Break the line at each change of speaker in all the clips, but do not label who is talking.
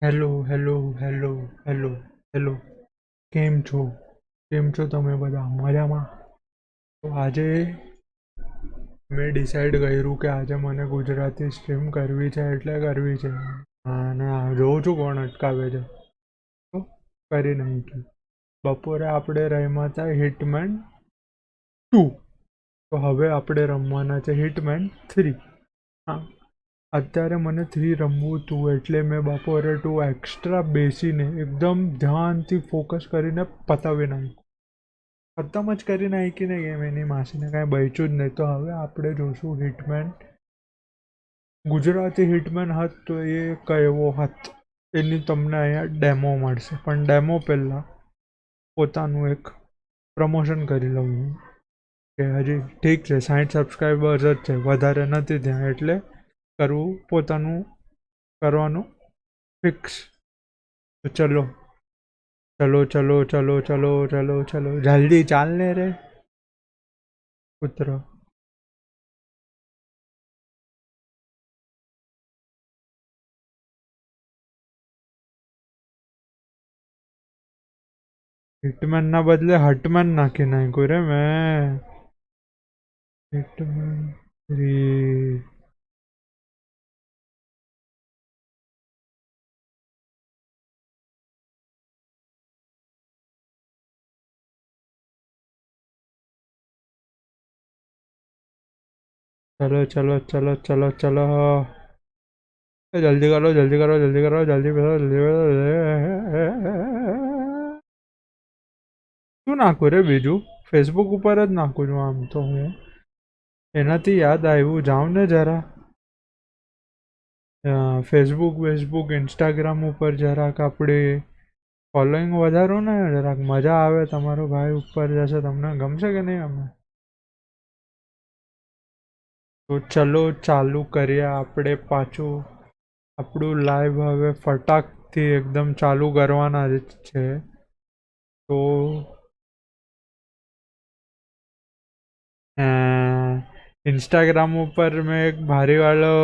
Hello hello hello hello hello. કેમ છો તમે બધા મજામાં? તો આજે મેં ડિસાઈડ કર્યું કે આજે મને ગુજરાતી સ્ટ્રીમ કરવી છે એટલે કરવી છે. અને જોઉં છું કોણ અટકાવે છે. તો કરી નાખી. બપોરે આપણે રમ્યા હતા હિટમેન 2. તો હવે આપણે રમવાના છે હિટમેન 3. હા, અત્યારે મને 3 રમવું હતું એટલે મેં બપોરે 2 એક્સ્ટ્રા બેસીને એકદમ ધ્યાનથી ફોકસ કરીને પતાવી નાખ્યું. ખતમ જ કરી નાખીને ગેમ. એની માસીને કાંઈ બચ્યું જ નહીં. તો હવે આપણે જોશું હિટમેન. ગુજરાતી હિટમેન હત તો એ કયો હત એની તમને અહીંયા ડેમો મળશે. પણ ડેમો પહેલાં પોતાનું એક પ્રમોશન કરી લઉં હું કે હજી ઠીક છે 60 સબસ્ક્રાઈબર્સ જ છે, વધારે નથી ત્યાં, એટલે કરવું પોતાનું કરવાનું ફિક્સ. તો ચલો ચલો ચલો ચલો ચલો ચલો ચલો જલ્દી ચાલ ને રે પુત્ર. હિટમેન ના બદલે હટમેન નાખી નાખ્યું રે મેં. હિટમેન 3. ચલો ચલો ચલો ચલો ચલો જલ્દી કરો જલ્દી કરો જલ્દી કરો જલ્દી કરો જલ્દી કરો. શું નાખું રે બીજું? ફેસબુક ઉપર જ નાખું છું આમ તો હું. એનાથી યાદ આવ્યું, જાઉં ને જરા ફેસબુક ઇન્સ્ટાગ્રામ ઉપર જરાક આપણે ફોલોઈંગ વધારો ને, જરાક મજા આવે. તમારો ભાઈ ઉપર જશે, તમને ગમશે કે નહીં અમે? તો ચલો ચાલુ કરીએ આપણે પાછું આપણું લાઈવ. હવે ફટાકથી એકદમ ચાલુ કરવાના જ છે. તો ઇન્સ્ટાગ્રામ ઉપર મેં એક ભારીવાળો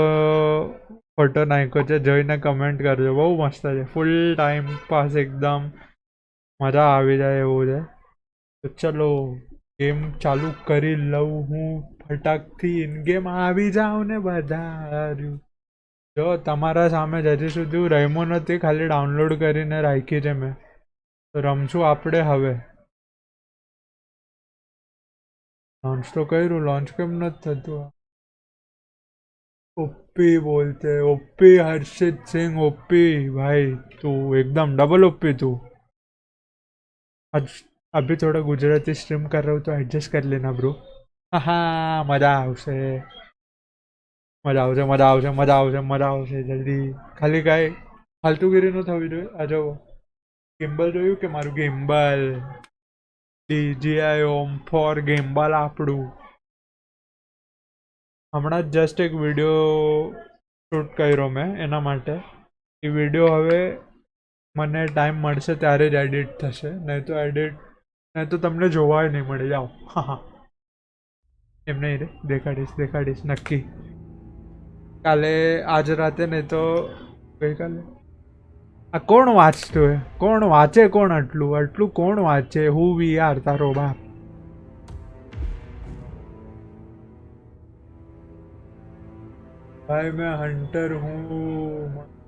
ફોટો નાખ્યો છે, જોઈને કમેન્ટ કરજો. બહુ મસ્ત છે, ફૂલ ટાઈમ પાસ, એકદમ મજા આવી જાય એવું છે. તો ચલો ગેમ ચાલુ કરી લઉં હું ફટાકથી. ઇન ગેમ આવી જાઉં ને બધા. જો તમારા સામે હજી સુધી હું રમ્યો નથી, ખાલી ડાઉનલોડ કરીને રાખી છે મેં. તો રમશું આપણે હવે. લોન્ચ તો કર્યું, લોન્ચ કેમ નથી થતું? ओपी बोलते ओपी हर्षित सिंह ओपी भाई, तू एकदम डबल ओपी तू. आज अभी थोड़ा गुजराती स्ट्रीम कर रहा हूँ तो एडजस्ट कर लेना ब्रो. हाँ मजा आवશે મજા આવશે મજા આવશે મજા આવશે મજા આવશે. જલ્દી ખાલી કાંઈ ફાલતુગીરી ન થવી જોઈએ. આ જો ગેમ્બલ જોયું કે મારું ગેમ્બલ ડીજીઆઈ ઓમ ફોર ગેમ્બલ આપણું. હમણાં જ જસ્ટ એક વિડીયો શૂટ કર્યો મેં એના માટે. એ વિડીયો હવે મને ટાઈમ મળશે ત્યારે જ એડિટ થશે, નહીં તો તમને જોવા નહીં મળે. જાઓ. હા હા, એમ નહીં રે, દેખાડીશ નક્કી. કાલે આજ રાતે, નહીં તો ગઈકાલે. આ કોણ વાંચતું હે? કોણ વાંચે? કોણ આટલું કોણ વાંચે? હું વી આર તારો બાપ. भाई मैं हंटर हूँ,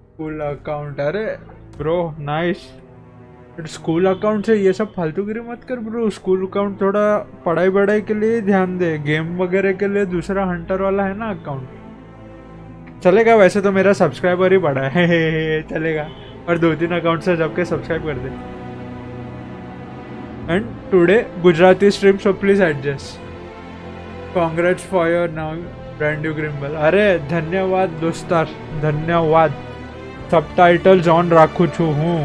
स्कूल अकाउंट. अरे ब्रो नाइस. स्कूल अकाउंट से ये सब फालतूगिरी मत कर ब्रो. स्कूल अकाउंट थोड़ा पढ़ाई वढ़ाई के लिए ध्यान दे. गेम वगैरह के लिए दूसरा हंटर वाला है ना अकाउंट, चलेगा. वैसे तो मेरा सब्सक्राइबर ही बड़ा है. चलेगा. और 2-3 अकाउंट से सबके सब्सक्राइब कर दे. And today Gujarati stream, so please adjust. Congrats for your now brand new ग्रिम्बल. अरे धन्यवाद दोस्तार, ધન્યવાદ. સબટાઇટલ્સ ઓન રાખું છું હું.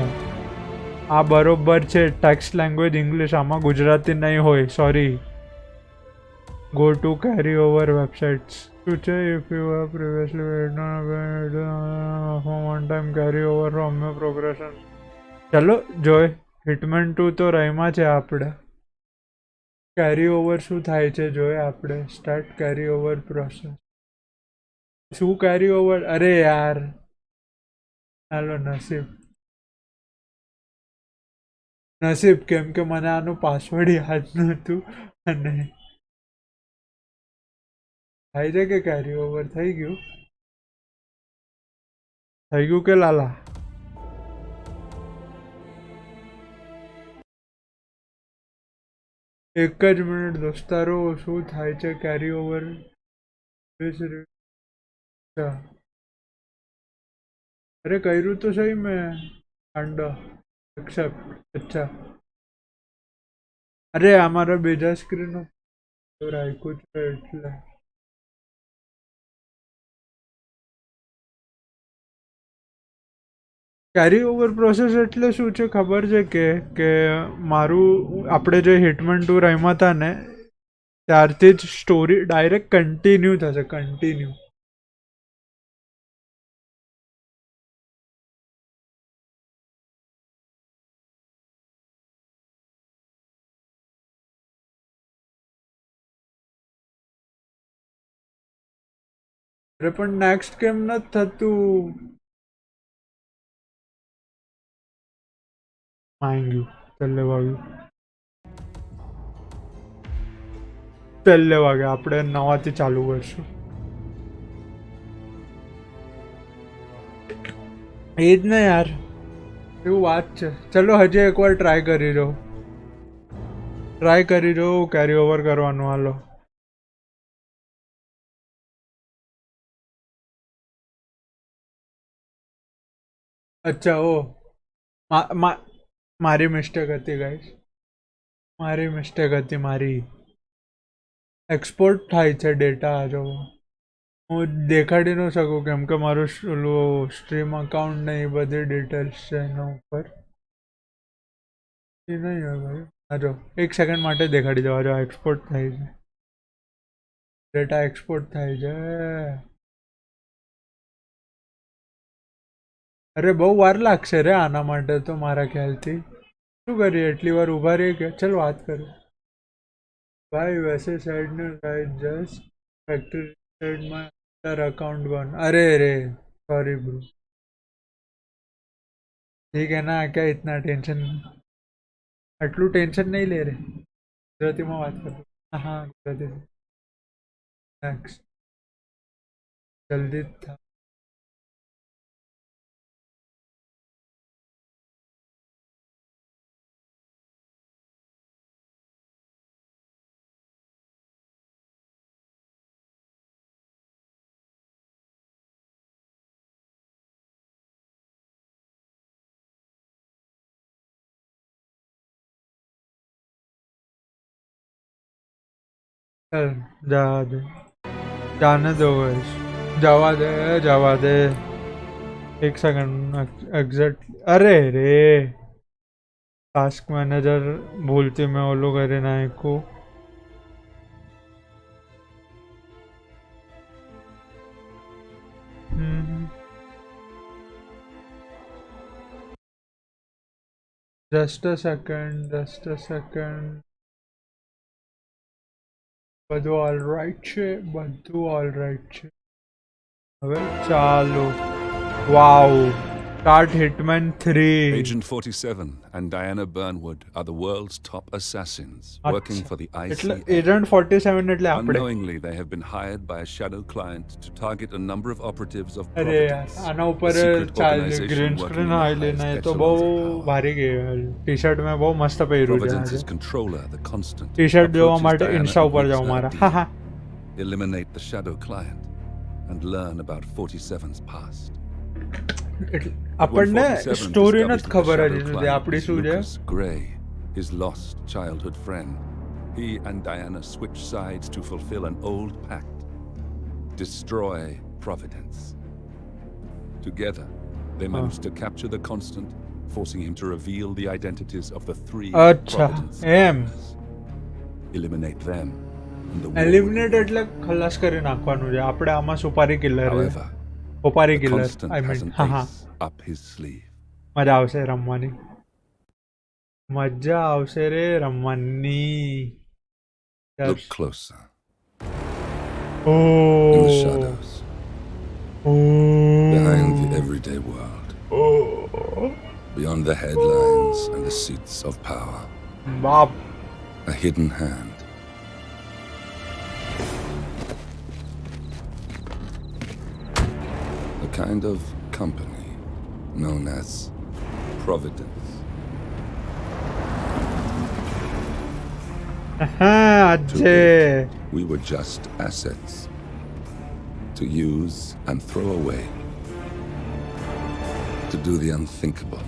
આ બરોબર છે. ટેક્સ્ટ લેંગ્વેજ ઇંગ્લિશ, આમાં ગુજરાતી નહીં હોય, sorry. Go to carry over websites. શું છે? If you have previously one time carry over from your progression. ચલો જોઈ. હિટમેન 2 તો રમ્યા છે આપણે. કેરી ઓવર શું થાય છે જોઈએ આપણે. સ્ટાર્ટ કેરી ઓવર પ્રોસેસ. શું કેરી ઓવર? અરે યાર હાલો નસીબ કેમ કે મને આનું પાસવર્ડ યાદ નહોતું અને થાય છે કે કેરી ઓવર થઈ ગયું કે લાલા એક જ મિનિટ દોસ્તારો શું થાય છે કેરી ઓવર અરે કર્યું તો સહી મેં અંડો એક્સેપ્ટ અચ્છા અરે અમારા બીજા સ્ક્રીન રાખ્યું છે એટલે કેરી ઓવર પ્રોસેસ એટલે શું છે ખબર છે કે મારું આપણે જે હિટમેન 2 રમ્યા હતા ને ત્યારથી જ સ્ટોરી ડાયરેક્ટ કન્ટિન્યુ થશે કન્ટિન્યુ અરે પણ નેક્સ્ટ કેમ નથી થતું માંગ્યું છેલ્લે વાગે આપણે નવાથી ચાલુ કરશું એ જ ને યાર એવું વાત છે ચલો હજી એકવાર ટ્રાય કરી રહ્યો કેરી ઓવર કરવાનું હાલો અચ્છા ઓ મારી મિસ્ટેક હતી ગાઈસ મારી એક્સપોર્ટ થાય છે ડેટા જો હું દેખાડી ન શકું કેમ કે મારું સ્ટ્રીમ અકાઉન્ટ ને એ બધી ડિટેલ્સ છે એના ઉપર એ નહીં હોય ભાઈ હા જો એક સેકન્ડ માટે દેખાડી દો જો એક્સપોર્ટ થાય છે ડેટા એક્સપોર્ટ થાય છે અરે બહુ વાર લાગશે રે આના માટે તો મારા ખ્યાલથી શું કરીએ એટલી વાર ઊભા રહીએ કે ચલ વાત કરું ભાઈ वैसे साइड ने राइट जस्ट फैक्ट्री साइड में अकाउंट बन अरे रे सॉरी ब्रो ठीक है ना क्या इतना टेंशन આટલું ટેન્શન નહીં લે રે ગુજરાતીમાં વાત કર હા ગુજરાતી નેક્સ્ટ જલ્દી થા चल जवा दे जाने दो गाइस जवा दे एक सेकंड एग्जैक्ट अरे रे टास्क मैनेजर भूलती मैं ओलो करे नायक को जस्ट अ सेकंड બધું ઓલરાઈટ છે હવે ચાલો વાવ start hitman 3
Agent 47 and Diana Burnwood are the world's top assassins working for the
એટલે
ICA.
એજન્ટ 47 એટલે આપણે
Unknowingly, they have been hired by a shadow client to target a number of operatives of
અરે યાર
Providence,
આના
a
ઉપર
secret
ચાલ
organization
green
working
screen
in the
આવેલી ને
highest
તો બહુ
echelons of power.
ભારી ગઈ ટી-શર્ટ મેં બહુ મસ્ત પહેર્યું છે
Providence's
આજે
controller, the Constant,
ટી-શર્ટ જોવા
approaches
માટે
Diana
ઇન્સ્ટા
and
ઉપર
hopes
જાઓ
her
મારા
deal.
હા હા
Eliminate the shadow client and learn about 47's past.
એટલે
But when
આપણને
47
સ્ટોરી
discovers
નથી
that the
ખબર
shadow
હજી સુધી
client
આપણી
is
શું છે
Lucas Gray, his lost childhood friend, he and Diana switch sides to fulfill an old pact: destroy Providence. Together, they manage to capture the Constant, forcing him to reveal the identities of the three
અચ્છા
Providence
એમ
killers. Eliminate them, and the war will
eliminate
begin.
એટલે ખલાસ કરી નાખવાનું છે આપણે આમાં supari killer
However,
supari
the
killer
Constant
I
has
mean
an
હા હા
ace up his sleeve.
મજા આવશે રમવાની મજા આવશે રે રમવાની
Look closer.
O
In the shadows, behind the everyday world, Beyond the headlines and the seats of power,
बाप.
a hidden hand. A kind of company known as Providence.
Ajay.
We were just assets to use and throw away, to do the unthinkable,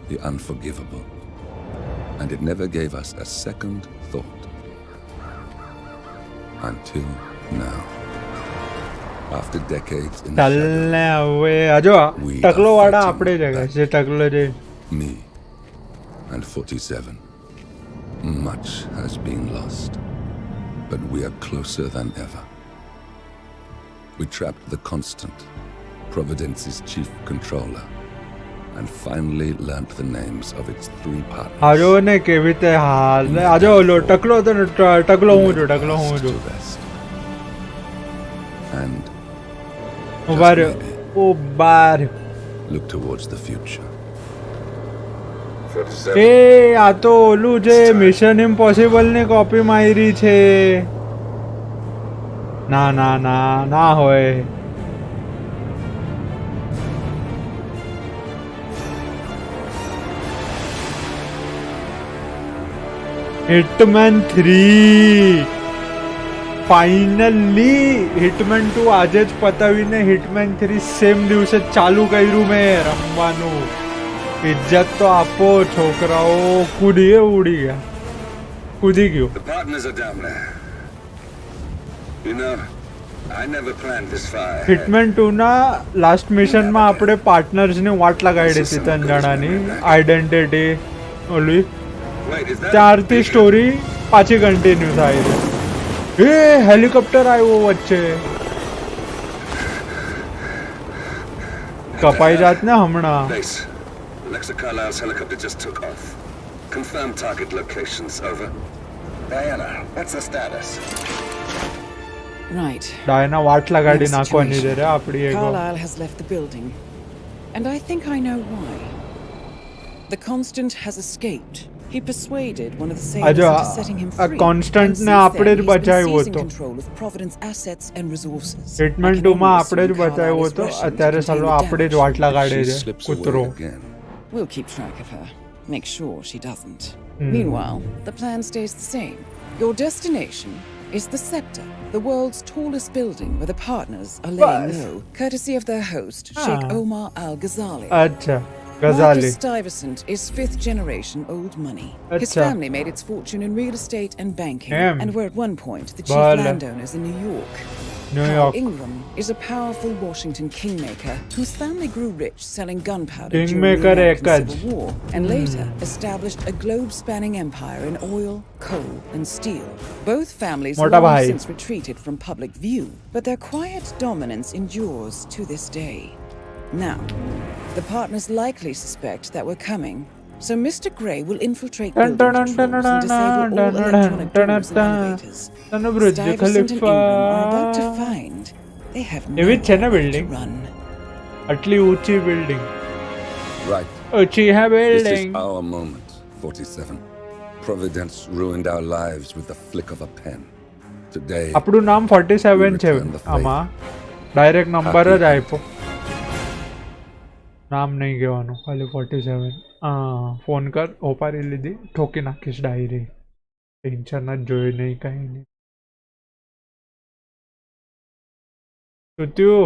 the unforgivable. And it never gave us a second thought. Until now. After decades in the
ચાલને હવે આજો ટકલો વાળા આપણે જગ્યા જે ટકલો જે
shadow, me and 47. Much has been lost, but we are closer than ever. We trapped the Constant, Providence's chief controller, and finally learnt the names of its three partners.
આજો ને કેવી રીતે હાલ આજો ઓલો ટકલો હતો ને ટકલો હું છું ટકલો હું છું
To rest. And
ઉભા રહ્યો ઓ બાર
look towards the future.
એ આ તો ઓલું જે મિશન ઇમ્પોસિબલ ની કોપી મારી છે ના ના ના ના હોય હિટમેન 3 ફાઇનલી હિટમેન 2 આજે જ પતાવીને હિટમેન 3 સેમ દિવસે ચાલુ કર્યું મેં રમવાનું ઇજ્જત તો આપો છોકરાઓ કૂદીએ ઉડી ગયા કૂદી ગયો
The partners are down there. You know, I never planned this far ahead.
Hitman 2 ના લાસ્ટ મિશનમાં આપણે પાર્ટનર્સની વાટ લગાડી હતી ત્રણ જણાની આઈડેન્ટિટી ઓલી
Wait, is that
ત્યારથી સ્ટોરી પાછી કન્ટિન્યુ થાય છે એ હેલિકોપ્ટર આવ્યો વચ્ચે કપાઈ જાત ને હમણાં
base? Alexa Carlisle's helicopter just took off. Confirm target locations, over. Diana, what's the status?
Right.
Diana વાટ લગાડી
Next
નાખવાની છે
situation.
રે આપડી એક
Carlisle has left the building. And I think I know why. The Constant has escaped. He persuaded one of the sailors
આજો
into setting him
આ
free.
Constant
And
ને
since
આપણે
then,
જ
he's been
બચાવ્યો
seizing
હતો
control of Providence assets and resources.
Hitman
I can
2 માં
only
આપણે જ
assume
બચાવ્યો
Carlisle is
હતો
rushing to
અત્યારે
contain
સાલો
the
આપણે જ
damage.
વાટ લગાડે
She
છે
slips
કૂતરો
away again.
We'll keep track of her. Make sure she doesn't. Meanwhile, the plan stays the same. Your destination is the Scepter, the world's tallest building where the partners are laying
Bas.
low, courtesy of their host, Sheikh
Ah.
Omar Al-Ghazali.
અચ્છા ગઝાલી
Marcus Stuyvesant is fifth generation old money. His
Acha.
family made its fortune in real estate and banking,
Damn.
and were at one point the chief
Bala.
landowners in New York.
New
Carl
York.
Ingram is a powerful Washington kingmaker whose family grew rich selling gunpowder
Kingmaker
during the American
ekaj.
Civil War, and later established a globe-spanning empire in oil, coal, and steel. Both families
Mota
long
bhai.
since retreated from public view, but their quiet dominance endures to this day. Now, the partners likely suspect that we're coming, so Mr. Grey will infiltrate
Dun, dun,
building
dun,
controls
dun,
and disable
dun,
all
dun,
electronic
dun,
doors and
dun.
elevators.
તને બ્રુજ
Stuyvesant and Ingram are about to
Khalifa
find they have
એવી જ છે ને
nowhere to
building?
run.
આટલી ઊંચી building
Right.
ઊંચી હે
This
building
is our moment, 47. Providence ruined our lives with the flick of a pen. Today,
આપણું નામ 47 છે આમાં ડાયરેક્ટ નંબર જ આપ્યો નામ નહીં કહેવાનું ખાલી 47 ફોન કર ઓપારી લીધી ઠોકી નાખીશ ડાયરી ટેન્શન જ જોઈ નહીં કાંઈ નહીં સુત્યું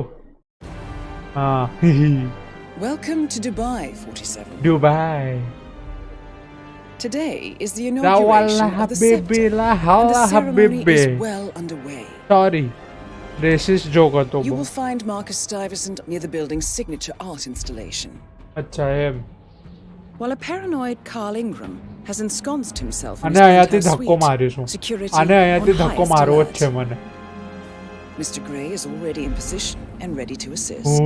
હા
Welcome to Dubai, 47.
દુબાઈ
Today is the
La
inauguration
wala
of the
habibi
scepter,
la
and the
hala
ceremony
habibi
is well underway.
Sorry racist joke હતો
You
બહુ
will find Marcus Stuyvesant near the building's signature art installation,
અચ્છા એમ
while a paranoid Carl Ingram has ensconced himself in
અને
his
અહીંયાથી
penthouse
ધક્કો
suite,
મારીશું
security
આને
on
અહીંયાથી ધક્કો
highest
મારવો જ
alert.
છે મને
Mr. Grey is already in position and ready to assist.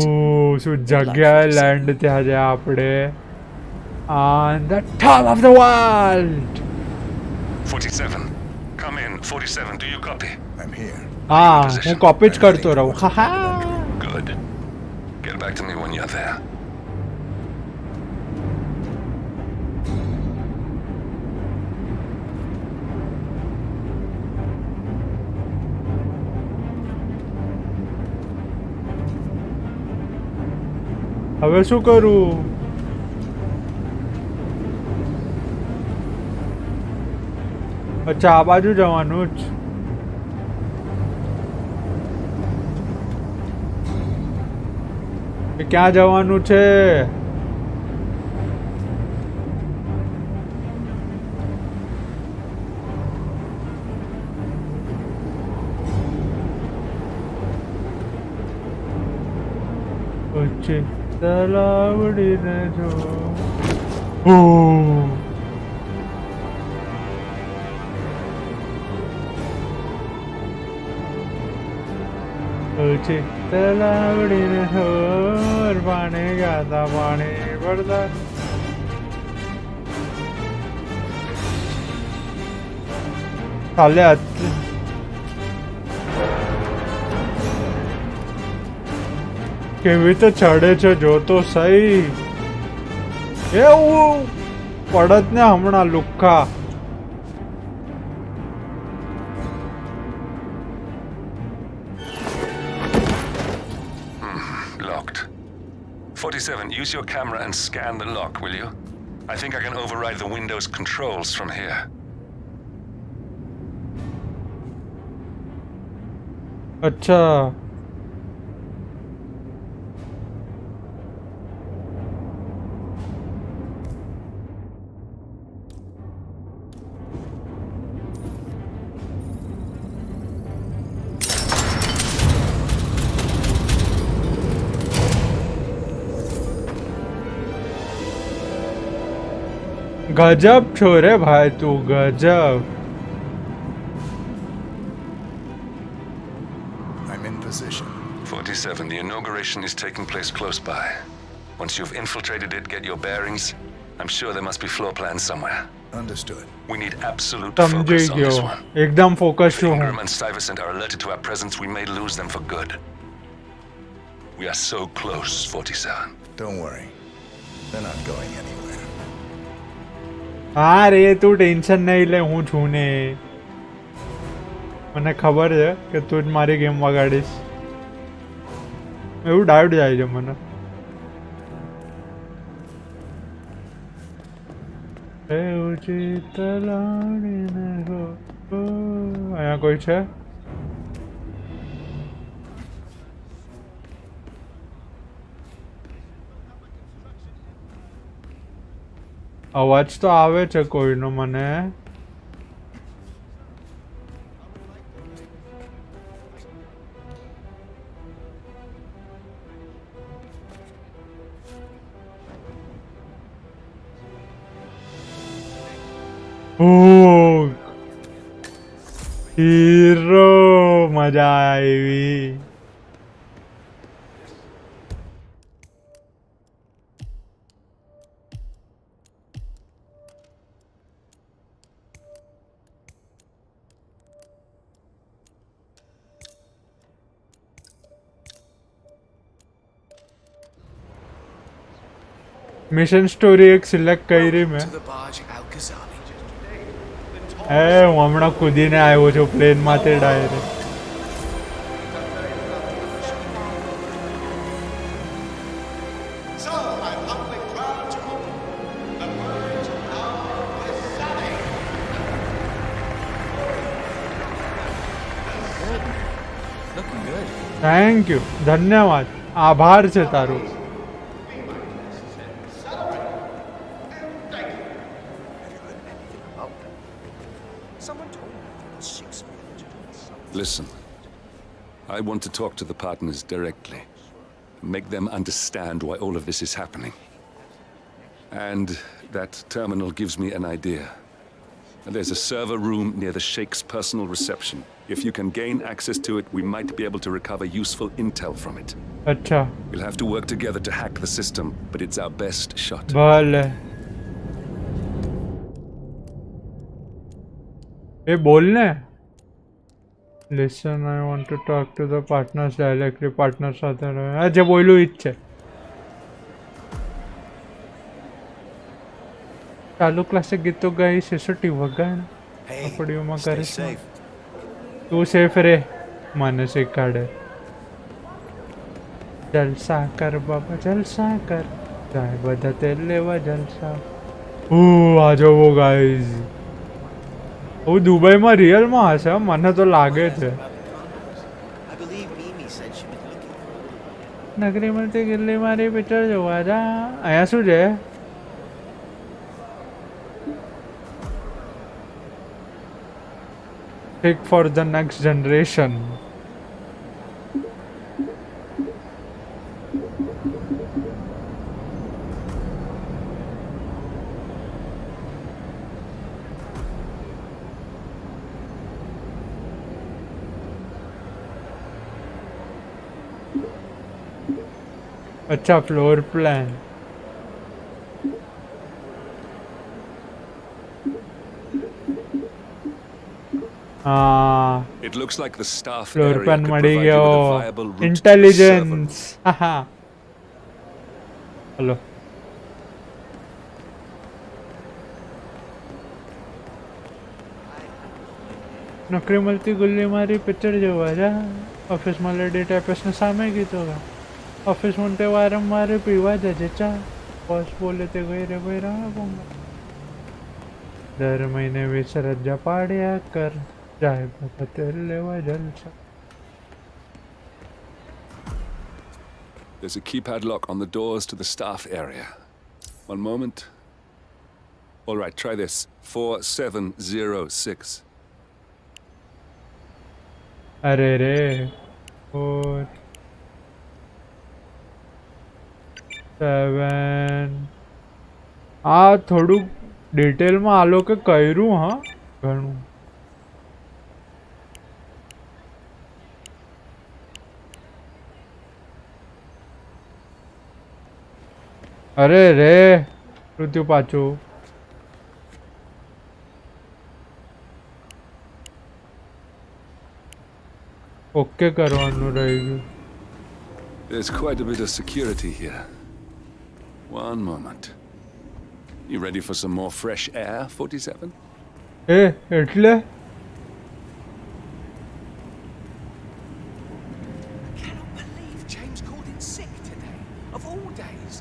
શું જગ્યાએ લેન્ડ થયા છે આપણે on the top of the world
47. Come in. 47, do you copy?
I'm here.
હા હું કોપી જ કરતો રહું હા હા
Good. Get back to me when you're there.
હવે શું કરું? અચ્છા આ બાજુ જવાનું જ. ક્યાં જવાનું છે? પછી તલાવડીને જો. ઓહ પછી તલાવડીને હોર પાણી ગાતા પાણી પડતા. ચાલે કેવી રીતે ચડે છે જો તો સહી. એવું પડત ને હમણાં લુખ્ખા.
Locked. 47, use your camera and scan the lock, will you? I think I can override the Windows controls from here.
अच्छा गजब छो रे भाई तू गजब.
I'm in position.
47, the inauguration is taking place close by. Once you've infiltrated it, get your bearings. I'm sure there must be floor plans somewhere.
Understood.
We need absolute
समझ
focus on this
गयो
one.
एकदम focus
If
छो हूँ.
Ingram and Stuyvesant are alerted to our presence, we may lose them for good. We are so close, 47.
Don't worry. They're not going anywhere.
હા રે તું tension નહીં લે હું છું ને. મને ખબર છે કે તું જ મારી ગેમ વગાડીશ. એવું ડાઉટ જાય છે મને. એવું ચિતલાડીને હો. અહીંયા કોઈ છે? અવાજ તો આવે છે કોઈનો મને. ઓહ હીરો મજા આવી. મિશન સ્ટોરી એક સિલેક્ટ કરી મેં. એ હું હમણાં કૂદીને આવ્યો છું પ્લેનમાંથી ડાયરેક્ટ. થેન્ક યુ ધન્યવાદ આભાર છે તારું.
Listen, I want to talk to the partners directly. Make them understand why all of this is happening. And that terminal gives me an idea. There's a server room near the Sheikh's personal reception. If you can gain access to it, we might be able to recover useful intel from it.
अच्छा
We'll have to work together to hack the system, but it's our best shot.
ભલે. એ બોલ ને. Listen, I want to talk to the partners directly. Partners સાથે રહે. આ જે બોલ્યું ઈ જ છે. ચાલુ ક્લાસે ગીતો ગાઈ સેસોટી વગાડ. આપડીઓમાં કરીશ. તું સેફ રે મને શીખવાડે. જલસા કર બાબા જલસા કર જાય બધા તેલ લેવા જલસા ઓ આ જોવો ગાઈઝ ઓ દુબઈમાં રિયલમાં હશે મને તો લાગે છે
I believe Mimi said she was looking for
નગરી મળતી ગિલ્લી મારી પિક્ચર જોવા જા અહીંયા શું છે Pick for the next generation. अच्छा फ्लोर प्लान हाँ
It looks like the staff
floor
area
plan
could
मड़ी
provide you with a
गयो
viable route to the server.
Intelligence हाँ हेलो નોકરી મળતી ગુલ્લી મારી પિક્ચર જોવા જા ઓફિસમાં લેડી ટાઈપિસ્ટને સામે કીધું ઓફિસમાં તે વારંવાર પીવા જજે ચા બોસ બોલે તે ગઈ રે ભાઈ રાહ બોંગા દર મહિને 20 રજા પાડ્યા કર જાય બધા તેલ લેવા જલસા
There's a keypad lock on the doors to the staff area. One moment. All right, try this. 4706.
અરે રે 4 7 આ થોડુંક ડિટેલમાં આ લોકો કર્યું હા ઘણું અરે રે ઋતુ પાછું ઓકે કરવાનું રહી ગયું
There's quite a bit of security here. One moment. You ready for some more fresh air, 47?
એ એટલે
cannot believe James called in sick today. Of all days.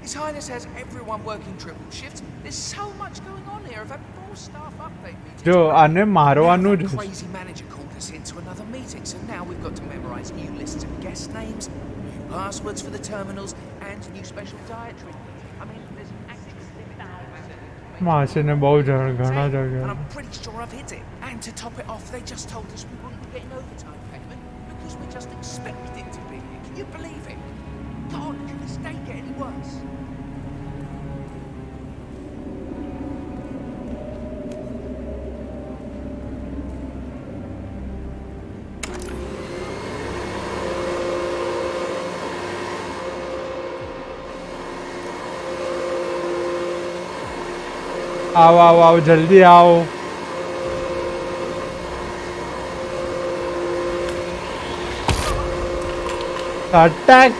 His Highness has everyone working triple shifts. There's so much going on here. I've had 4 staff update meetings.
જો આને મારવાનું જ
The crazy manager called us into another meeting, so now we've got to memorize new lists of guest names, new passwords for the terminals, and new special dietary. I mean, there's an active
માસીને બહુ ઘણા
and
જગ્યા
I'm pretty sure I've hit it. And to top it off, they just told us we wouldn't be getting overtime payment because we're just expected to be here. Can you believe it? God, can this day get any worse?
आओ आओ आओ जल्दी आओ attack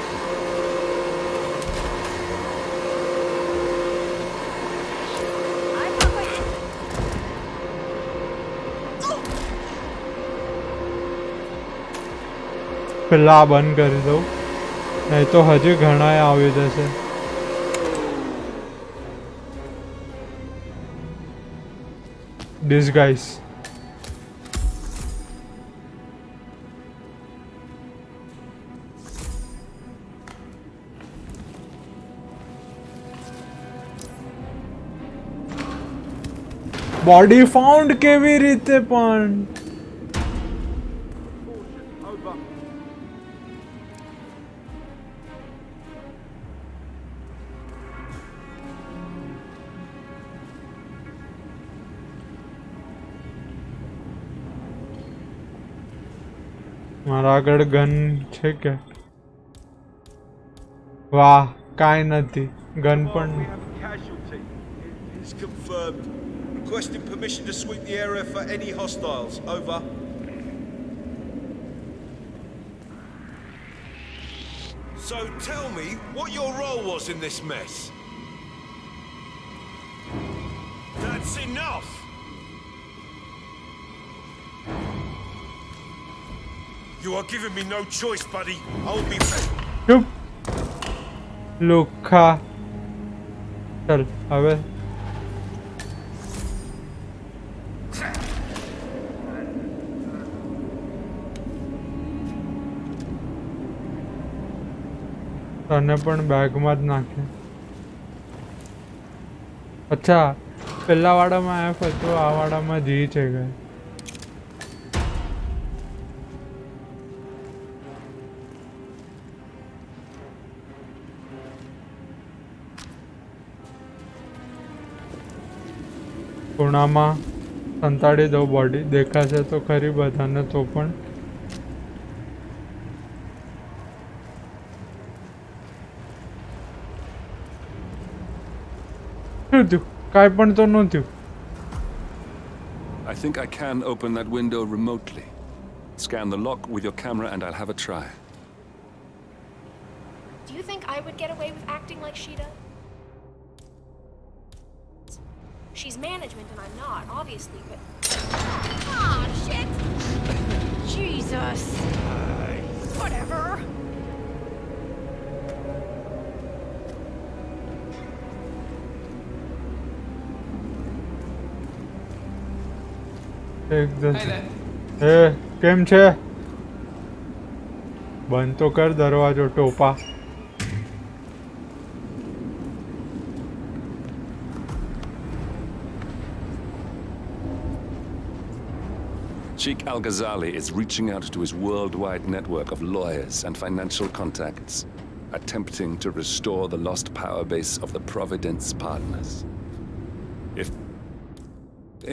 પેલા બંધ કરી દઉં નહીં તો હજી ઘણા આવી જશે disguise body found કેવી રીતે પણ મારા આગળ ગન છે કે વાહ કાંઈ નથી ગન પણ
Casualty. It's confirmed. Requesting permission to sweep the area for any hostiles. Over. So tell me what your role was in this mess. That's enough! You are giving me no choice, buddy. I will be...
ચૂપ લુખા ચલ હવે તને પણ બેગમાં જ નાખે. અચ્છા પેલા વાડામાં એફ હતો, આ વાડામાં જી છે ગઈ. ખૂણામાં સંતાડી દો બોડી, દેખાશે તો ખરી બધાને તો પણ. શું થયું? કાંઈ પણ તો ન થયું.
I think I can open that window remotely. Scan the lock with your camera and I'll have a try.
Do you think I would get away with acting like she does? She's management and I'm not, obviously, but... Ah, shit! Jesus! Whatever.
એ કેમ છે? બંધ તો કર દરવાજો ટોપા.
Sheikh Al-Ghazali is reaching out to his worldwide network of lawyers and financial contacts, attempting to restore the lost power base of the Providence partners. If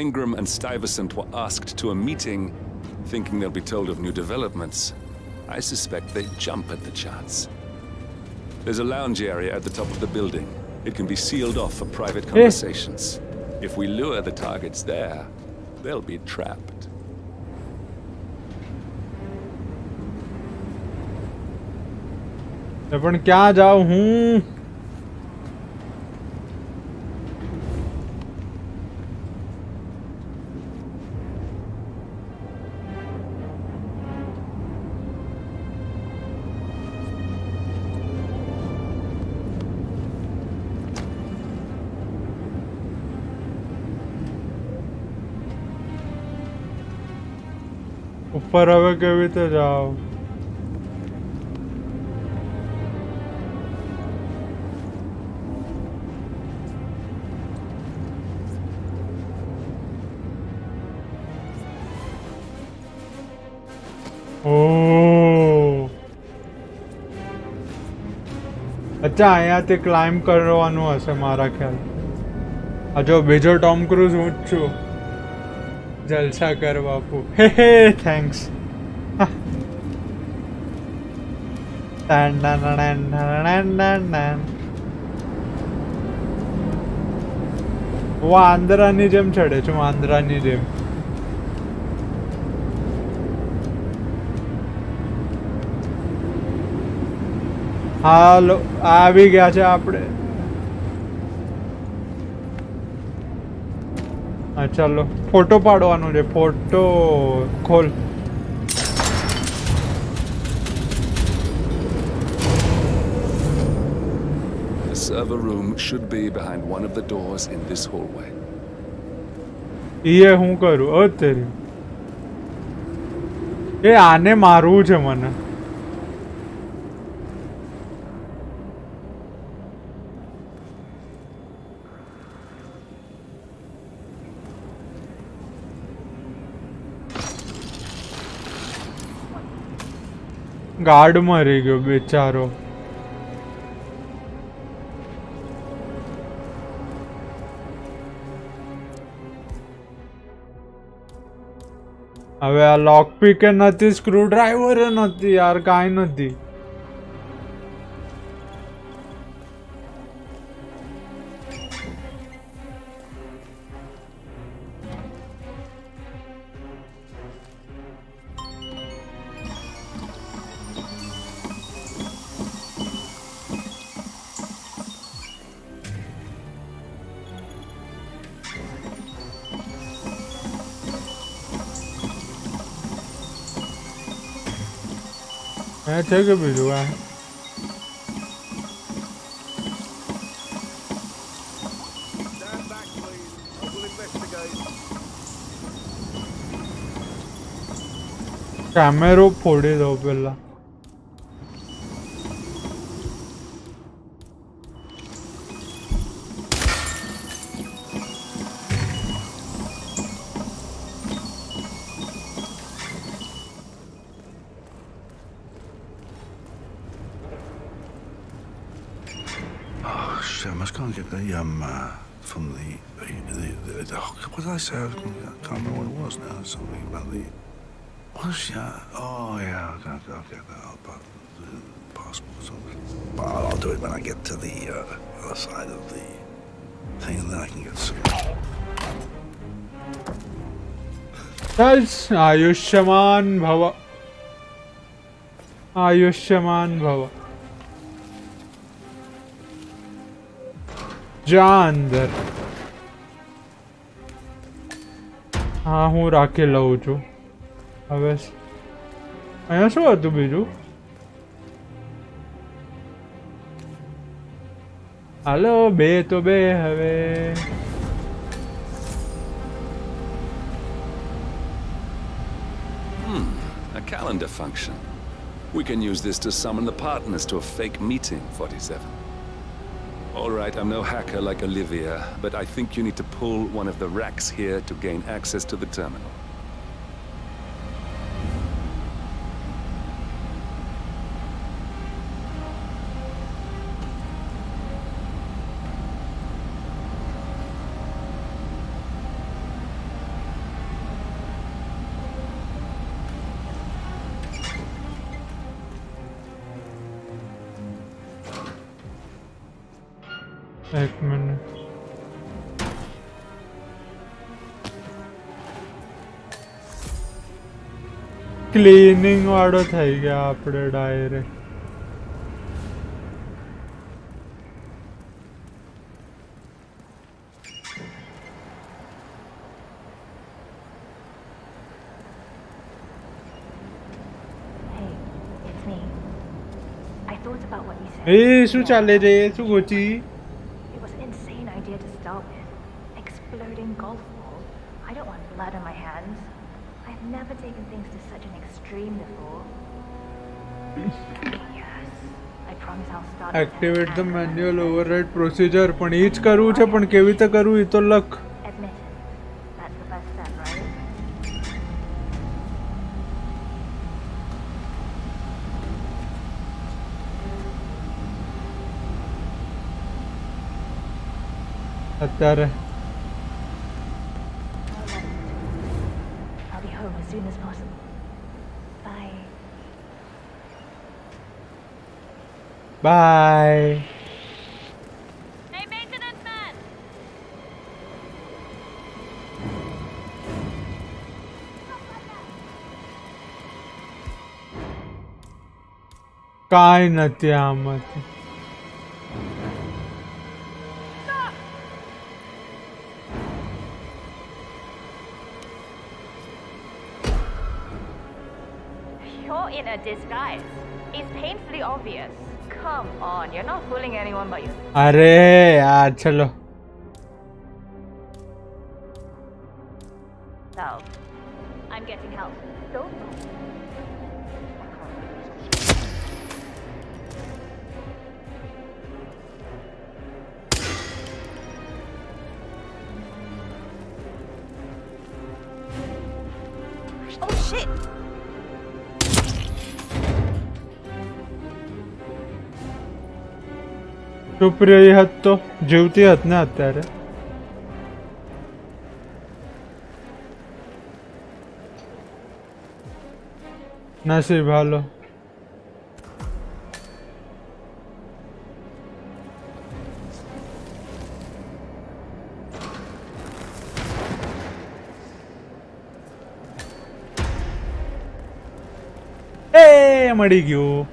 Ingram and Stuyvesant were asked to a meeting, thinking they'll be told of new developments, I suspect they'd jump at the chance. There's a lounge area at the top of the building. It can be sealed off for private conversations. If we lure the targets there, they'll be trapped.
પણ ક્યાં જાઉં હું? ઉપર હવે કેવી રીતે જાઉં? અચ્છા અહીંયાથી ક્લાઇમ્બ કરવાનું હશે મારા ખ્યાલ. આ જો બીજો ટોમ ક્રૂઝ હું જ છું. જલસા કર બાપુ. હે હે થેન્ક્સ. હું આંધ્રાની જેમ ચડે છું, આંધ્રાની જેમ. હાલો આવી ગયા છે આપણે. હા ચાલો ફોટો પાડવાનો છે. ફોટો ખોલ.
The server room should be behind one of the doors in this hallway.
એ હું કરું? અત્યારે એ આને મારવું છે મને. ગાર્ડ મરી ગયો બેચારો. હવે આ લોક પીકે નથી, સ્ક્રૂ ડ્રાઈવર નથી યાર, કાંઈ નથી. છે કે બીજું આ કેમેરો ફોડી દઉં પેલા.
Oh shit! I must go and get the from the what did I say? I can't remember what it was now. Something about the. What's yeah? Oh yeah, I'll get that. But passport or something. But I'll do it when I get to the other side of the thing, and then I can get some.
That's Ayushman Bhava. Ayushman Bhava. જા અંદર. હા હું રાખી લઉં છું. હવે અહીંયા શું હતું બીજું? હાલો બે તો બે હવે.
A calendar function. We can use this to summon the partners to a fake meeting, 47. All right, I'm no hacker like Olivia, but I think you need to pull one of the racks here to gain access to the terminal.
એક minute. Cleaning વાળો થઈ ગયા આપણે direct. એ શું ચાલે રે? શું ગોચી?
Blood on my hands. I've never taken things to such an extreme before. Yes. I promise I'll start.
Activate the manual override procedure. પણ એ જ કરવું છે, પણ કેવી રીતે કરવું એ તો લખ.
Admit it. That's the first step, right?
અત્યારે
As soon as possible. Bye.
Bye.
Hey, maintenance man!
કાંઈ નથી આમાંથી.
In a disguise. It's painfully obvious. Come on, you're not fooling anyone but you.
अरे यार चलो.
So, I'm getting help. Don't move. Oh shit!
ચૂપ રહી હત તો જીવતી હત ને અત્યારે. નસીબ હાલો. એ મળી ગયું.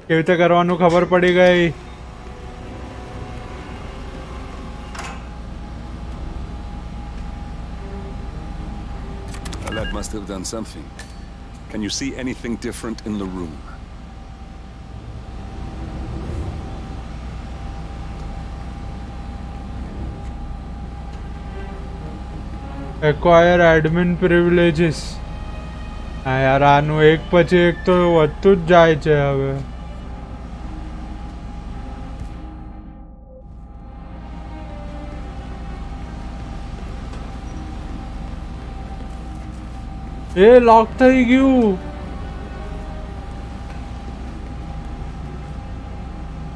કેવી રીતે કરવાનું ખબર પડી ગઈ.
That must have done something. Can you see anything different in the room?
Acquire admin privileges. હા યાર આનું એક પછી એક તો વધતું જ જાય છે હવે. એ લોક થઈ ગયું.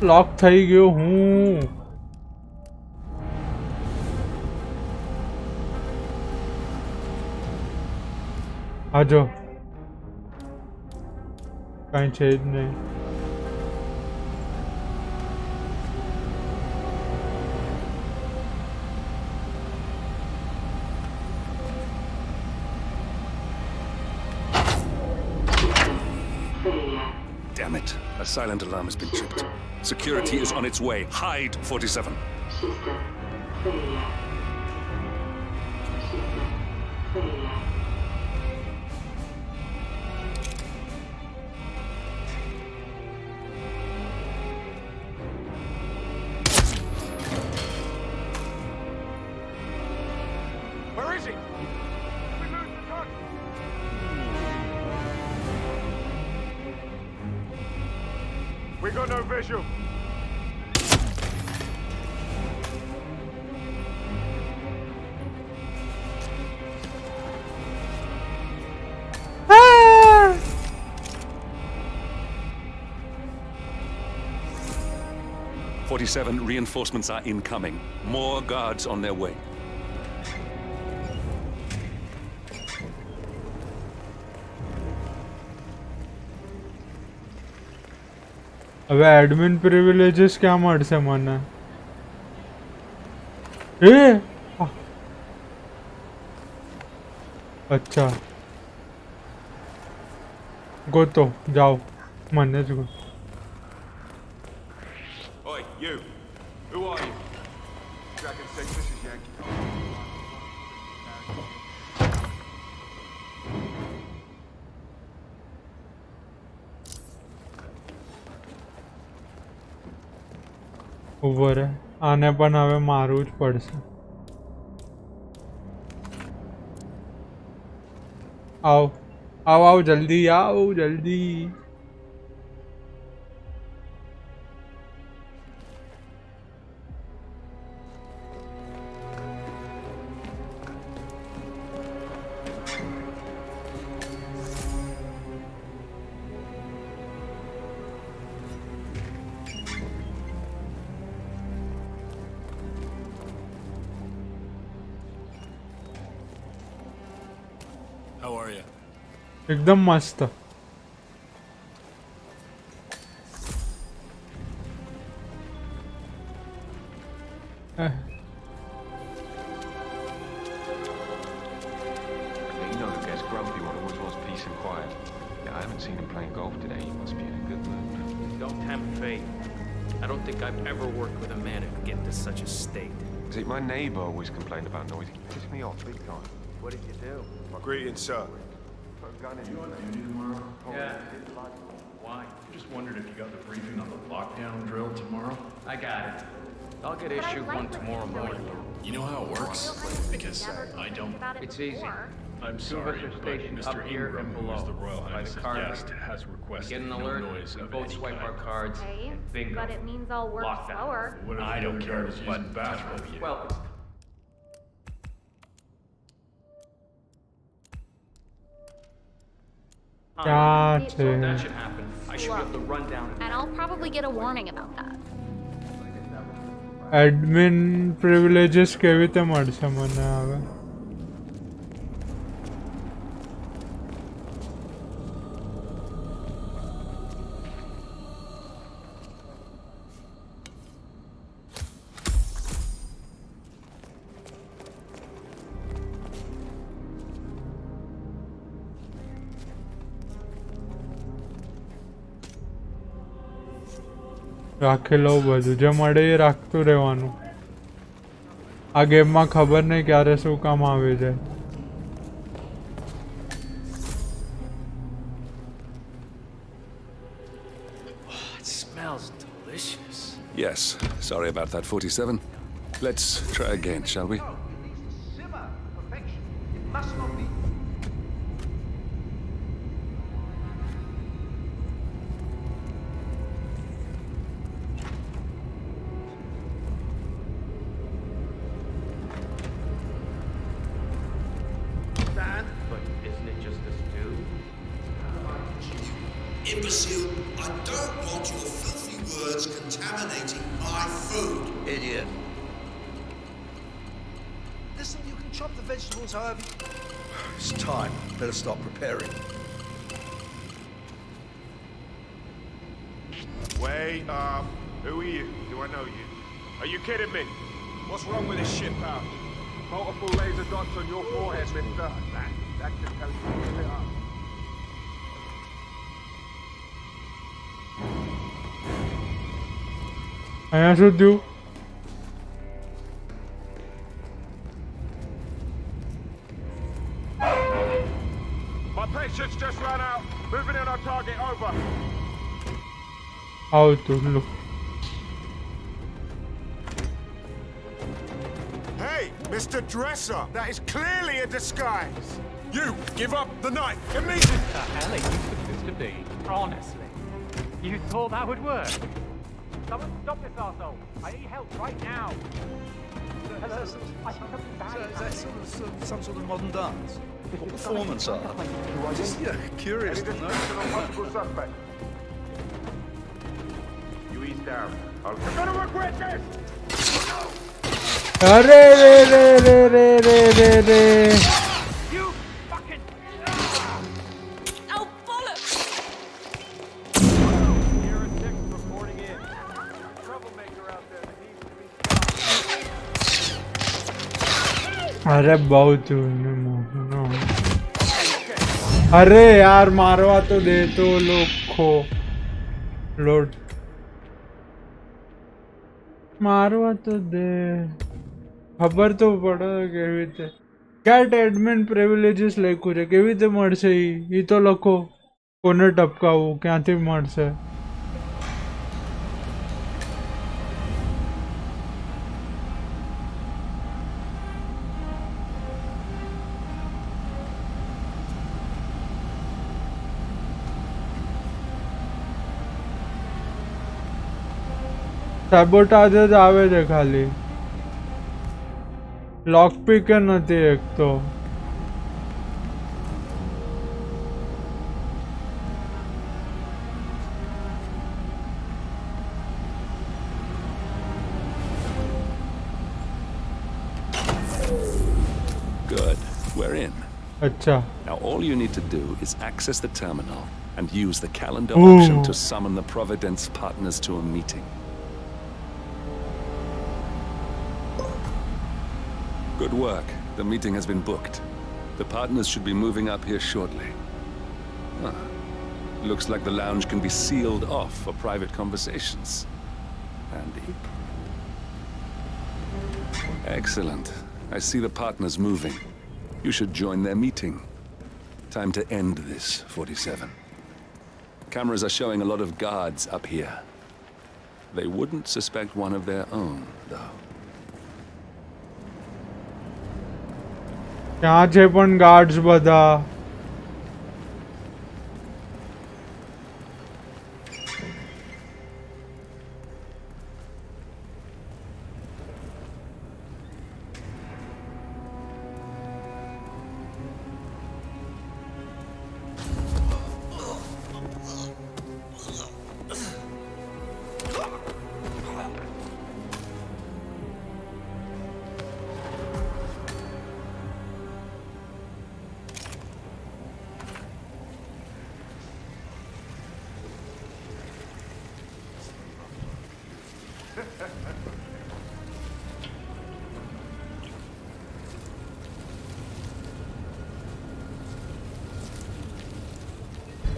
લોક થઈ ગયું હું. હા જો કઈ છે જ નહીં.
Damn it. A silent alarm has been tripped. Security is on its way. Hide, 47.
Where is he? We got no visual.
Ah!
47 reinforcements are incoming. More guards on their way.
હવે એડમિન પ્રિવિલેજીસ ક્યાં મળશે મને? એ અચ્છા ગોતો જાઓ મને જ go.
Oi, you. Who are you? Dragon 6, this is Yankee.
ઉભો રહે આને પણ હવે મારવું જ પડશે. આવ આવ આવ જલ્દી આવ જલ્દી.
How are you?
एकदम मस्त.
You know the guy's grumpy when it always wants peace and quiet. Yeah, I haven't seen him playing golf today. He must be in a good mood.
Don't tempt fate. I don't think I've ever worked with a man who could get to such a state.
See, my neighbour always complained about noise. He pissed me off big time.
What did you do?
Greetings, sir.
Put a gun in
You on duty tomorrow?
Yeah.
Why? Just wondered if you got the briefing on the lockdown drill tomorrow.
I got it. I'll get issue one tomorrow morning.
You know how it works? Because I don't.
It's easy.
I'm
Two of us
sorry,
are
but
stationed
Mr.
up here
Ingram,
and
who is
below.
the Royal
By the
Highness's
card
guest, has
we
requested
get an
no
alert,
noise
we
of
both
any
swipe
kind.
our cards,
Okay,
and bingo.
but it means I'll work
Lockdown.
slower.
What if
I
you
don't care,
regard as using
but
basketball yet?
well,
ક્યાં
so
છે?
that should happen. I should be able to run down
And I'll probably get a warning about that.
Admin privileges કેવી રીતે મળશે મને હવે? રાખી લઉં બધું જે મળે એ રાખતું રહેવાનું. આ ગેમમાં ખબર નહીં ક્યારે શું કામ આવી જાય.
It smells delicious.
Yes, sorry about that, 47. Let's try again, shall we?
imbecile. I don't want your filthy words contaminating my food.
Idiot.
Listen, you can chop the vegetables however. It's time. Better start preparing.
Wait, who are you? Do I know you? Are you kidding me? What's wrong with this ship, pal? Multiple laser dots on your forehead, mister. That should tell you to split up.
અહીંયા શું થયું?
My patience just ran out. Moving in on target, over.
આવતું લો.
Hey, Mr. Dresser, that is clearly a disguise. You, give up the knife immediately.
What the hell are you supposed to be? Honestly, you thought that would work? Someone stop this arsehole. I need help right now. Hello, I think something bad
Is that some sort of modern dance? What performance art? Just curious to know.
Multiple suspect. You ease down. You're gonna regret this.
અરે રે રે રે રે રે રે રે.
You fucking.
Oh, bollocks!
Here is 6 reporting in. Troublemaker out there that needs to be stopped.
અરે બહુ થયું ને મોહનો. અરે યાર મારવા તો દે તો લોકો લોડ મારવા તો દે. ખબર તો પડે કેવી રીતે. કેટ એડમિન પ્રિવિલેજીસ લખ્યું છે, કેવી રીતે મળશે? એ તો લખો. કોને ટપકાવવું, ક્યાંથી મળશે? સેબોટાજ જ આવે છે ખાલી. લોક પીક નથી એક તો.
Good. We're in.
અચ્છા.
Now all you need to do is access the terminal and use the calendar
Ooh.
option to summon the Providence partners to a meeting. Good work. The meeting has been booked. The partners should be moving up here shortly. Huh. Looks like the lounge can be sealed off for private conversations. Handy. Excellent. I see the partners moving. You should join their meeting. Time to end this, 47. Cameras are showing a lot of guards up here. They wouldn't suspect one of their own, though.
ક્યાં છે પણ guards બધા?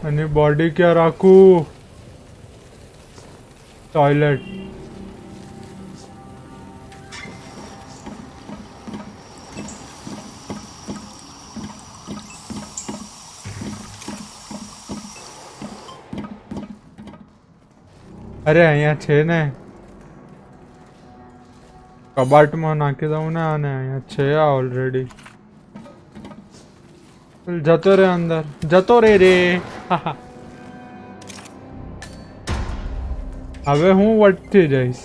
અને body ક્યાં રાખું? Toilet. અરે અહીંયા છે ને, કબાટમાં નાખી દઉં ને આને. અહીંયા છે આ ઓલરેડી. જતો રે અંદર, જતો રે રે. હવે હું વટથી જઈશ.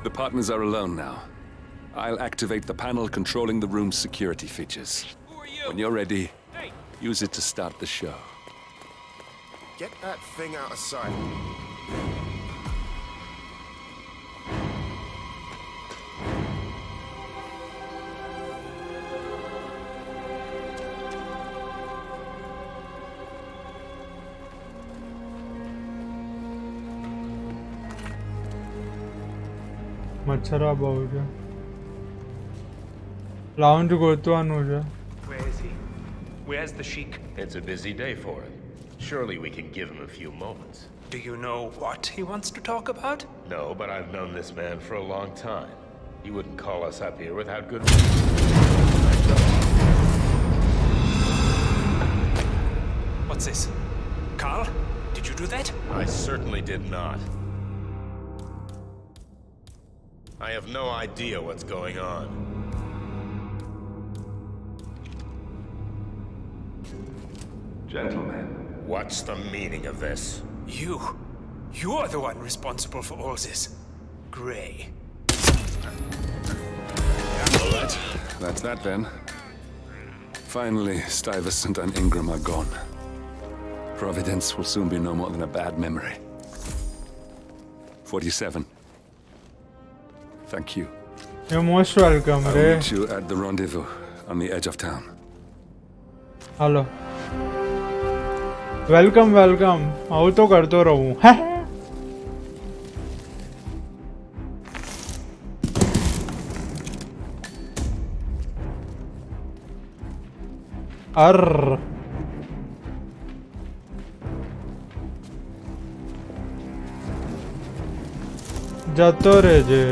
The partners are alone now. I'll activate the panel controlling the room's security features. When you're ready, use it to start the show.
Get that thing out of sight.
મચ્છરા બહુ છે લાઉન્જ ગોતવાનું છે.
Where is he? Where's the Sheik?
It's a busy day for him. Surely we can give him a few moments.
Do you know what he wants to talk about?
No, but I've known this man for a long time. He wouldn't call us up here without good reason.
What's this? Carl? Did you do that?
I certainly did not. I have no idea what's going on.
Gentlemen.
What's the meaning of this?
You're the one responsible for all this. Gray.
All right, that's that then. Finally, Stuyvesant and Ingram are gone. Providence will soon be no more than a bad memory. 47. Thank you.
You're most welcome,
I'll
Ray.
meet you at the rendezvous on the edge of town.
Hello. Welcome, welcome. આવું તો કરતો રહું. હે અર જતો રહેજે.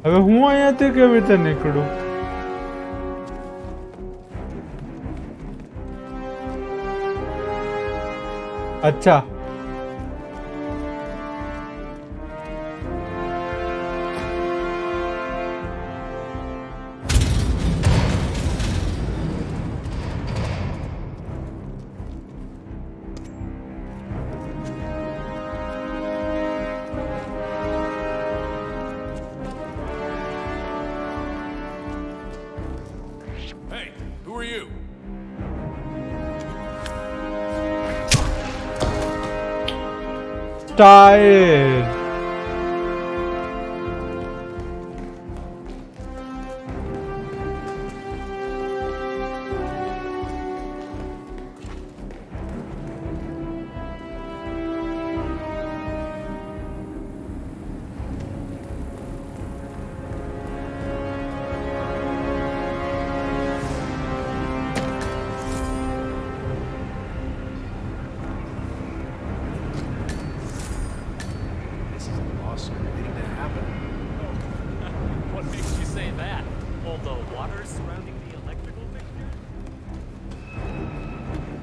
હવે હું અહીંયાથી કેવી રીતે નીકળું? અચ્છા tired.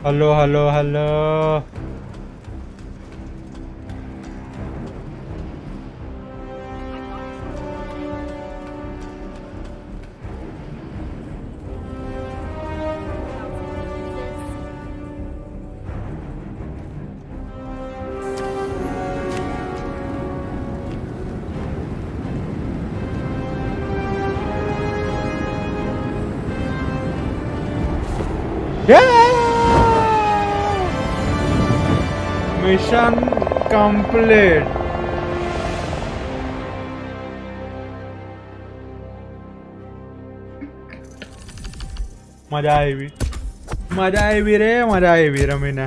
Hello, hello, hello. Mission complete. મજા આવી રમીને.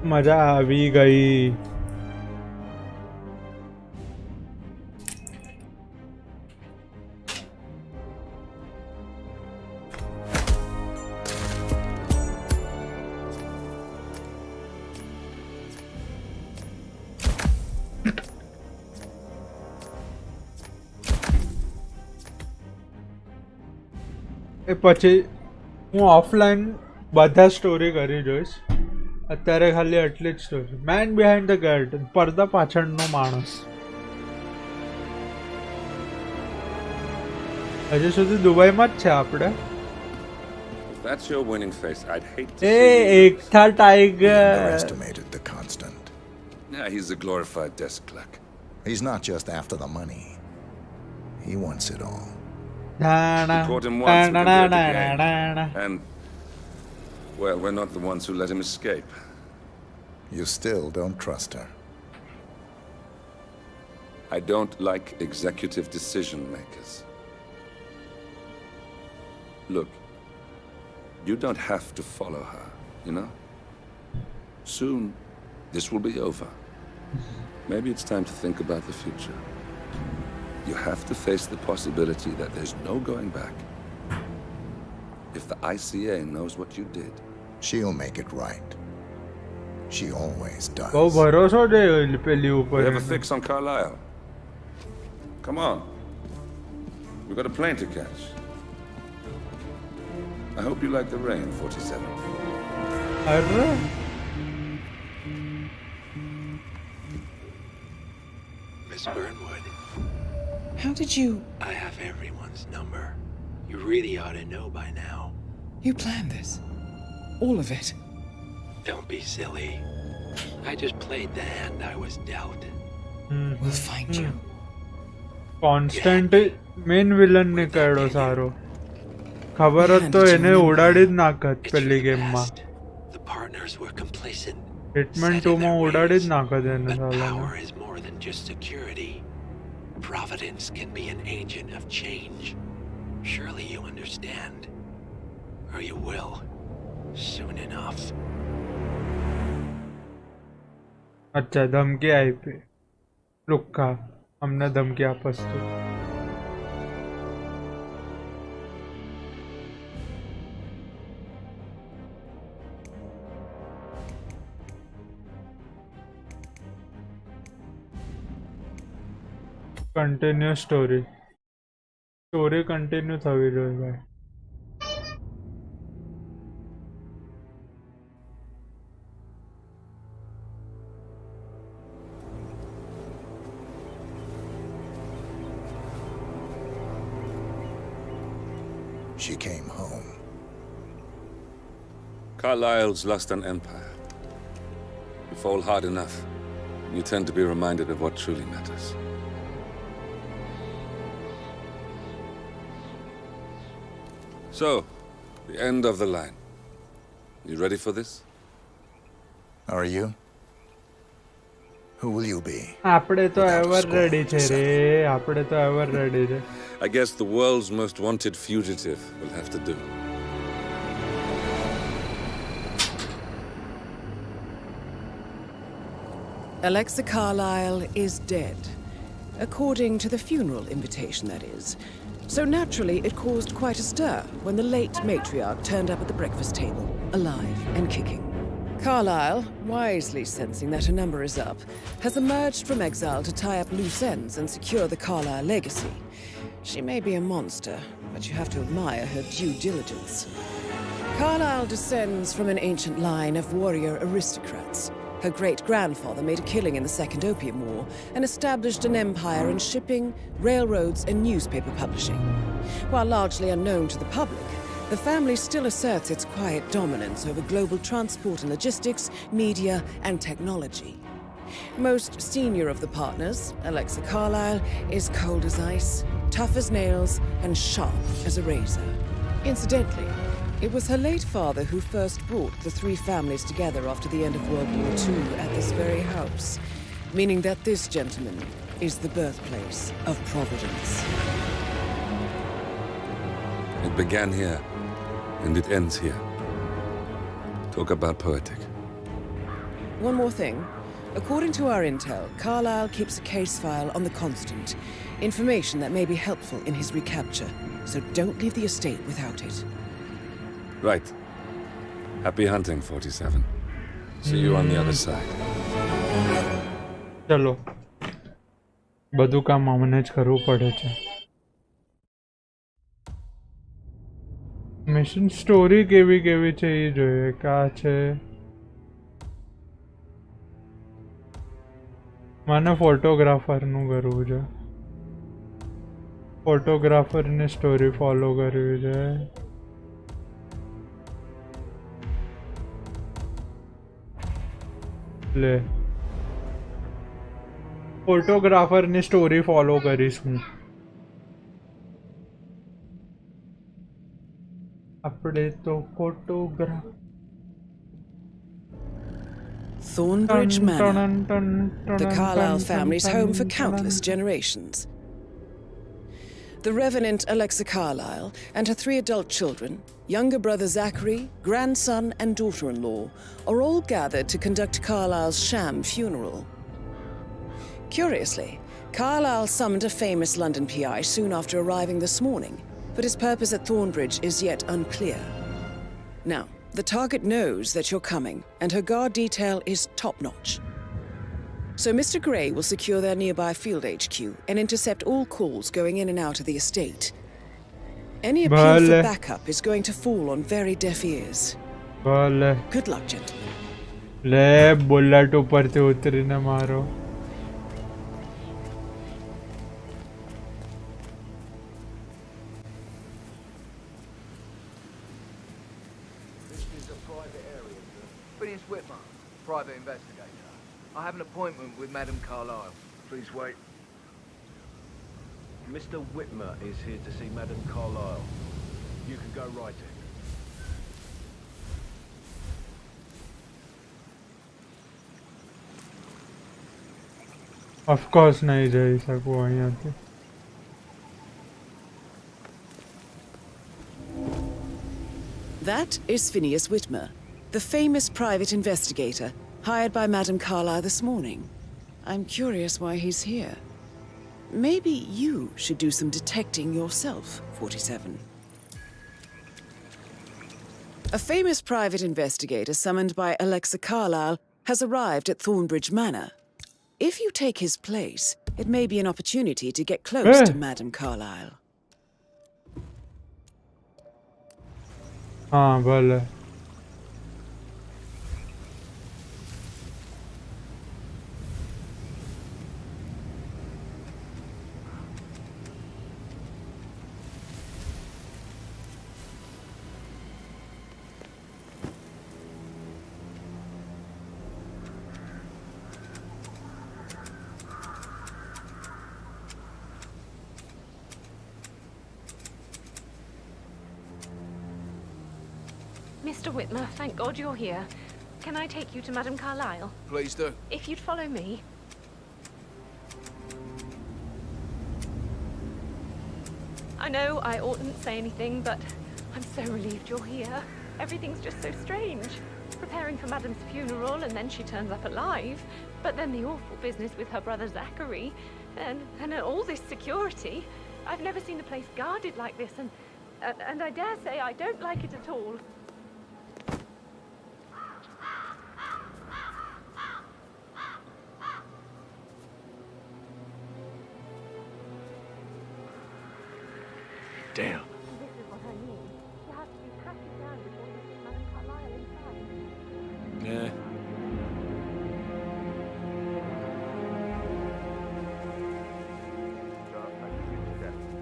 મજા આવી ગઈ. પછી હું ઓફલાઈન બધા સ્ટોરી કરી જોઈશ. અત્યારે ખાલી આટલી જ story. Man behind the curtain, પડદા પાછળનો માણસ. હજી સુધી દુબઈમાં જ છે આપણે.
If that's your winning face, I'd hate to
A
see you.
Ekta tiger.
Underestimated the constant.
Yeah, he's a glorified desk clerk.
He's not just after the money. He wants it all.
We caught him once, we can do it again. And, well, we're not the ones who let him escape.
You still don't trust her.
I don't like executive decision makers. Look, you don't have to follow her, you know? Soon, this will be over. Maybe it's time to think about the future. You have to face the possibility that there's no going back. If the ICA knows what you did,
she'll make it right. She always does.
બહુ ભરોસો છે પેલી
we
ઉપર.
have a fix on Carlisle. Come on. We've got a plane to catch. I hope you like the rain, 47.
અરે
Miss Burnwood,
How did you...
I have everyone's number. You really ought to know by now.
You planned this? All of it?
Don't be silly. I just played the hand I was dealt.
We'll find you.
Constant main villain નીકળ્યો સારો. ખબર હોત તો એને ઉડાડી જ નાખત પેલી ગેમમાં.
The partners were complacent.
Hitman 2 માં ઉડાડી જ નાખત એને સાલાને.
Power is more than just security. Providence can be an agent of change. Surely you understand. Or you will. Soon enough.
અચ્છા ધમકી આપી. લુક્કા અમને ધમકી આપસ તું. Continue story. સ્ટોરી કન્ટિન્યુ થવી જોઈએ ભાઈ.
She came home.
Carlisle's lost an empire. You fall hard enough, you tend to be reminded of what truly matters. So, the end of the line. You ready for this?
Are you? Who will you be?
આપણે તો ever ready છે રે. આપણે તો ever ready છે.
I guess the world's most wanted fugitive will have to do.
Alexa Carlisle is dead. According to the funeral invitation, that is. So naturally, it caused quite a stir when the late matriarch turned up at the breakfast table, alive and kicking. Carlisle, wisely sensing that her number is up, has emerged from exile to tie up loose ends and secure the Carlisle legacy. She may be a monster, but you have to admire her due diligence. Carlisle descends from an ancient line of warrior aristocrats. Her great-grandfather made a killing in the Second Opium War and established an empire in shipping, railroads, and newspaper publishing. While largely unknown to the public, the family still asserts its quiet dominance over global transport and logistics, media, and technology. Most senior of the partners, Alexa Carlisle, is cold as ice, tough as nails, and sharp as a razor. Incidentally, it was her late father who first brought the three families together after the end of World War II at this very house, meaning that this gentleman is the birthplace of Providence.
It began here, and it ends here. Talk about poetic.
One more thing. According to our intel, Carlisle keeps a case file on the Constant. Information that may be helpful in his recapture. So don't leave the estate without it.
Right. Happy hunting, 47. See you on the other side.
ચલો બધું કામ અમને જ કરવું પડે છે. Mission story કેવી કેવી છે એ જોઈએ. કા છે મને ફોટોગ્રાફરનું કરવું છે. ફોટોગ્રાફરની સ્ટોરી ફોલો કરવી છે. લે ફોટોગ્રાફરની સ્ટોરી ફોલો કરીશ હું. આપણે તો photograph
Thornbridge Manor, the Carlyle family's home for countless generations. The Revenant Alexa Carlyle and her 3 adult children, younger brother Zachary, grandson and daughter-in-law, are all gathered to conduct Carlyle's sham funeral. Curiously, Carlyle summoned a famous London PI soon after arriving this morning, but his purpose at Thornbridge is yet unclear. Now, the target knows that you're coming, and her guard detail is top-notch. So Mr. Gray will secure their nearby field HQ and intercept all calls going in and out of the estate. Any appeal for backup is going to fall on very deaf ears. Good luck, gentlemen.
ले bullet ऊपर से उतरी न मारो.
Phineas Whitmer, private investigator. I have an appointment with Madame Carlyle.
Please wait. Mr. Whitmer is here to see Madame Carlyle. You can go right in.
Of course नहीं जा सकूँ અહીંયાથી.
That is Phineas Whitmer, the famous private investigator hired by Madame Carlyle this morning. I'm curious why he's here. Maybe you should do some detecting yourself, 47. A famous private investigator summoned by Alexa Carlyle has arrived at Thornbridge Manor. If you take his place, it may be an opportunity to get close to Madame Carlyle.
हाँ भले.
Mr. Whitmer, thank God you're here. Can I take you to Madame Carlyle?
Please do.
If you'd follow me. I know I oughtn't say anything, but I'm so relieved you're here. Everything's just so strange. Preparing for Madame's funeral, and then she turns up alive. But then the awful business with her brother Zachary, and all this security. I've never seen the place guarded like this, and I dare say I don't like it at all.
Damn.
This is what I mean. You have to be patted down before you get Madame Carlyle inside.
Yeah.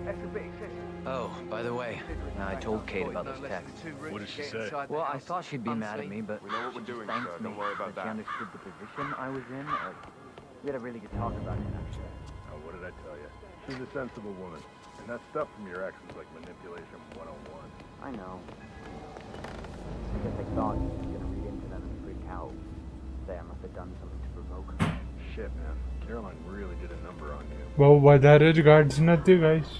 That's a bit excessive.
Oh, by the way, I told Kate about this text.
What did she say?
Well, I thought she'd be mad at me, but
We know what we're
she
doing,
thanked
sir.
me
Don't worry about
that she
that.
understood the position I was in. We had a really good talk about it after that.
Oh, what did I tell you? She's a sensible woman. And that stuff from your ex was like manipulation 101.
I know. I guess I thought she was gonna read into them and freak out. Say I must have done something to provoke her.
Shit, man. Caroline really did a number on you.
બહુ વધારે જ guards નથી guys.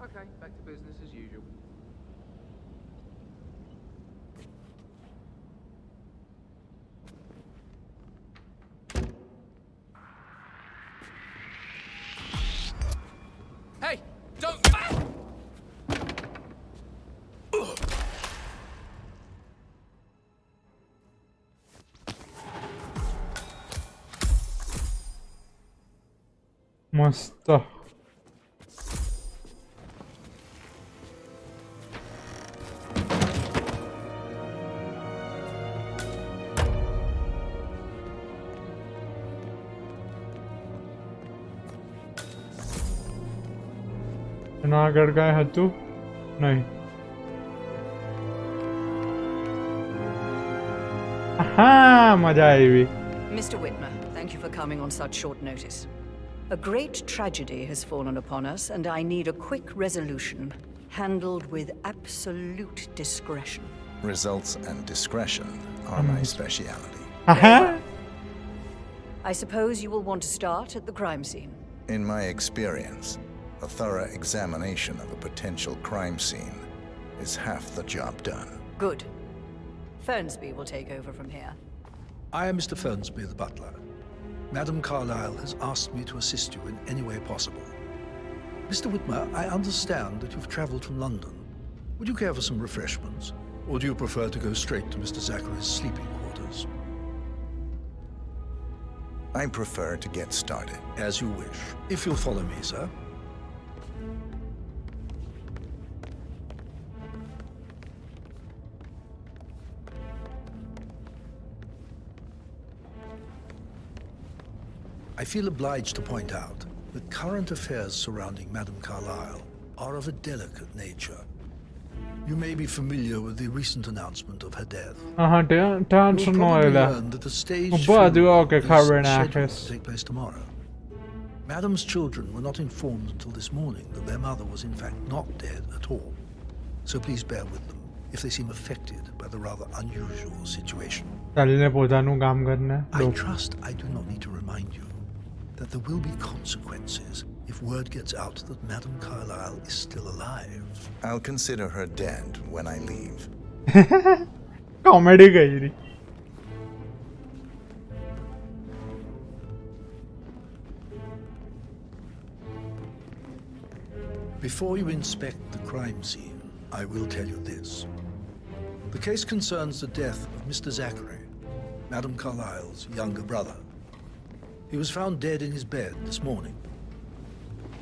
Okay, back to business as usual. Hey, don't.
મસ્ત. એના આગળ કાંઈ હતું નહીં. હા, મજા આવી.
Mr. Whitmer, thank you for coming on such short notice. A great tragedy has fallen upon us, and I need a quick resolution, handled with absolute discretion.
Results and discretion are my speciality.
I suppose you will want to start at the crime scene.
In my experience, a thorough examination of a potential crime scene is half the job done.
Good. Fernsby will take over from here.
I am Mr. Fernsby, the butler. Madam Carlyle has asked me to assist you in any way possible. Mr. Whitmer, I understand that you've travelled from London. Would you care for some refreshments? Or do you prefer to go straight to Mr. Zachary's sleeping quarters?
I prefer to get started.
As you wish. If you'll follow me, sir. I feel obliged to point out that current affairs surrounding Madame Carlyle are of a delicate nature. You may be familiar with the recent announcement of her death.
You'll
probably learn that the staged funeral is scheduled to take place tomorrow. Madame's children were not informed until this morning that their mother was in fact not dead at all. So please bear with them if they seem affected by the rather unusual situation. I trust I do not need to remind you that there will be consequences if word gets out that Madame Carlyle is still alive.
I'll consider her dead when I leave.
Comedy gairi.
Before you inspect the crime scene, I will tell you this. The case concerns the death of Mr. Zachary, Madame Carlyle's younger brother. He was found dead in his bed this morning.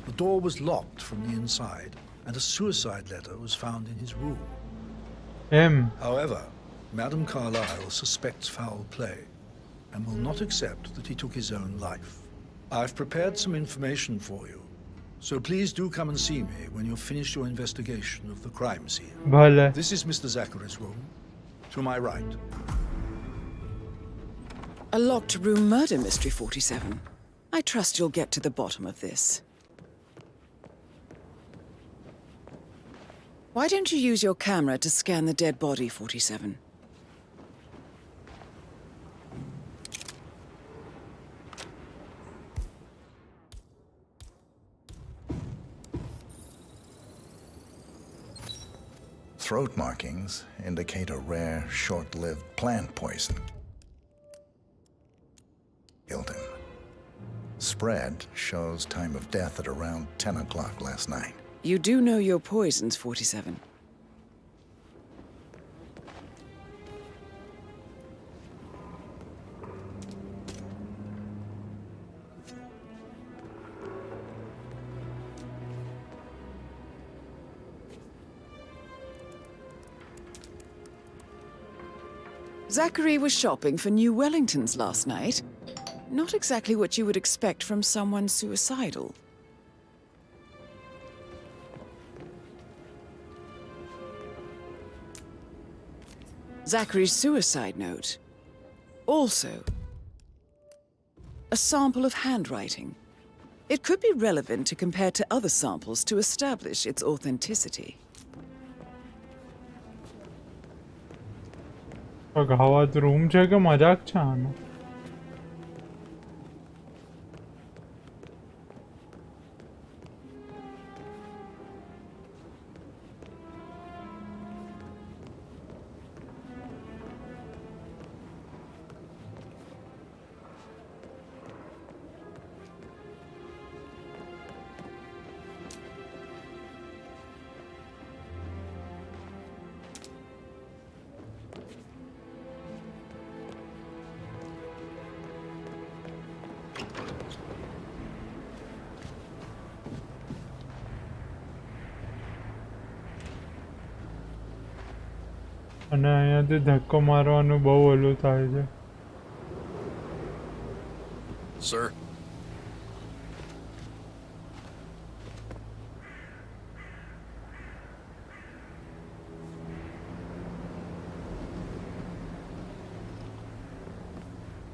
The door was locked from the inside, and a suicide letter was found in his room. However, Madame Carlyle suspects foul play and will not accept that he took his own life. I've prepared some information for you, so please do come and see me when you've finished your investigation of the crime scene. This is Mr. Zachary's room, to my right.
A locked room murder mystery, 47. I trust you'll get to the bottom of this. Why don't you use your camera to scan the dead body, 47?
Throat markings indicate a rare, short-lived plant poison. Killed him. Spread shows time of death at around 10 o'clock last night.
You do know your poisons, 47. Zachary was shopping for new Wellingtons last night. Not exactly what you would expect from someone suicidal. Zachary's suicide note. Also, a sample of handwriting. It could be relevant to compare to other samples to establish its authenticity.
ગાવાત રૂમ છે કે મજાક છે આનો? અને અહીંયાથી ધક્કો મારવાનું બહુ ઓલું થાય છે.
Sir?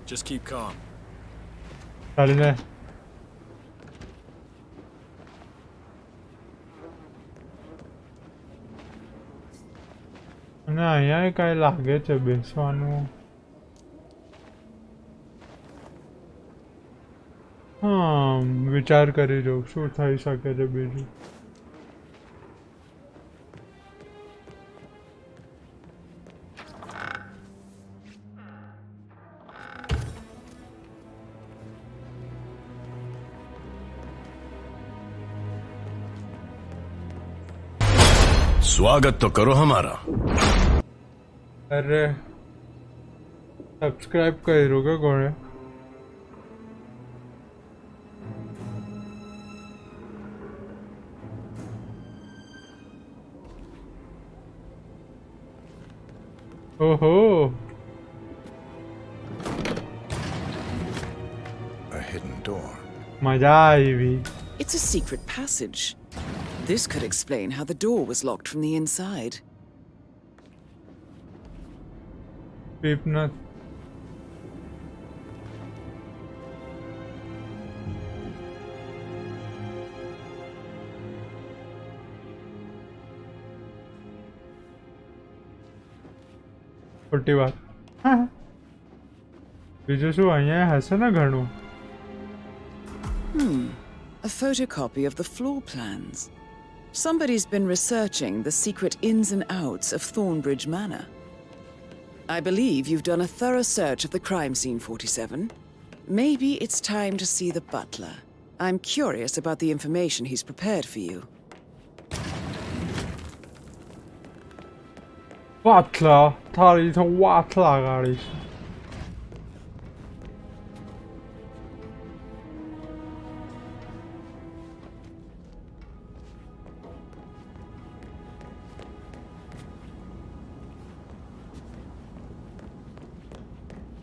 Just keep calm.
ચાલીને અને અહીંયા કાંઈ લાગે છે બેસવાનું. હા, વિચાર કરી જોઉં શું થઈ શકે છે બીજું.
स्वागत तो करो हमारा.
अरे सब्सक्राइब કર્યું કે કોણે? ઓહો,
A hidden door.
મજા આવી.
It's a secret passage. This could explain how the door was locked from the inside.
Peepnut. ખોટી વાત. બીજું શું અહીંયા હશે ને ઘણું.
A photocopy of the floor plans. Somebody's been researching the secret ins and outs of Thornbridge Manor. I believe you've done a thorough search of the crime scene, 47. Maybe it's time to see the butler. I'm curious about the information he's prepared for you.
Butler, તારી તો વાત લાગાડીશ.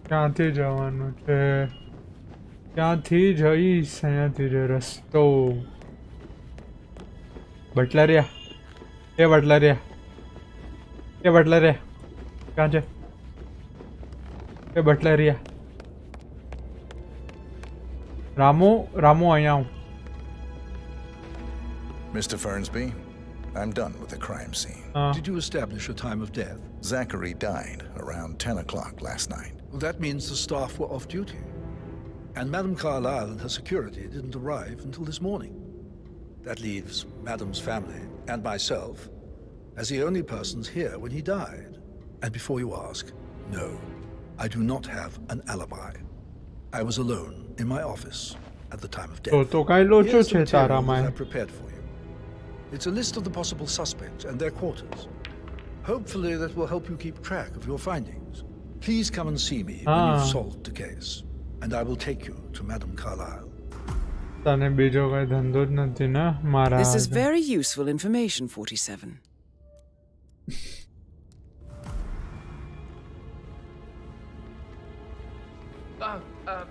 ક્યાંથી જવાનું છે? ક્યાંથી જઈશ? અહીંયાથી છે રસ્તો. બટલરિયા, એ બટલરિયા, એ બટલરિયા ક્યાં છે? એ બટલરિયા. રામુ, રામુ અહીંયા આવું.
Mr. Fernsby, I'm done with the crime scene.
Did you establish a time of death?
Zachary died around 10 o'clock last night.
Well, that means the staff were off duty. And Madame Carlyle and her security didn't arrive until this morning. That leaves Madame's family and myself as the only persons here when he died. And before you ask, no, I do not have an alibi. I was alone in my office at the time of death.
તો કાંઈ લોચો
Here's the
છે
material
તારામાં.
that I prepared for you. It's a list of the possible suspects and their quarters. Hopefully that will help you keep track of your findings. Please come and see me when you've solved the case, and I will take you to Madame Carlyle.
તને બીજો કઈ ધંધો જ નથી ને મારા.
This is very useful information, 47.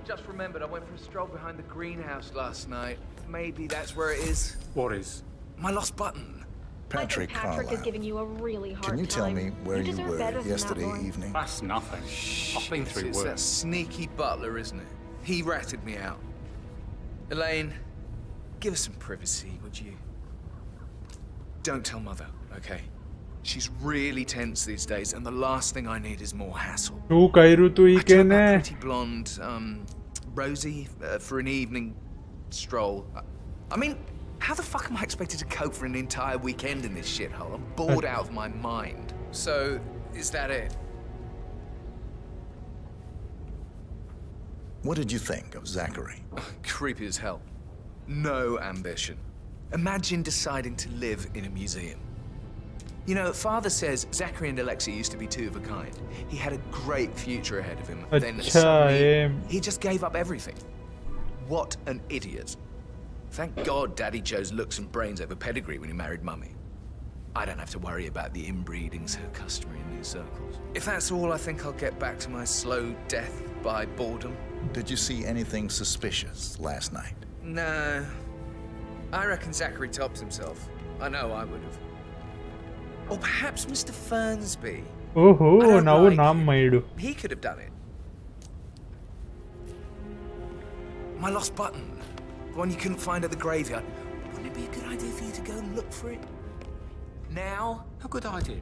Just remembered I went for a stroll behind the greenhouse last night. Maybe that's where it is.
What is?
My lost button.
Patrick
Patrick is
Carlyle.
giving you a really hard
Can you
time.
tell me where you
deserve
were
better than that,
yesterday
Lauren.
evening?
That's nothing. I've been through
It's that
worse.
sneaky butler, isn't it? He ratted me out. Elaine, give us some privacy, would you? Don't tell Mother, okay? She's really tense these days, and the last thing I need is more hassle.
શું કર્યું તું ઈ
I
કે
took
ને?
that pretty blonde, Rosie, for an evening stroll. I mean, how the fuck am I expected to cope for an entire weekend in this shithole? I'm bored out of my mind. So, is that it?
What did you think of Zachary?
Creepy as hell. No ambition. Imagine deciding to live in a museum. You know, Father says Zachary and Alexia used to be two of a kind. He had a great future ahead of him. Then suddenly, he just gave up everything. What an idiot. Thank God Daddy Joe's looks and brains over pedigree when he married Mummy. I don't have to worry about the inbreeding so customary in these circles. If that's all, I think I'll get back to my slow death by boredom.
Did you see anything suspicious last night?
No. I reckon Zachary tops himself. I know I would have. Or perhaps Mr. Fernsby.
ઓહો,
I don't
નવું
like
નામ
him.
મળ્યું.
He could have done it. My lost button. The one you couldn't find at the graveyard. Wouldn't it be a good idea for you to go and look for it? Now?
A good idea.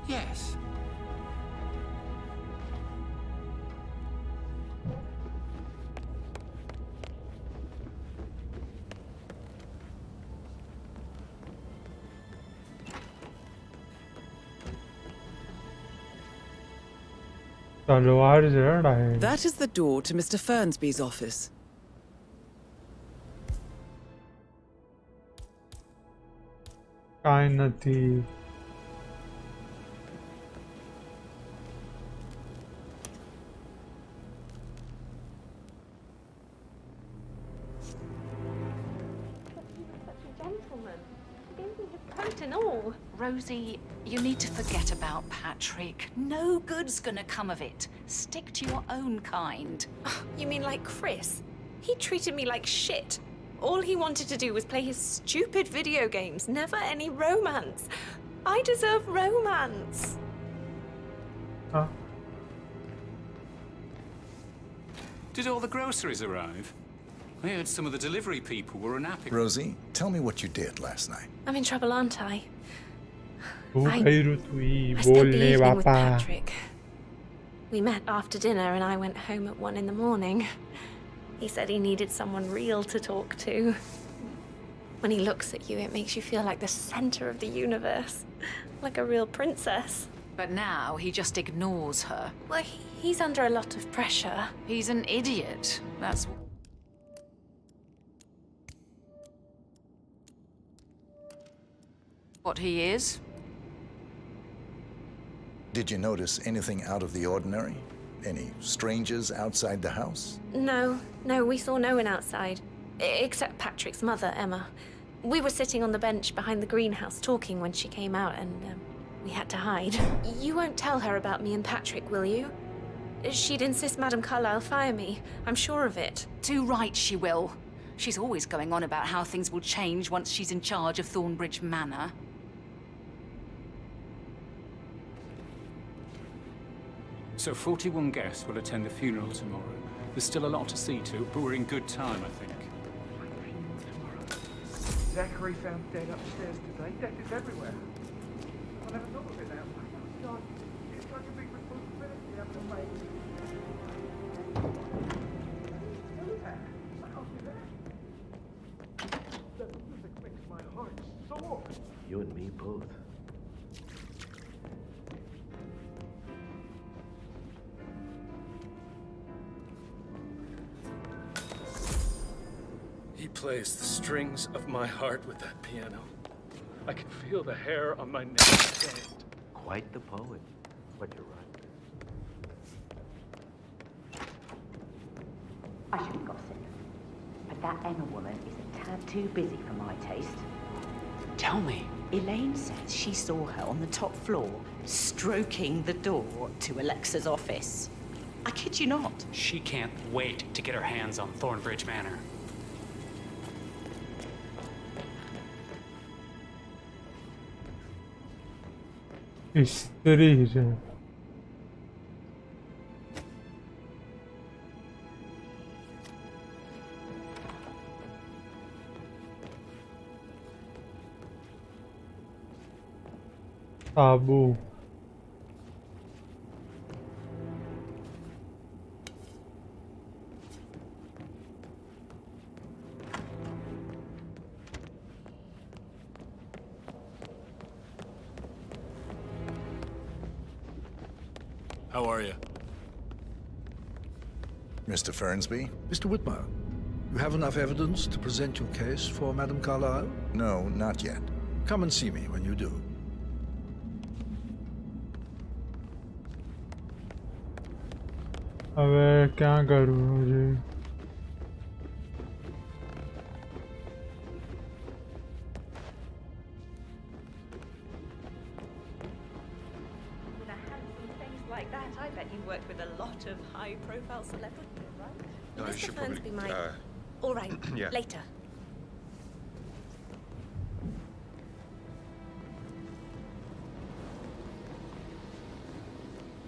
Yes.
That is the door to Mr. Fernsby's office.
કાંઈ નથી.
Coat and all.
Rosie, you need to forget about Patrick. No good's gonna come of it. Stick to your own kind.
You mean like Chris? He treated me like shit. All he wanted to do was play his stupid video games, never any romance. I deserve romance.
Huh?
Did all the groceries arrive? I heard some of the delivery people were unhappy.
Rosie, tell me what you did last night.
I'm in trouble, aren't I?
I
spent the evening with Patrick. We met after dinner and I went home at 1 in the morning. He said he needed someone real to talk to. When he looks at you, it makes you feel like the center of the universe. Like a real princess.
But now he just ignores her.
Well, he's under a lot of pressure.
He's an idiot. That's... what he is.
Did you notice anything out of the ordinary? Any strangers outside the house?
No, we saw no one outside. Except Patrick's mother, Emma. We were sitting on the bench behind the greenhouse talking when she came out and we had to hide. You won't tell her about me and Patrick, will you? She'd insist Madame Carlyle fire me. I'm sure of it.
Too right she will. She's always going on about how things will change once she's in charge of Thornbridge Manor.
So 41 guests will attend the funeral tomorrow. There's still a lot to see to, but we're in good time, I think.
Zachary found dead upstairs today. Death is everywhere. I never thought of it now. Oh, God. It's such a big responsibility having to make. Who's there? I can't be there. The music makes my heart soar.
You and me both.
He plays the strings of my heart with that piano. I can feel the hair on my neck stand.
Quite the poet, but you're right.
I shouldn't gossip, but that Emma woman is a tad too busy for my taste.
Tell me.
Elaine says she saw her on the top floor, stroking the door to Alexa's office. I kid you not.
She can't wait to get her hands on Thornbridge Manor.
स्त्री है. साबू.
How are you?
Mr. Fernsby?
Mr. Whitmer, you have enough evidence to present your case for Madame Carlyle?
No, not yet.
Come and see me when you do.
હવે क्या करूँ जी?
Like that, I bet you worked with a lot of high-profile celebrities, right?
No, you
Mr.
should probably,
Fernsby might... All right,
yeah.
later.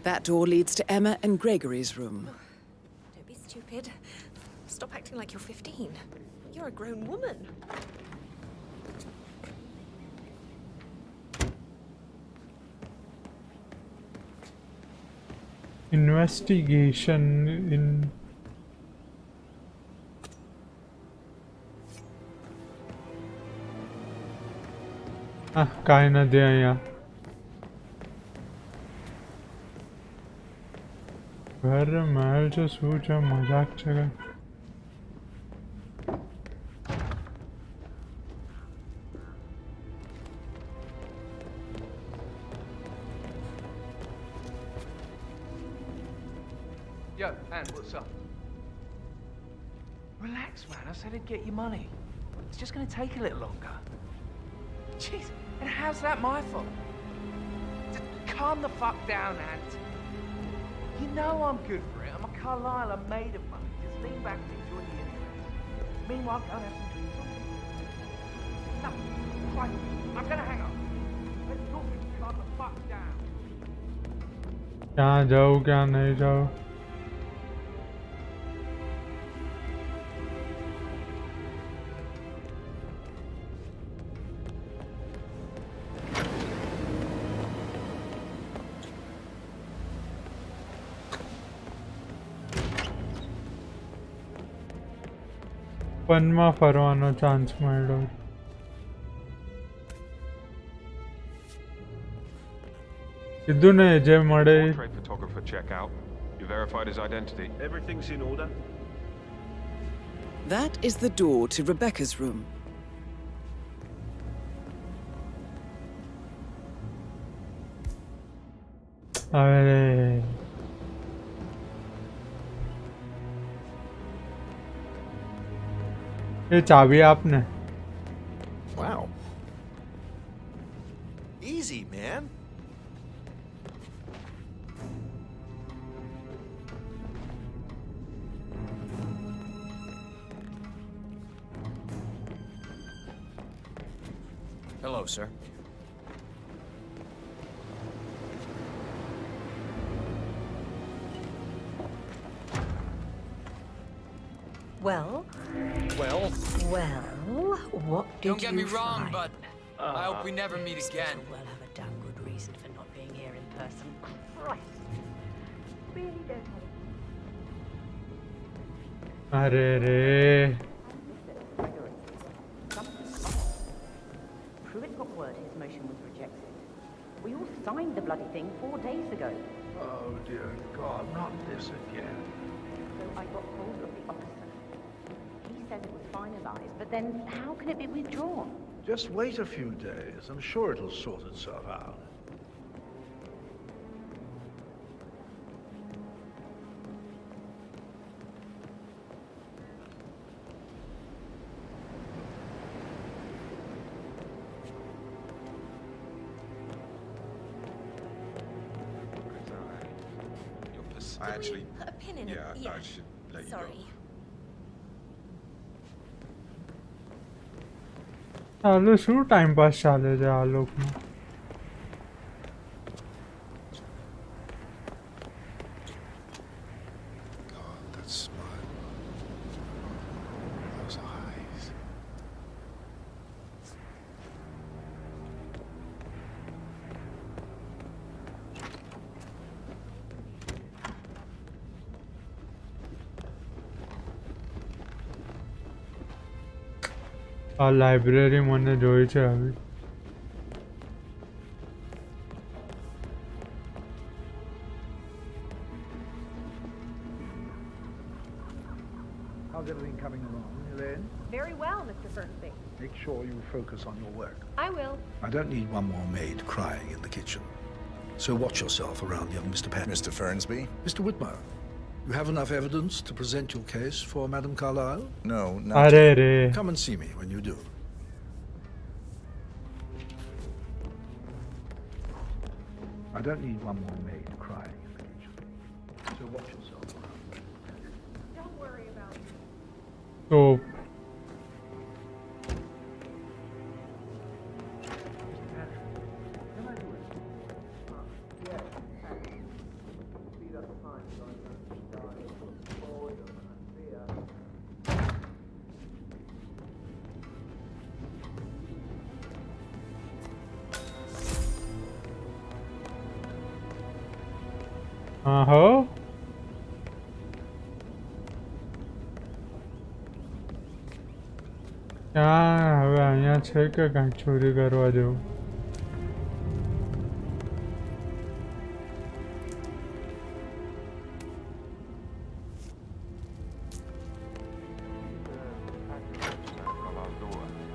That door leads to Emma and Gregory's room.
Don't be stupid. Stop acting like you're 15. You're a grown woman.
Investigation in काय નથી અહીંયા ઘર મહેલ છે શું છે મજાક છે કે
Yo, Anne, what's up? Relax, man. I said I'd get you money. It's just gonna take a little longer. Jeez, and how's that my fault? Calm the fuck down, Ant. You know I'm good for it. I'm a Carlisle. I'm made of money. Just lean back and enjoy the interest. Meanwhile, go and have some drinks on me. No, right. I'm gonna hang up. Let's talk and calm the fuck down.
ક્યાં જાઉં ક્યાં નહીં જાઉં વનમાં ફરવાનો chance મળ્યો કીધું ને જે મળે
Portrait photographer check out. You verified his identity. Everything's in order.
That is the door to Rebecca's room.
અરે એ ચાવી આપને
Wow. Easy, man.
Hello, sir.
Well?
Well?
Well, what did
Don't get me
you
wrong,
find?
but I hope we never meet again.
Well, have a damn good reason for not being here in person. Christ. Really don't have
અરે રે
Pruitt got word his motion was rejected. We all signed the bloody thing 4 days ago.
Oh, dear God, not this again.
So I got hold of the officer. He says it was finalized, but then how can it be withdrawn?
Just wait a few days. I'm sure it'll sort itself out.
I actually...
Put a pin in
yeah,
it.
I should let you
Sorry.
ચાલો શું time pass ચાલે છે આ લોકોનું
God, that smile. Those eyes.
આ library મને જોઈ છે હવે
How's everything coming along, Elaine?
Very well, Mr. Fernsby.
Make sure you focus on your work.
I will.
I don't need one more maid crying in the kitchen. So watch yourself around young Mr. Patton.
Mr. Fernsby?
Mr. Whitmer, you have enough evidence to present your case for Madame Carlyle?
No, not...
અરે રે
Come and see me when you do. I don't need one more maid crying in the kitchen. So watch yourself around.
Don't worry about it.
તો આહો ક્યાં હવે અહીંયા છે કે કાંઈક ચોરી કરવા જેવું?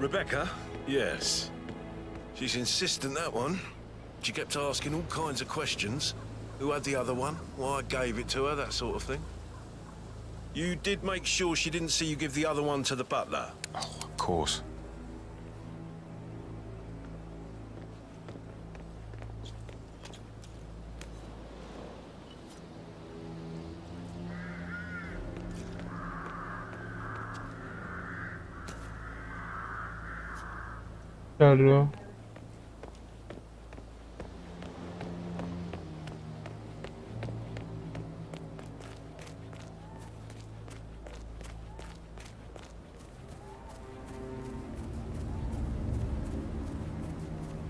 Rebecca? Yes. She's insistent, that one. She kept asking all kinds of questions. Who had the other one? Why I gave it to her, that sort of thing. You did make sure she didn't see you give the other one to the butler?
Oh, of course.
चलो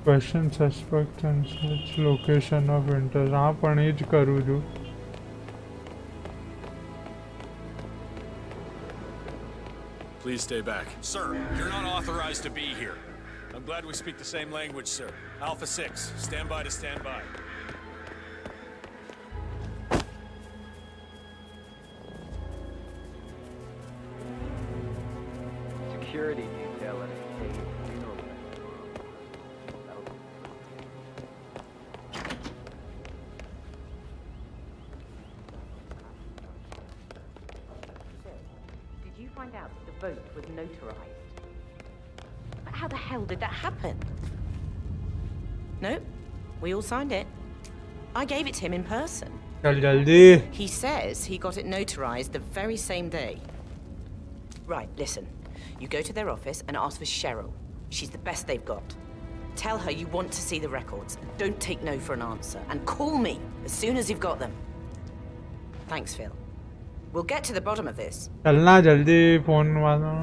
Question suspect and search location of interest. हाँ पण એ જ કરું છું.
Please stay back. Sir, you're not authorized to be here. I'm glad we speak the same language, sir. Alpha 6, stand by to stand by.
Security detail at a funeral.
Did you find out that the vote was notarized? But how the hell did that happen? No, we all signed it. I gave it to him in person.
चल जल्दी.
He says he got it notarized the very same day. Right, listen. You go to their office and ask for Cheryl. She's the best they've got. Tell her you want to see the records. Don't take no for an answer. And call me as soon as you've got them. Thanks, Phil. We'll get to the bottom of this.
चलना जल्दी phone वाला.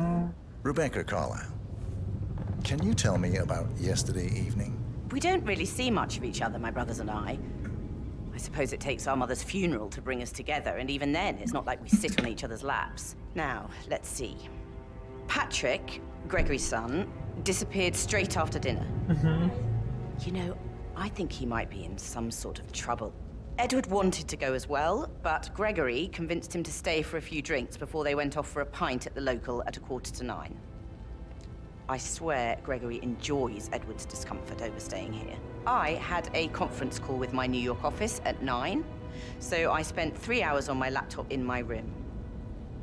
Rebecca Carlyle, can you tell me about yesterday evening?
We don't really see much of each other, my brothers and I. I suppose it takes our mother's funeral to bring us together, and even then, it's not like we sit on each other's laps. Now, let's see. Patrick, Gregory's son, disappeared straight after dinner. You know, I think he might be in some sort of trouble. Edward wanted to go as well, but Gregory convinced him to stay for a few drinks before they went off for a pint at the local at 8:45. I swear Gregory enjoys Edward's discomfort over staying here. I had a conference call with my New York office at 9, so I spent 3 hours on my laptop in my room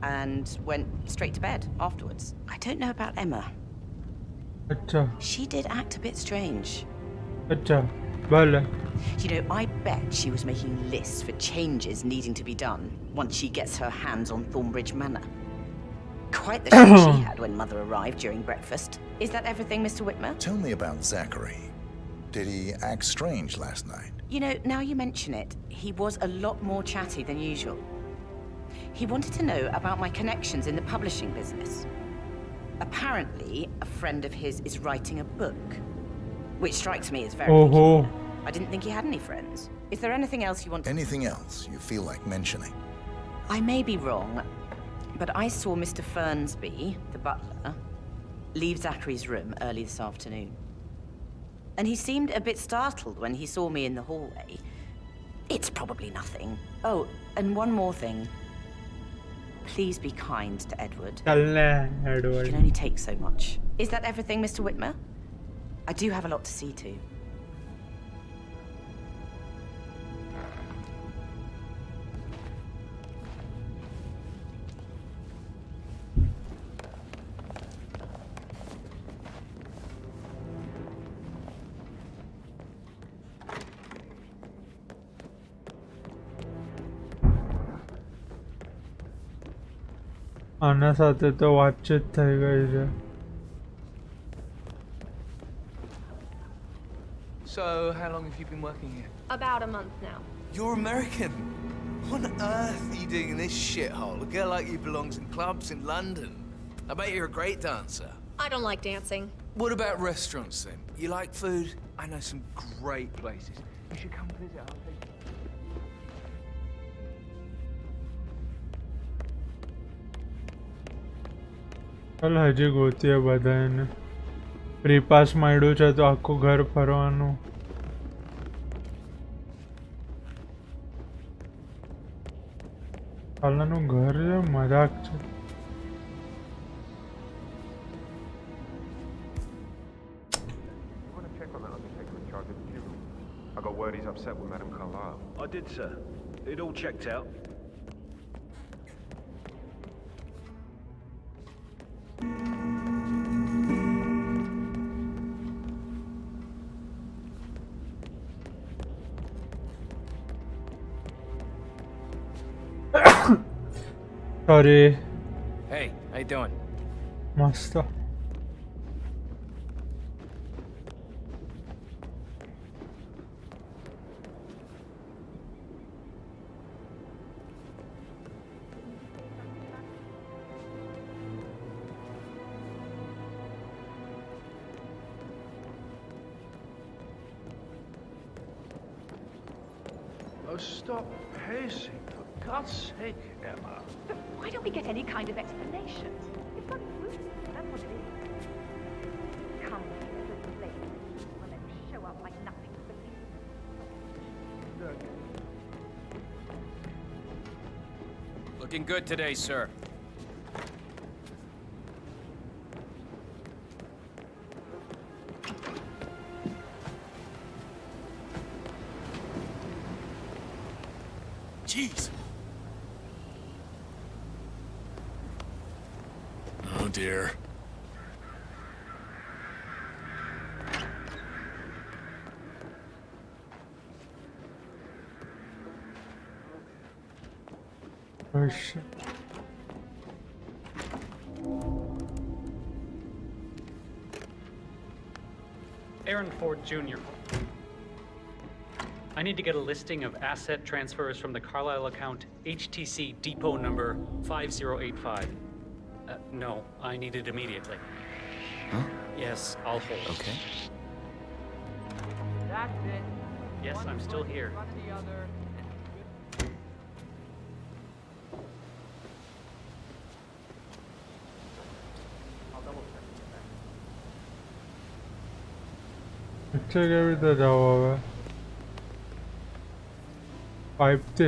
and went straight to bed afterwards. I don't know about Emma.
अच्छा.
She did act a bit strange.
अच्छा. भले.
You know, I bet she was making lists for changes needing to be done once she gets her hands on Thornbridge Manor. Quite the shock she had when Mother arrived during breakfast. Is that everything, Mr. Whitmer?
Tell me about Zachary. Did he act strange last night?
You know, now you mention it, he was a lot more chatty than usual. He wanted to know about my connections in the publishing business. Apparently, a friend of his is writing a book, which strikes me as very peculiar. I didn't think he had any friends. Is there anything else you want to...
Anything else you feel like mentioning?
I may be wrong, but I saw Mr. Fernsby, the butler, leave Zachary's room early this afternoon. And he seemed a bit startled when he saw me in the hallway. It's probably nothing. Oh, and one more thing. Please be kind to Edward.
Edward.
He can only take so much. Is that everything, Mr. Whitmer? I do have a lot to see to.
આના સાથે તો વાતચીત થઈ ગઈ છે.
So, how long have you been working here?
About a month now.
You're American. What on earth are you doing in this shithole? A girl like you belongs in clubs in London. I bet you're a great dancer.
I don't like dancing.
What about restaurants then? You like food? I know some great places. You should come visit. I'll take you.
ચાલ હજી ગોતીએ બધાને free pass મળ્યું છે તો આખું ઘર ફરવાનું હાલનું ઘર છે મજાક છે
Check on that undertaker in charge of the funeral. I got word he's upset with Madame Carlyle.
I did, sir. It all checked out.
Sorry.
Hey, how you doing?
Master.
Oh, stop pacing, for God's sake, Emma.
But why don't we get any kind of explanation? It's unruly, that's what it is. Come, this is late. I'll let you show up like nothing to believe.
Looking good today, sir.
Jeez. Oh dear.
Oh shit.
Aaron Ford Jr. I need to get a listing of asset transfers from the Carlisle account HTC depot number 5085. No, I need it immediately.
Huh?
Yes, I'll hold.
Okay.
That's it. Yes, I'm still here.
अच्छा કેવી રીતે જાવ હવે pipe થી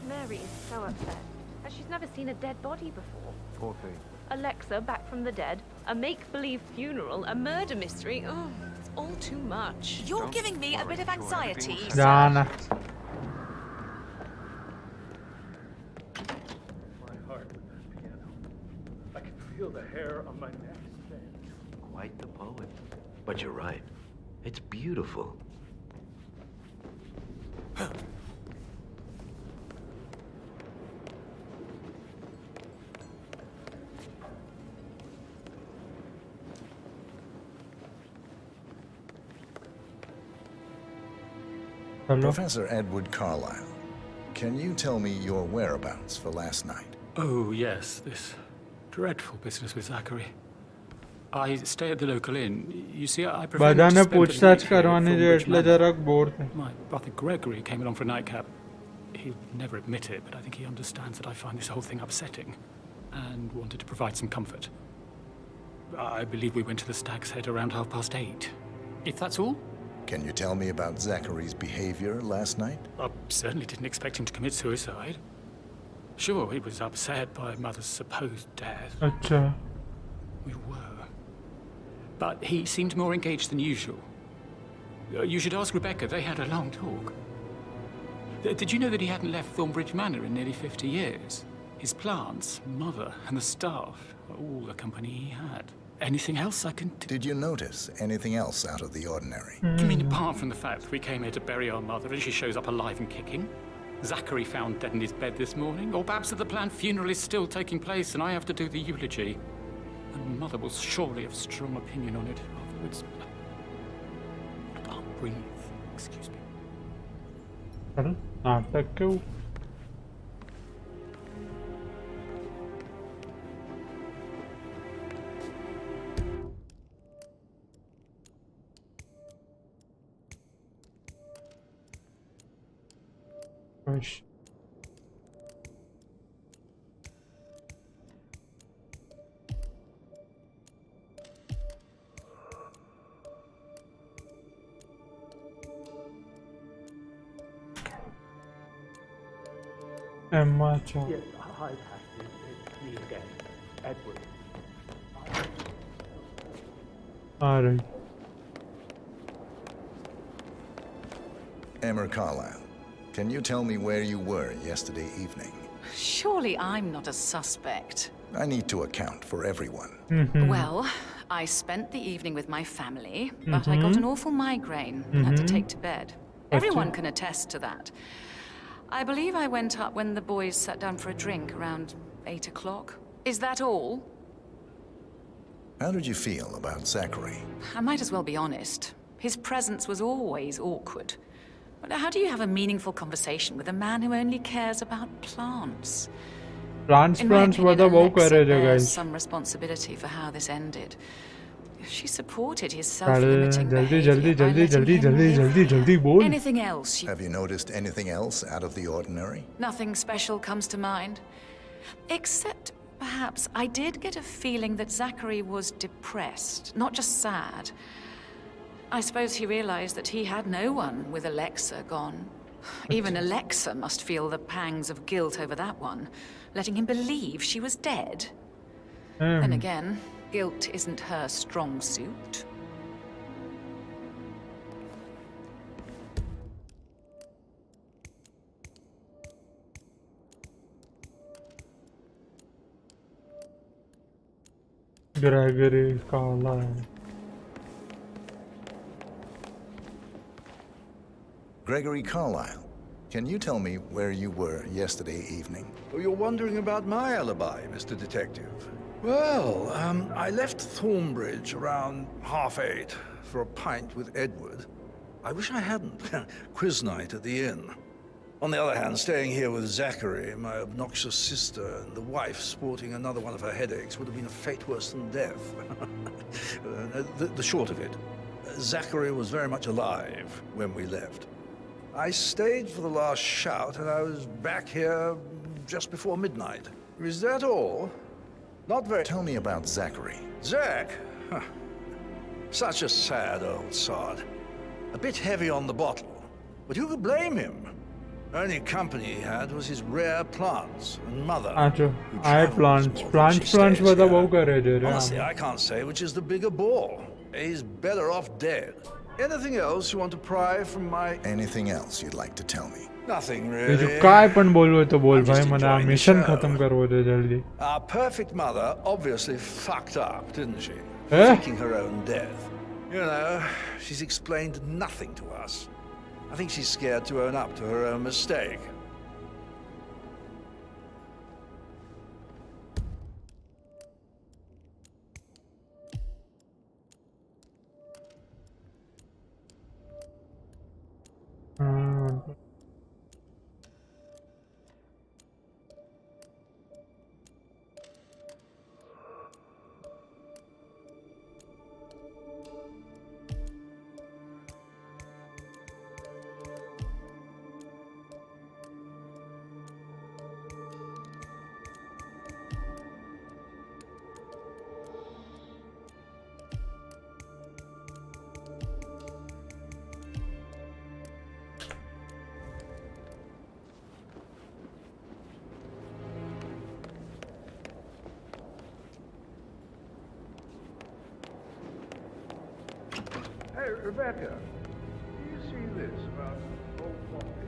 Mary is so upset. And she's never seen a dead body before.
Poor thing.
Alexa back from the dead, a make-believe funeral, a murder mystery. Oh, it's all too much.
You're giving me a bit of anxiety.
જાના
My heart with that piano. I can feel the hair on my neck stand.
Quite the poet. But you're right. It's beautiful.
Professor Edward Carlyle, can you tell me your whereabouts for last night?
Oh, yes, this dreadful business with Zachary. I stay at the local inn. You see, I prefer not to
બધાને
spend the night
પૂછતાછ
here at
કરવાની છે
Thornbridge
એટલે
Manor.
જરાક બોર થાય
My brother Gregory came along for a nightcap. He would never admit it, but I think he understands that I find this whole thing upsetting and wanted to provide some comfort. I believe we went to the Stag's Head around 8:30. If that's all?
Can you tell me about Zachary's behavior last night?
I certainly didn't expect him to commit suicide. Sure, he was upset by Mother's supposed death.
अच्छा
We were. But he seemed more engaged than usual. You should ask Rebecca. They had a long talk. Did you know that he hadn't left Thornbridge Manor in nearly 50 years? His plants, Mother, and the staff, all the company he had. Anything else I can...
Did you notice anything else out of the ordinary?
You mean apart from the fact that we came here to bury our mother and she shows up alive and kicking? Zachary found dead in his bed this morning? Or perhaps that the planned funeral is still taking place and I have to do the eulogy? And Mother will surely have strong opinion on it afterwards. I can't breathe. Excuse me.
चल नाटक क्यों Gosh. Emma Cho.
Yes, hi, Pat. It's me again. Edward.
Alright.
Emma Carlyle, can you tell me where you were yesterday evening?
Surely I'm not a suspect.
I need to account for everyone.
Well, I spent the evening with my family, but I got an awful migraine and had to take to bed. Everyone can attest to that. I believe I went up when the boys sat down for a drink around 8 o'clock. Is that all?
How did you feel about Zachary?
I might as well be honest. His presence was always awkward. But how do you have a meaningful conversation with a man who only cares about plants?
Plants
In my opinion,
બધા બહુ
Alexa
કરે છે
bears
guys.
some responsibility for how this ended. She supported his
ચાલે
self-limiting
જલ્દી
behavior
જલ્દી
by
જલ્દી
letting
જલ્દી
him
જલ્દી
live
જલ્દી
there.
જલ્દી બોલ.
Anything else?
Have you noticed anything else out of the ordinary?
Nothing special comes to mind. Except, perhaps, I did get a feeling that Zachary was depressed, not just sad. I suppose he realized that he had no one with Alexa gone. Even Alexa must feel the pangs of guilt over that one, letting him believe she was dead. Then again, guilt isn't her strong suit.
Gregory Carlyle.
Gregory Carlyle, can you tell me where you were yesterday evening?
Oh, you're wondering about my alibi, Mr. Detective. Well, I left Thornbridge around 8:30 for a pint with Edward. I wish I hadn't. Quiz night at the inn. On the other hand, staying here with Zachary, my obnoxious sister, and the wife sporting another one of her headaches would have been a fate worse than death. The short of it, Zachary was very much alive when we left. I stayed for the last shout, and I was back here just before midnight. Is that all? Not very...
Tell me about Zachary.
Zach? Huh. Such a sad old sod. A bit heavy on the bottle, but who could blame him? Only company he had was his rare plants and mother.
આજો
who
આ
travels
plants
more than
plants
she
plants
stays
બધા
here.
બહુ કરે છે રે
Honestly,
આમ.
I can't say which is the bigger ball. He's better off dead. Anything else you want to pry from my...
Anything else you'd like to tell me?
Nothing
બીજું
really.
કાંઈ પણ બોલવું હોય તો બોલ
I'm
ભાઈ
just
મને આ
enjoying the
મિશન
show.
ખતમ કરવો છે જલ્દી.
Our perfect mother obviously fucked up, didn't she?
Eh?
Faking her own death. You know, she's explained nothing to us. I think she's scared to own up to her own mistake. Hey, Rebecca, do you see this about old Poppy?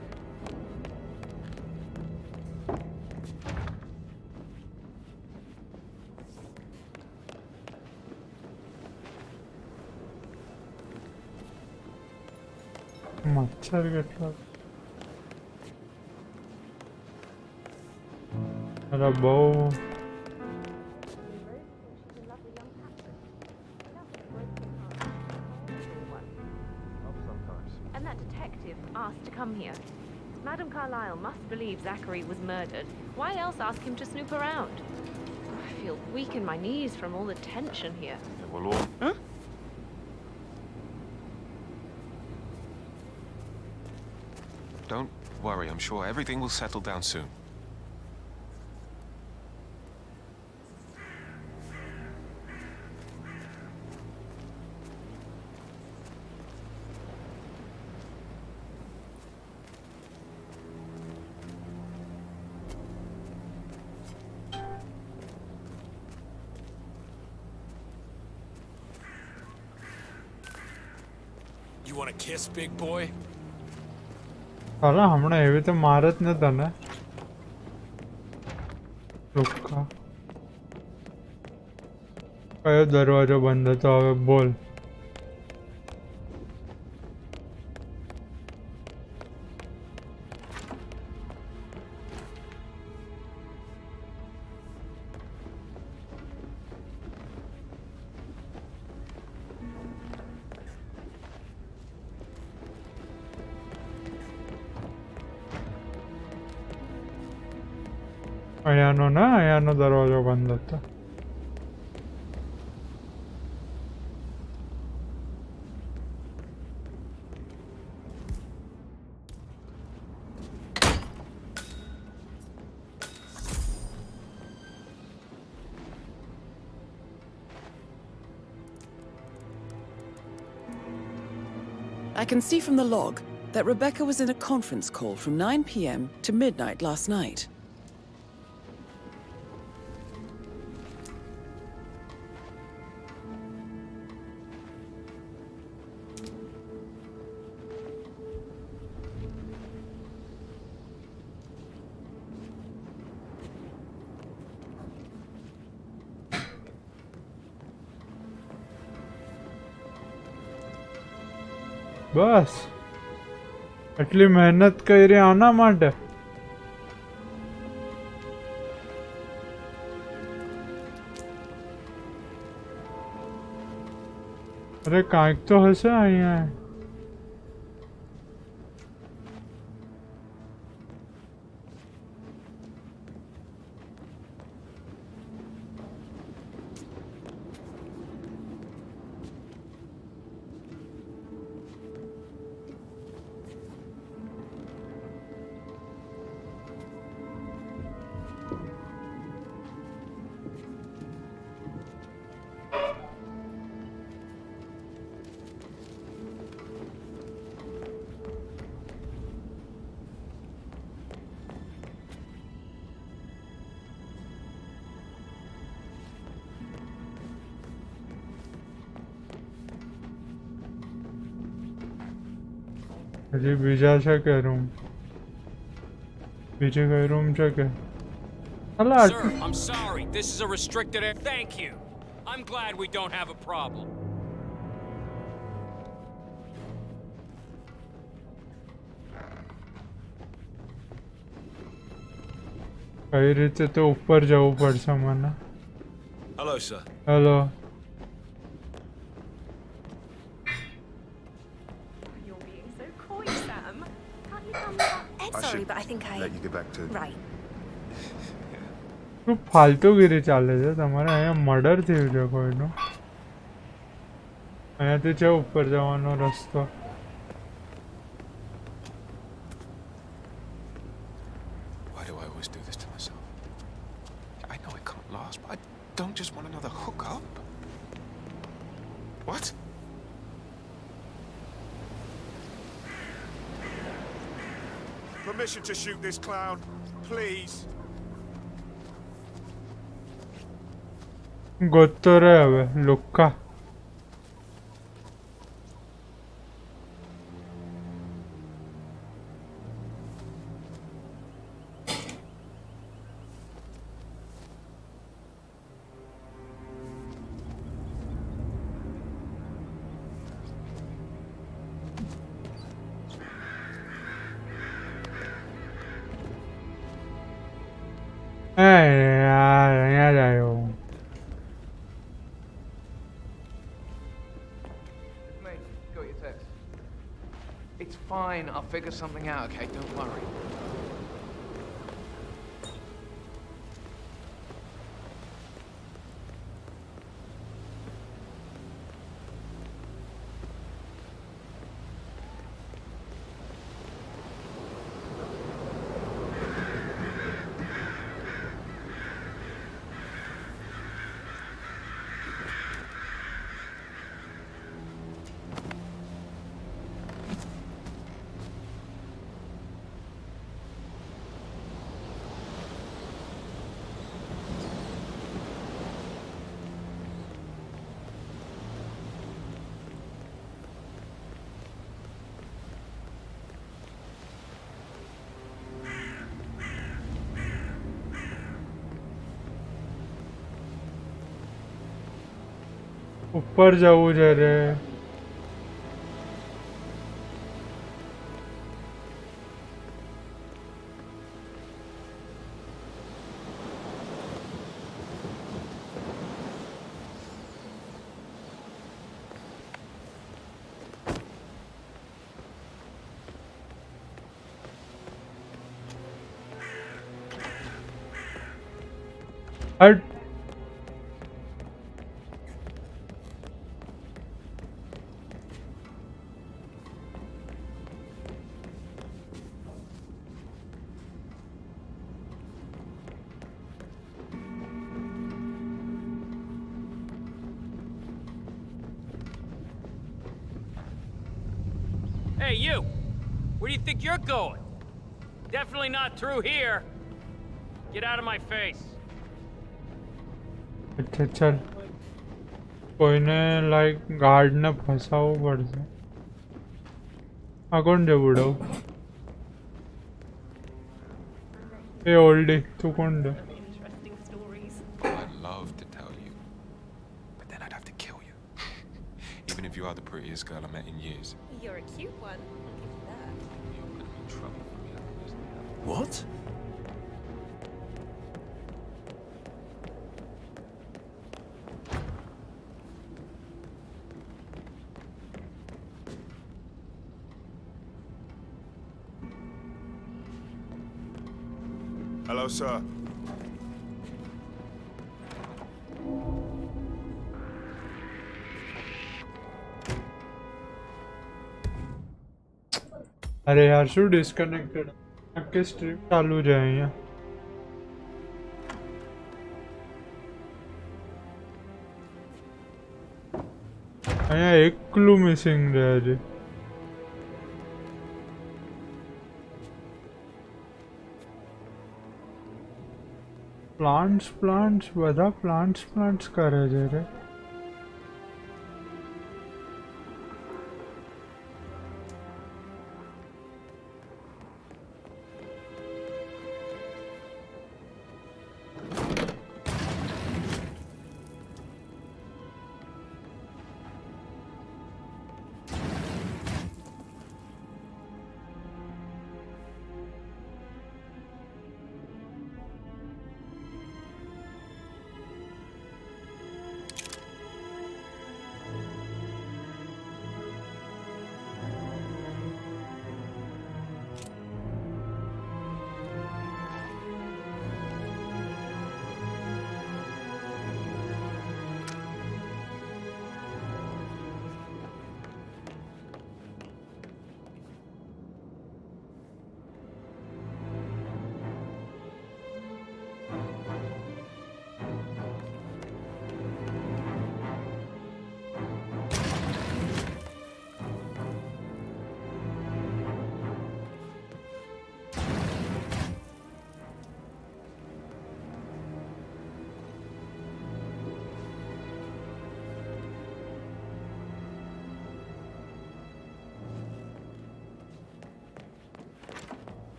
મચ્છર કેટલા અરે બહુ
And that detective asked to come here. Madame Carlyle must believe Zachary was murdered. Why else ask him to snoop around? I feel weak in my knees from all the tension here.
Huh?
Don't worry, I'm sure everything will settle down soon.
You want a kiss, big boy?
સાલા હમણાં એવી તો મારે જ નતા ને લુક્કા કયો દરવાજો બંધ હતો હવે બોલ અહીંયાનો દરવાજો બંધ હતો
I can see from the log that Rebecca was in a conference call from 9 p.m. to midnight last night.
બસ એટલી મહેનત કરી આના માટે અરે કાંઈક તો હશે અહીંયા હજી બીજા છે કે રૂમ બીજે કઈ રૂમ છે કે
Sir, I'm sorry. This is a restricted area. Thank you. I'm glad we don't have a problem.
કઈ રીતે તો ઉપર જવું પડશે મને
Hello, sir.
Hello
You're being so coy, Sam. Can't you tell me about...
Sorry, but I think I...
Let you get back to...
Right.
શું ફાલતુગીરી ચાલે છે તમારે અહીંયા મર્ડર થયું છે કોઈનું અહીંયાથી છે ઉપર જવાનો રસ્તો
Why do I always do this to myself? I know it can't last, but I don't just want another hookup. What?
Permission to shoot this clown, please.
ગોતતો રહે હવે લુક્કા યાર અહીંયા જ આવ્યો
Mate, got your text. It's fine. I'll figure something out, okay? Don't worry.
ઉપર જવું છે રે. હટ.
Hey, you! Where do you think you're going? Definitely not through here. Get out of my face.
अच्छा चल કોઈને લાઈક ગાર્ડને ફસાવવું પડશે. આ કોણ છે બુડો? એ ઓલ્ડી તું કોણ છે?
I'd love to tell you, but then I'd have to kill you. Even if you are the prettiest girl I met in years.
You're a cute one. I'll give you that.
You're gonna be in trouble for me.
What?
Hello, sir.
અરે યાર શું disconnected આખી stream ચાલુ છે અહીંયા. અહીંયા એકલું missing રહે છે. પ્લાન્ટ્સ બધા પ્લાન્ટ્સ કરે છે રે.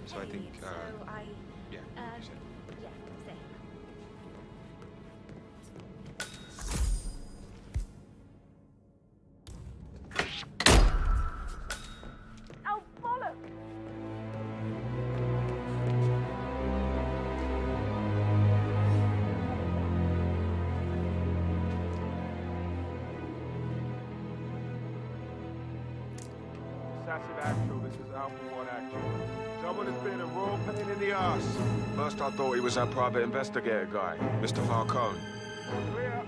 So I think, yeah, you said.
Oh, bollocks!
Assassin Actual, this is Alpha 1 Actual. Someone has been a raw pain in the ass. First I thought he was that private investigator guy, Mr. Falcone. Clear.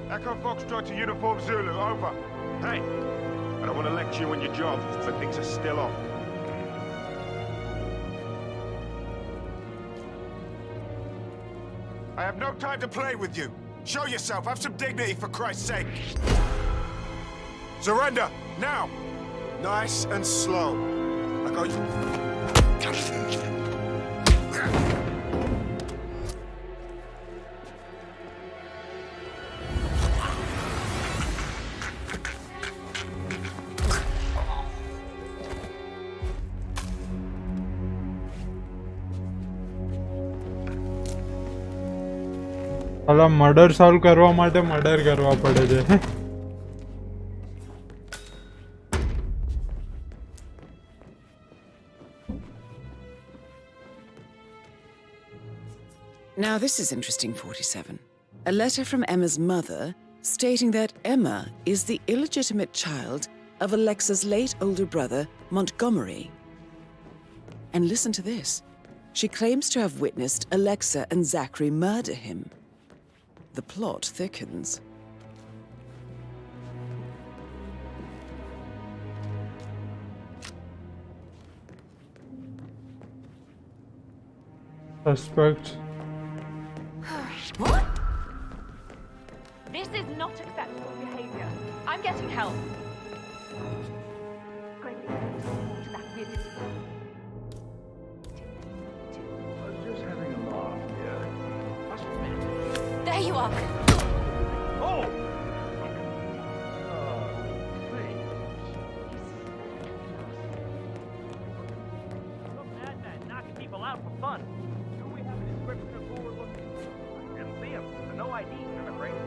Echo Foxtrot to Uniform Zulu, over. Hey, I don't want to lecture you on your job, but things are still off. I have no time to play with you. Show yourself, have some dignity for Christ's sake. Surrender, now! Nice and slow. I got you.
साला murder solve करवा माटे murder करवा पड़े छे.
Now this is interesting, 47. A letter from Emma's mother stating that Emma is the illegitimate child of Alexa's late older brother, Montgomery. And listen to this. She claims to have witnessed Alexa and Zachary murder him. The plot thickens.
Suspect.
What? This is not acceptable behavior. I'm getting help.
Just having a laugh, yeah.
There you are.
Oh!
Some madman knocking people out for fun. Do we have a description of who we're looking for? I didn't see him. So no ID, I'm afraid.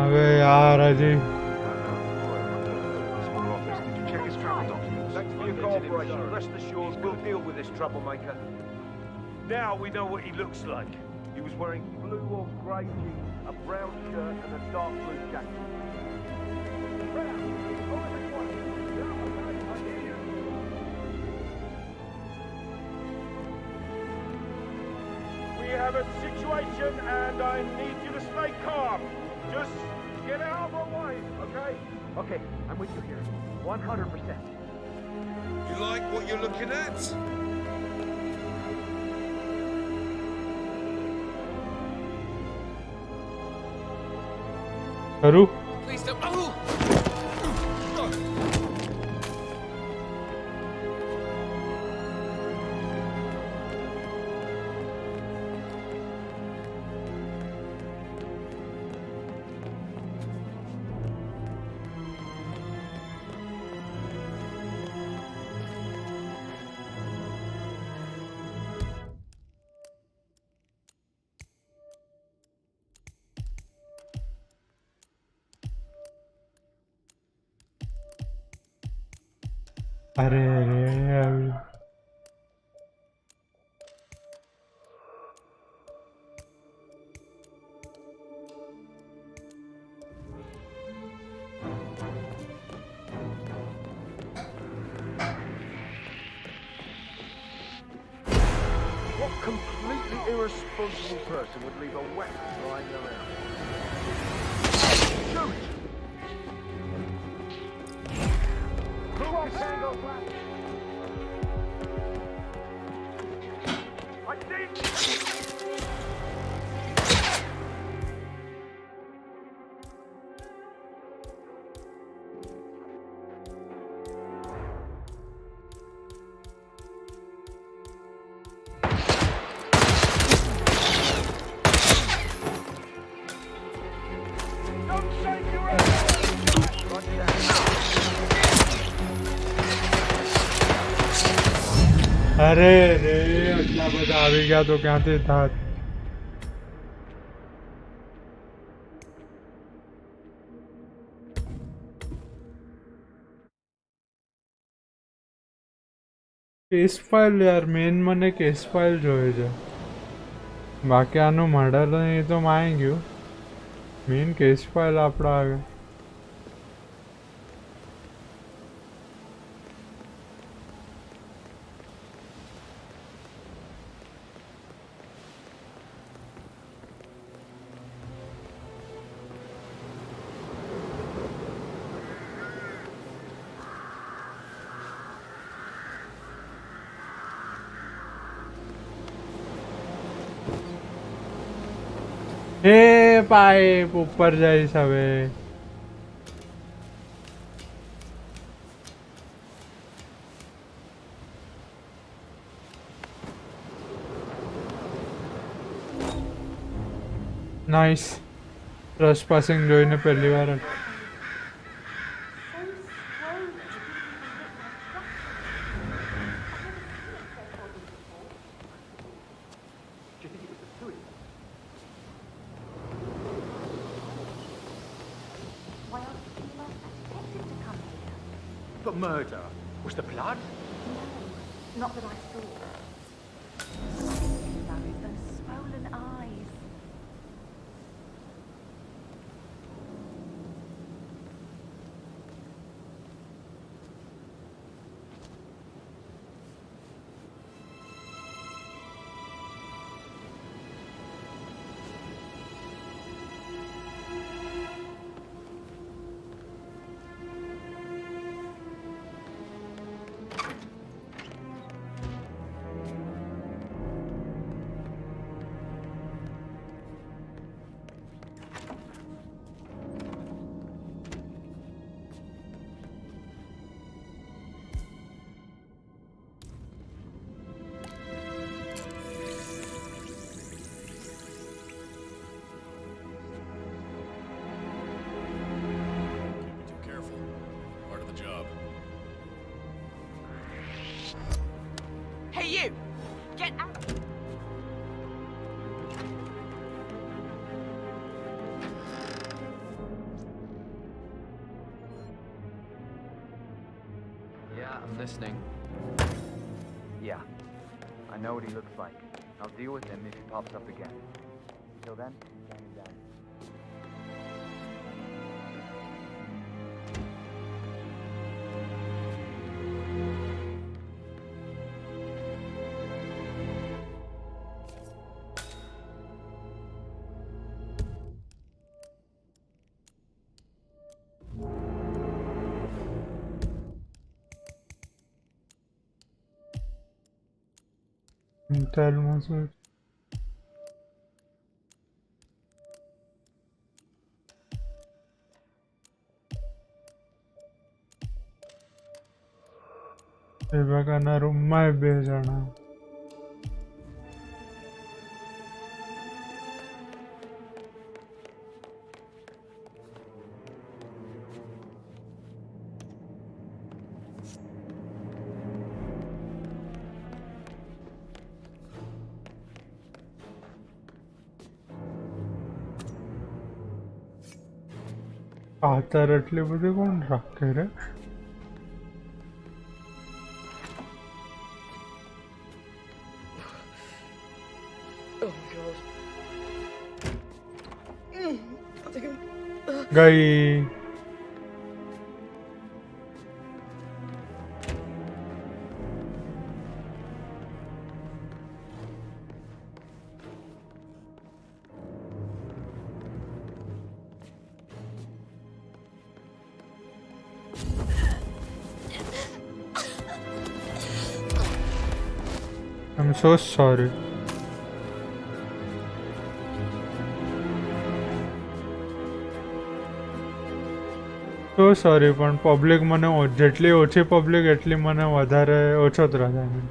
अबे यार अजी.
Did you check his travel documents? Thanks for your cooperation. Rest assured, we'll deal with this troublemaker. Now we know what he looks like. He was wearing blue or grey jeans, a brown shirt, and a dark blue jacket. We have a situation, and I need you to stay calm. Just get out of our way, okay?
Okay, I'm with you here. 100%.
You like what you're looking at?
करूँ?
Please don't. Oh!
अरे अरे अभी.
What completely irresponsible person would leave a weapon lying around? Shoot! Move on, Tango Black! I think...
अरे रे आटला બધા આવી ગયા તો ક્યાંથી થાત. કેસ ફાઇલ યાર મેન મને કેસ ફાઇલ જોઈએ છે. બાકી આનું મર્ડર નહીં તો માઈ ગયું. મેન કેસ ફાઇલ આપણા આવે. એ પાઇપ ઉપર જઈશ હવે. નાઇસ. ટ્રેસપાસિંગ જોઈને પહેલી વાર.
But murder? Was the blood?
Not that I saw. Something about it, those swollen eyes.
Hey, you! Get out!
Yeah, I'm listening. Yeah. I know what he looks like. I'll deal with him if he pops up again. Till then, standing down.
Tell me. Bakaના રૂમમાં બે જણા આતર એટલી બધી કોણ રાખે રે ગઈ I'm so sorry. So sorry, પણ પબ્લિક મને જેટલી ઓછી પબ્લિક એટલી મને વધારે ઓછો ત્રાસ આવે.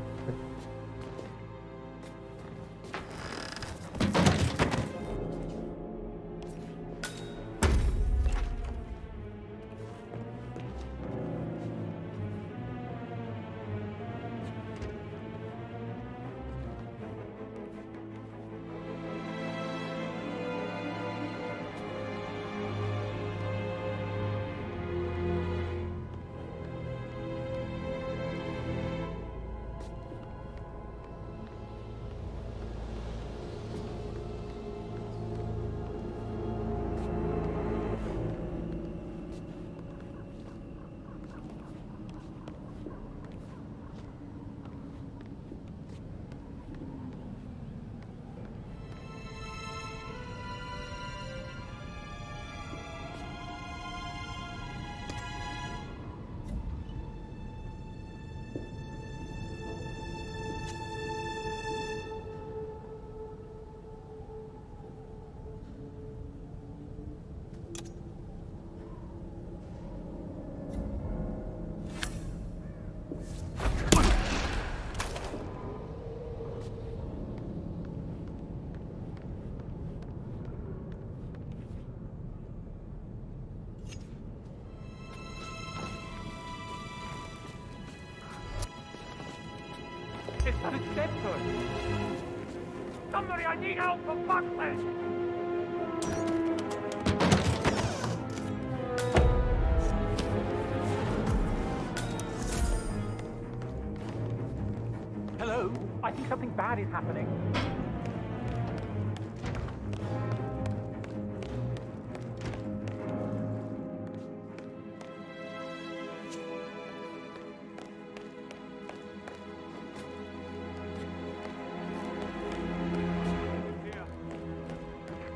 It's not a center! Somebody, I need help for fuck's sake! No, I think something bad is happening.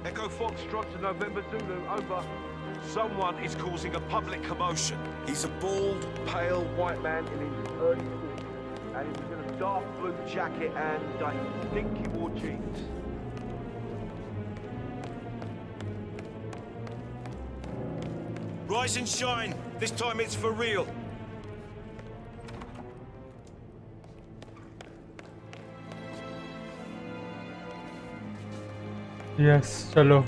Echo Foxtrot to November Zulu, over. Someone is causing a public commotion. He's a bald, pale white man in his early 40s, and he was in a dark blue jacket, and I think he wore jeans. Rise and shine. This time it's for real.
Yes, चलो.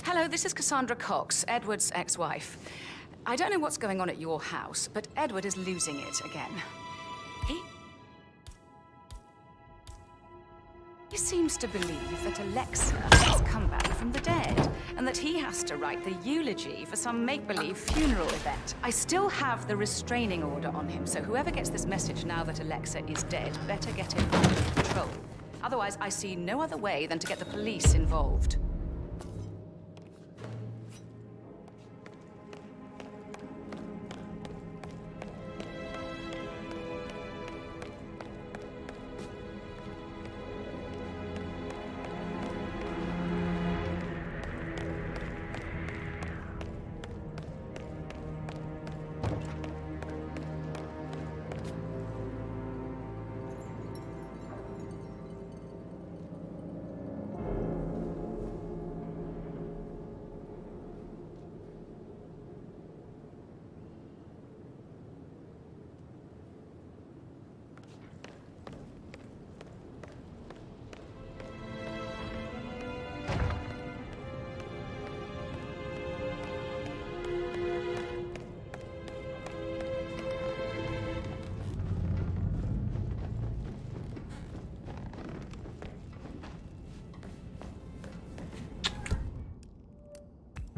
Hello, this is Cassandra Cox, Edward's ex-wife. I don't know what's going on at your house, but Edward is losing it again. He seems to believe that Alexa has come back from the dead, and that he has to write the eulogy for some make-believe funeral event. I still have the restraining order on him, so whoever gets this message now that Alexa is dead better get it under control. Otherwise, I see no other way than to get the police involved.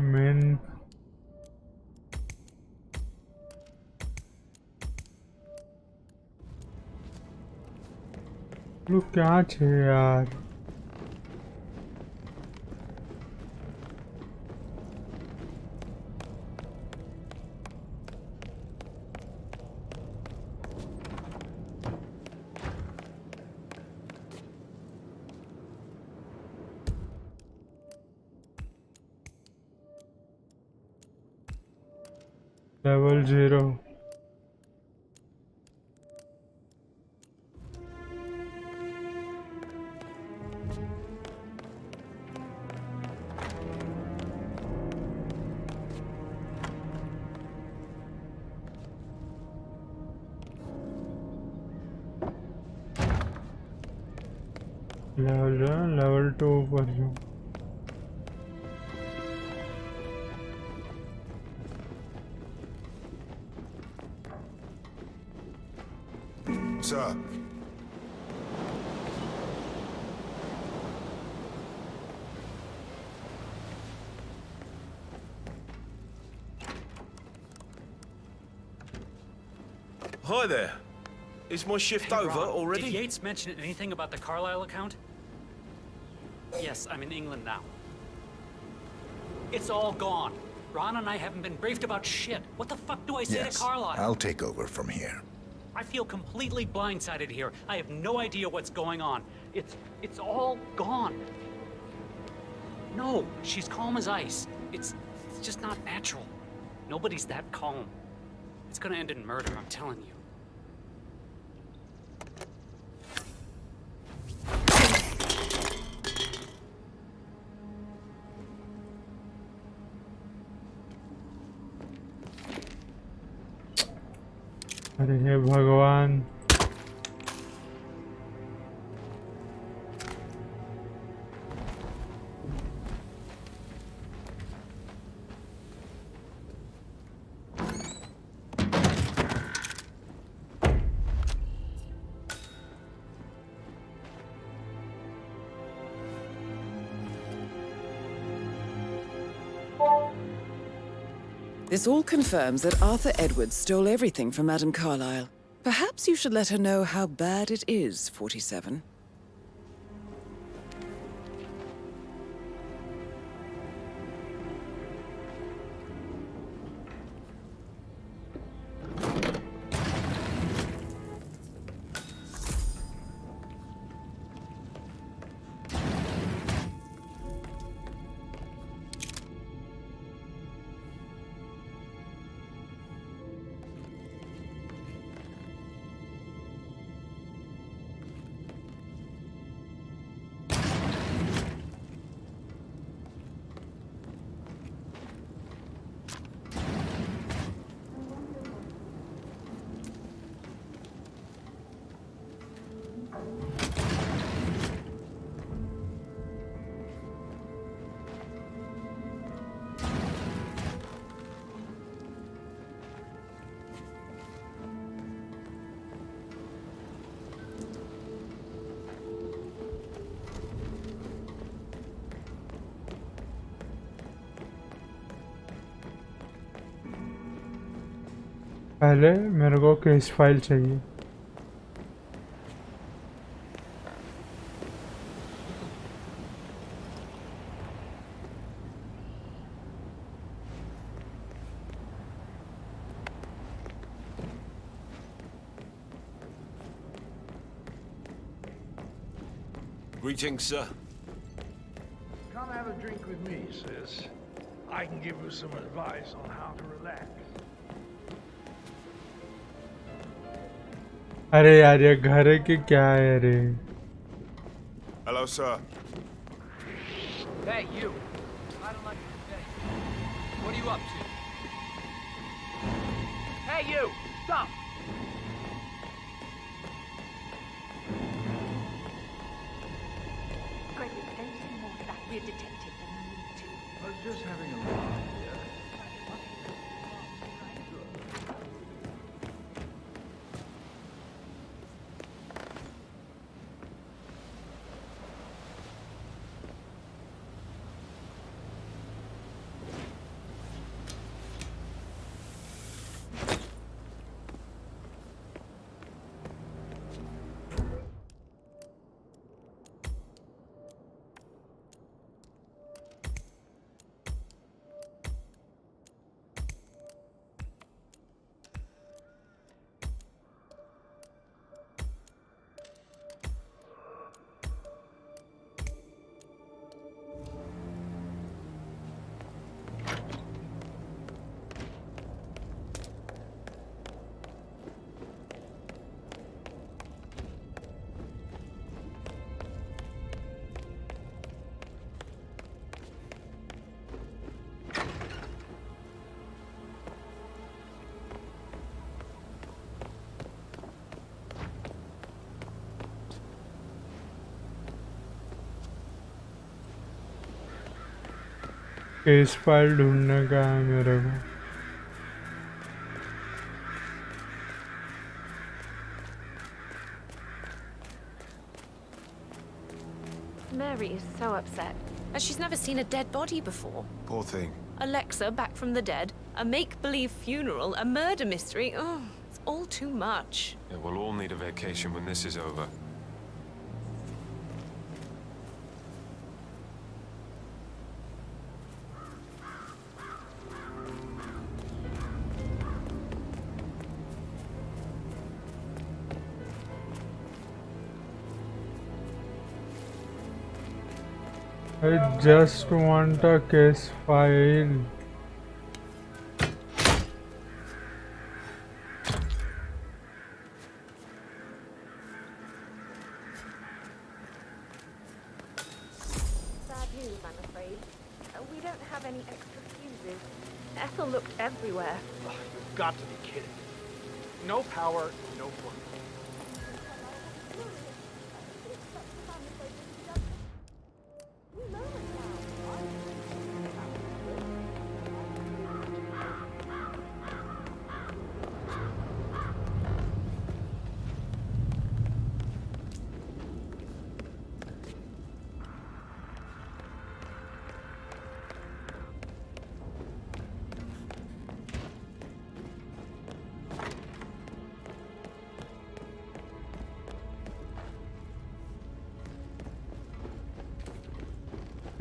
Main लोग क्या छे यार level 0 level 2 पर जो
Sir.
Hi there. Is my shift over already?
Did Yates mention anything about the Carlisle account? Yes, I'm in England now. It's all gone. Ron and I haven't been briefed about shit. What the fuck do I say to Carlisle?
I'll take over from here.
I feel completely blindsided here. I have no idea what's going on. It's all gone. No, she's calm as ice. It's just not natural. Nobody's that calm. It's gonna end in murder, I'm telling you.
अरे हे भगवान
This all confirms that Arthur Edwards stole everything from Madame Carlyle. Perhaps you should let her know how bad it is, 47.
पहले मेरे को case file चाहिए।
Greetings, sir.
Come have a drink with me, sis. I can give you some advice on how to relax.
अरे यार ये घर है कि क्या है रे?
Hello, sir.
Hey, you. I don't like your face. What are you up to? Hey, you! Stop!
Gregory, don't say more to that weird detective than you need to.
I was just having a laugh.
Case file ढूंढने का है मेरे को।
Mary is so upset. And she's never seen a dead body before.
Poor thing.
Alexa back from the dead, a make-believe funeral, a murder mystery. Oh, it's all too much.
Yeah, we'll all need a vacation when this is over.
I just want a case file.
Sad news, I'm afraid. We don't have any extra fuses. Ethel looked everywhere.
Oh, you've got to be kidding. No power, no work.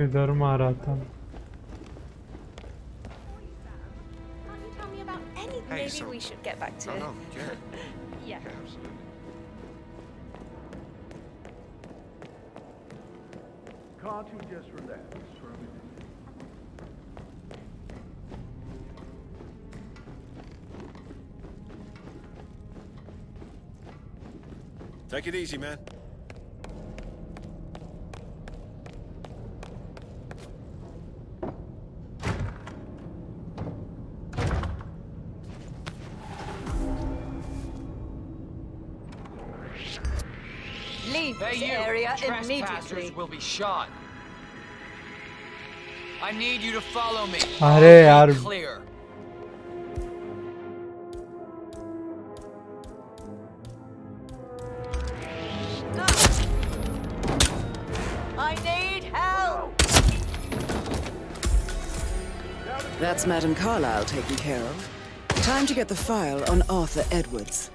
इधर मारा था.
Can't you tell me about anything?
Hey,
Maybe
so-
we should get back to
No,
it.
no, yeah.
Yeah.
Absolutely.
Can't you just relax for a minute?
Take it easy, man.
Leave
Hey,
this
you!
area
Trespassers
immediately.
will be shot. I need you to follow me.
अरे यार.
Clear.
I need help.
That's Madame Carlyle taken care of. Time to get the file on Arthur Edwards.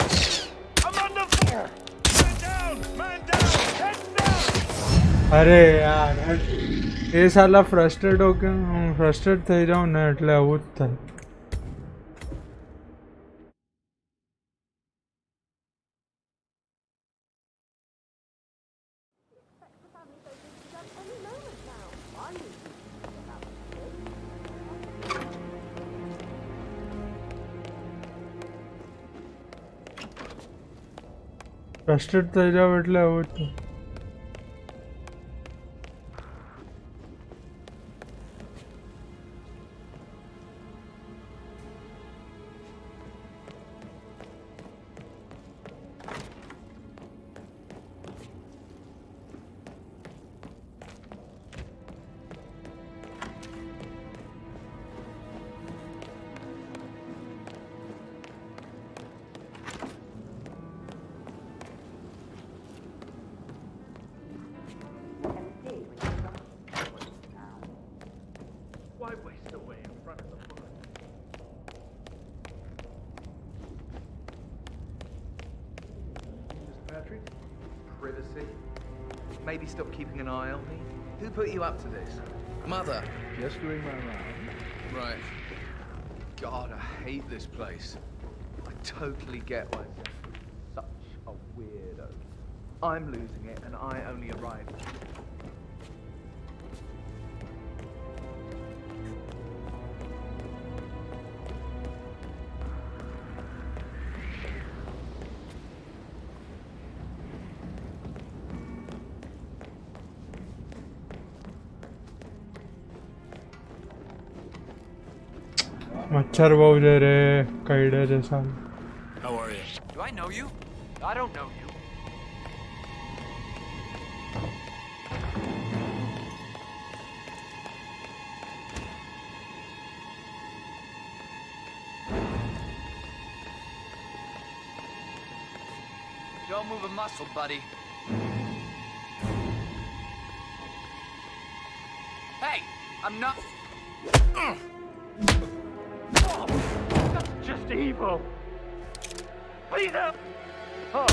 I'm under fire! Man down! Man down! Head down!
अरे यार ये साला frustrate हो के frustrate થઈ જાઉં ને એટલે આવું જ થાય. ફ્રસ્ટ્રેટ થઈ જાવ એટલે આવું જ થાય.
Why waste away in front of the bullet?
Mr. Patrick? Privacy? Maybe stop keeping an eye on me? Who put you up to this? Mother?
Just doing my round.
Right. God, I hate this place. I totally get why Zach's such a weirdo. I'm losing it, and I only arrived.
મચ્છર બહુ છે રે કઈડે છે સાલ.
How are you?
Do I know you? I don't know you. Don't move a muscle, buddy. Hey, I'm not.
That's just evil! Please help! Oh.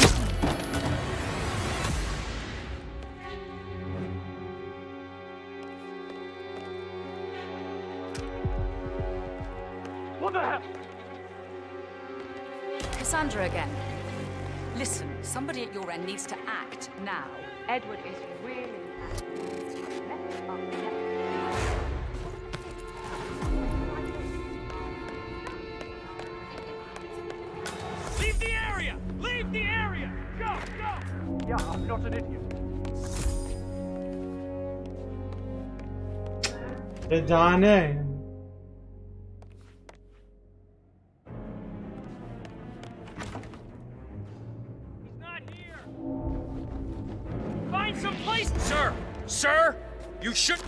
What the hell?
Cassandra again. Listen, somebody at your end needs to act now.
Edward is really
Leave the area! Leave the area! Go! Go! Yeah, I'm not an idiot.
એ જાને
Find some place, sir. Sir, you should.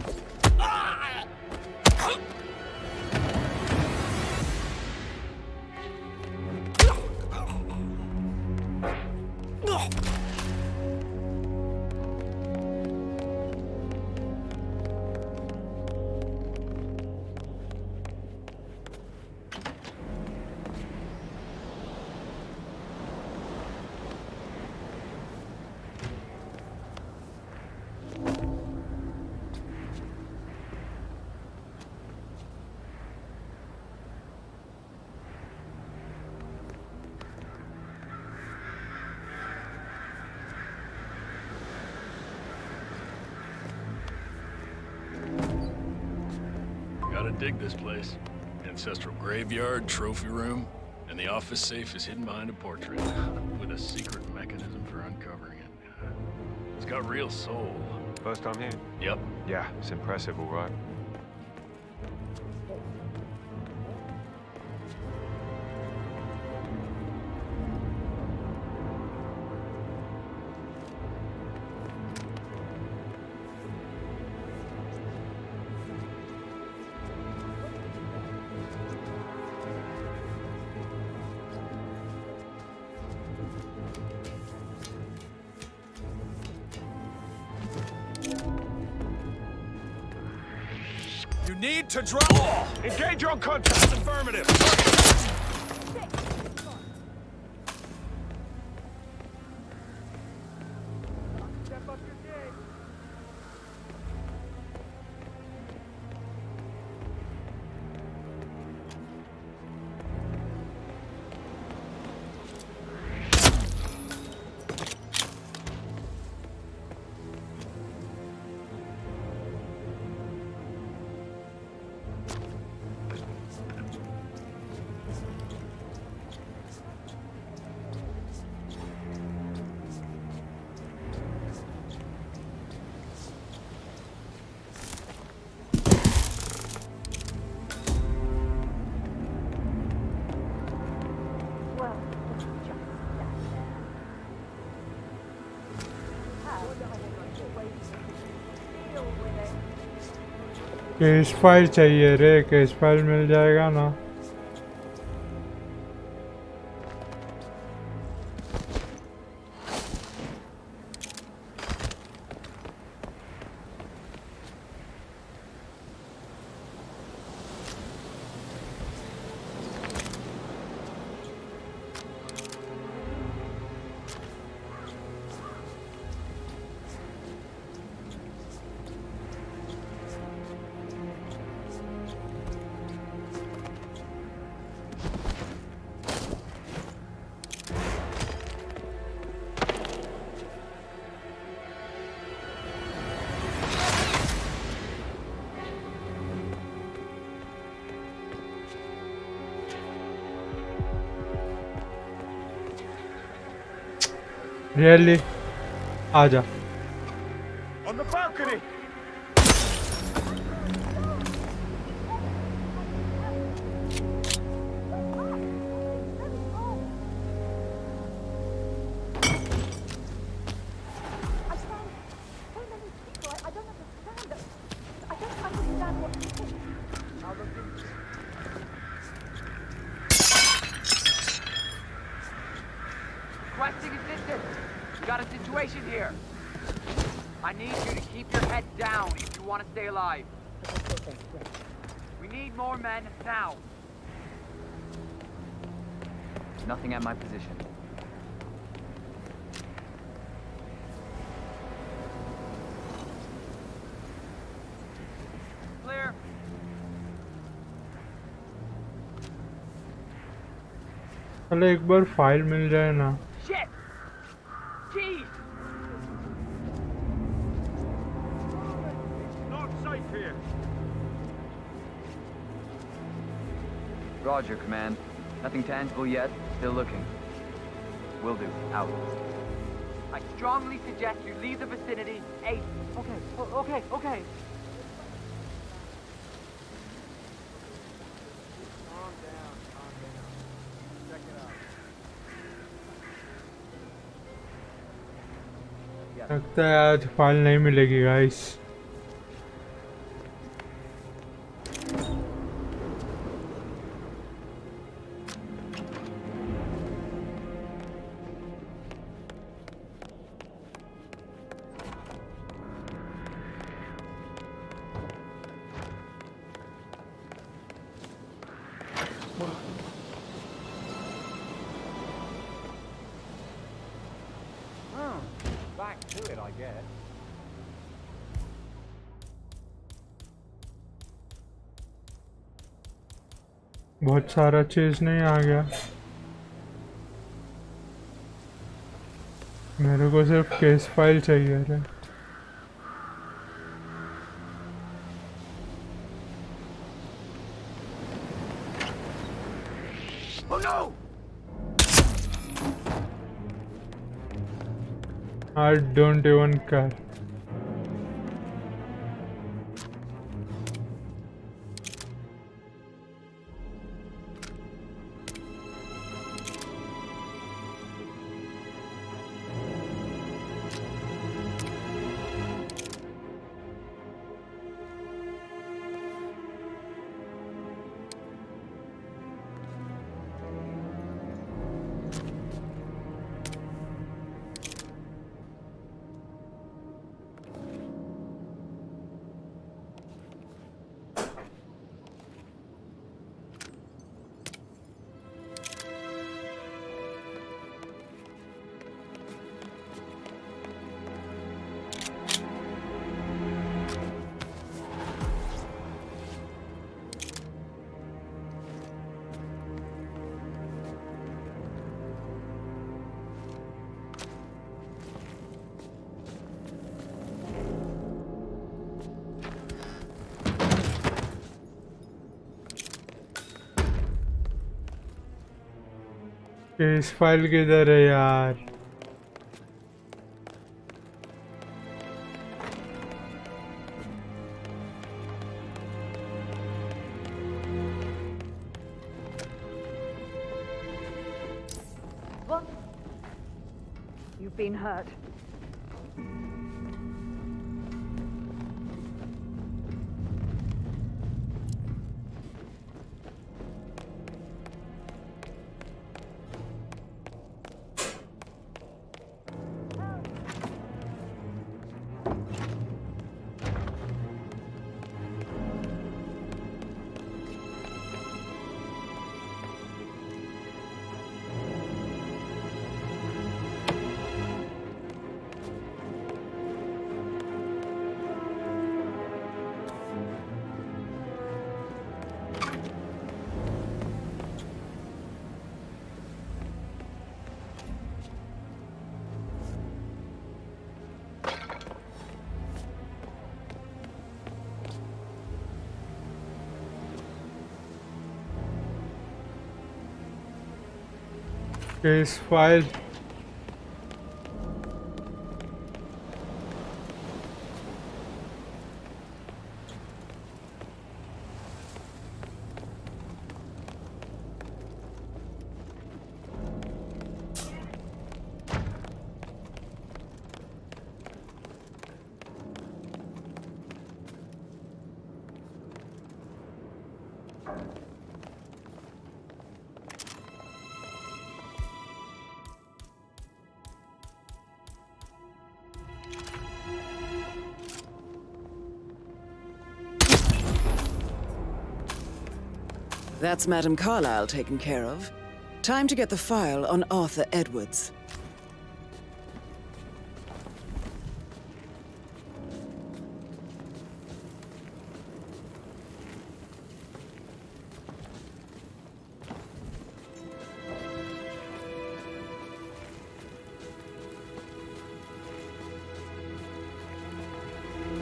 dig this place. Ancestral graveyard, trophy room, and the office safe is hidden behind a portrait with a secret mechanism for uncovering it. It's got real soul.
First time here?
Yep.
Yeah, it's impressive, all right.
You need to draw. Engage on contact. Affirmative.
Case file चाहिए रे, case file मिल जाएगा ना? Really? आजा.
On the balcony.
Requesting assistance. We got a situation here. I need you to keep your head down if you want to stay alive. We need more men now. Nothing at my position. Clear.
चलो एक बार file मिल जाए ना.
Shit! Jeez!
Not safe here.
Roger, Command. Nothing tangible yet. Still looking. Will do. Out. I strongly suggest you leave the vicinity ASAP. Okay. Okay.
लगता है आज file नहीं मिलेगी guys.
Back to it, I guess.
बहुत सारा चीज नहीं आ गया. मेरे को सिर्फ केस फाइल चाहिए रे. I don't even care. Case file किधर है यार?
What? You've been hurt.
Case file
That's Madame Carlyle taken care of. Time to get the file on Arthur Edwards.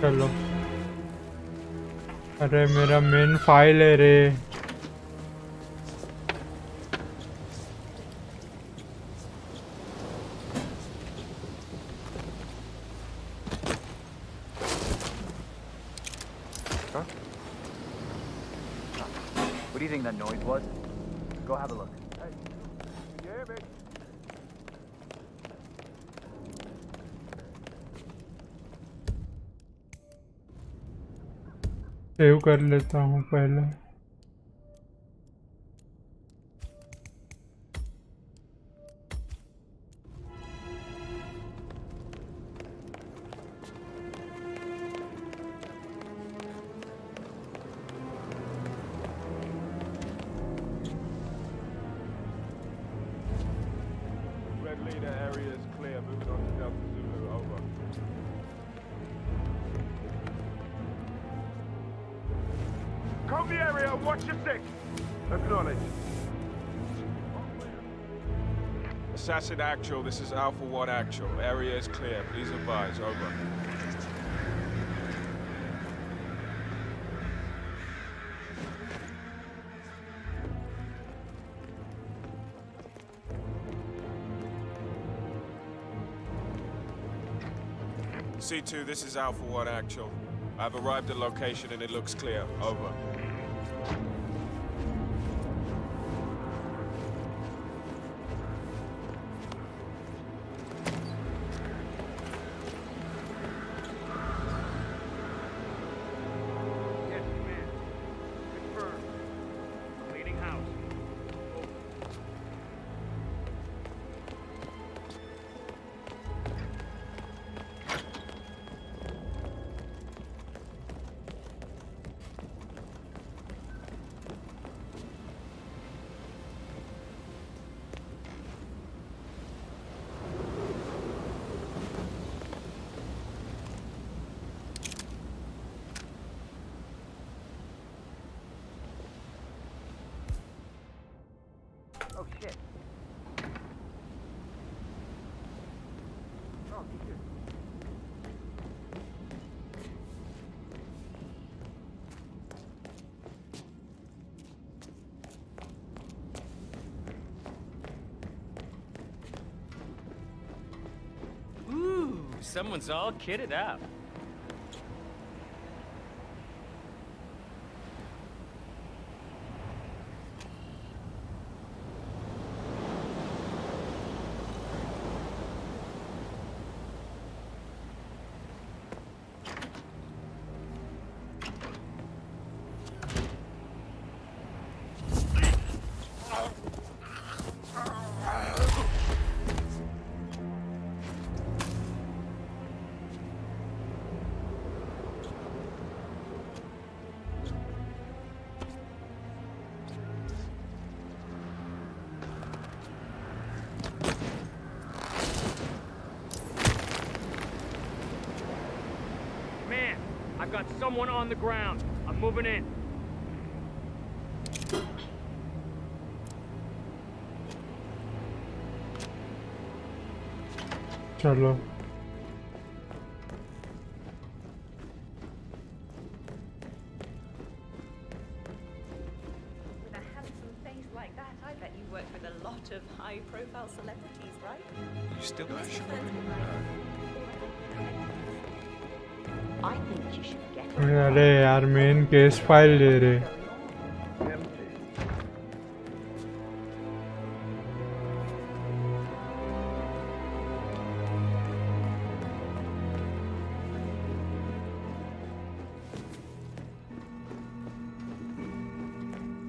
चलो अरे मेरा मेन फाइल है रे
What do you think that noise was? Go have a look. Hey, you hear me?
Save कर लेता हूँ पहले
Red leader area is clear. Moving on to Delta Zulu. Over. Comb the area and watch your six. Acknowledge. Assassin actual. This is Alpha 1 actual. Area is clear. Please advise. Over.
C2, this is Alpha 1 Actual. I've arrived at location and it looks clear. Over.
Yes, command. Confirmed. Cleaning house. Oh shit. Oh, Jesus.
Ooh, someone's all kitted up.
Man, I've got someone on the ground. I'm moving in.
चलो
With a handsome face like that, I bet you work with a lot of high-profile celebrities, right?
You still
I think you should get
अरे यार main case file ले रहे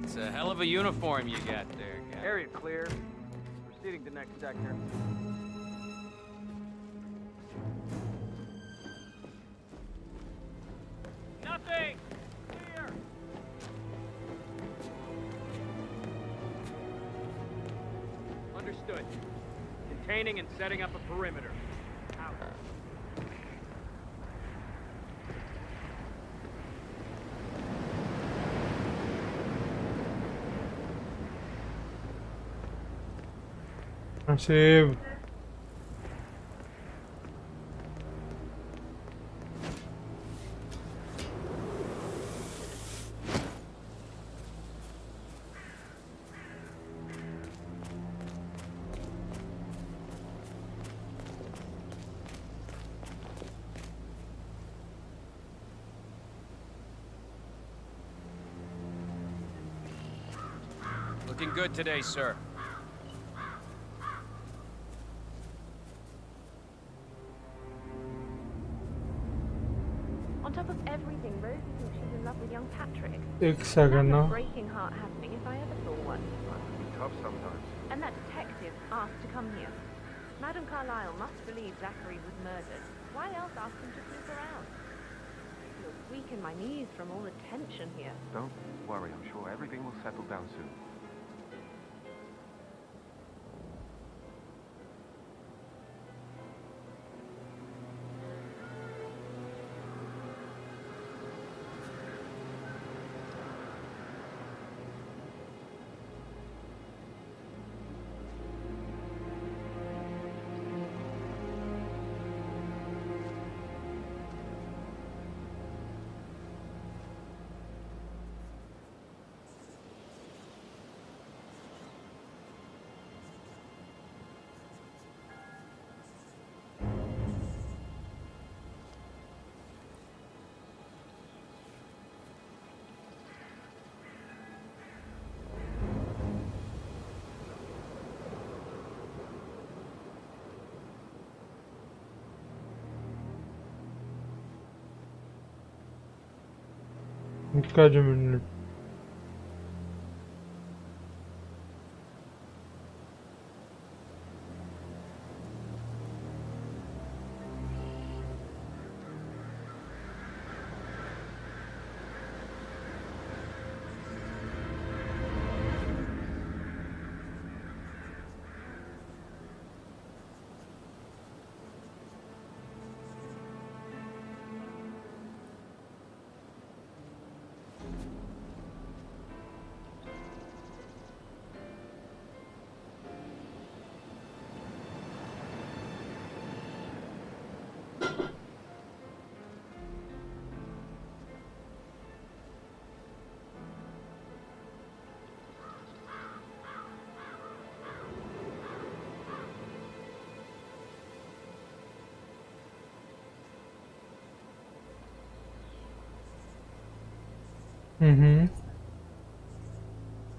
It's a hell of a uniform you got there, guy.
Area clear. Proceeding to next sector. Nothing! Clear! Understood. Containing and setting up a perimeter. Out.
Save
Looking good today, sir.
On top of everything, Rosie thinks she's in love with young Patrick.
एक second ना
That's a breaking heart happening if I ever saw one.
Tough sometimes.
And that detective asked to come here. Madame Carlyle must believe Zachary was murdered. Why else ask him to snoop around? I feel weak in my knees from all the tension here.
Don't worry, I'm sure everything will settle down soon.
एक minute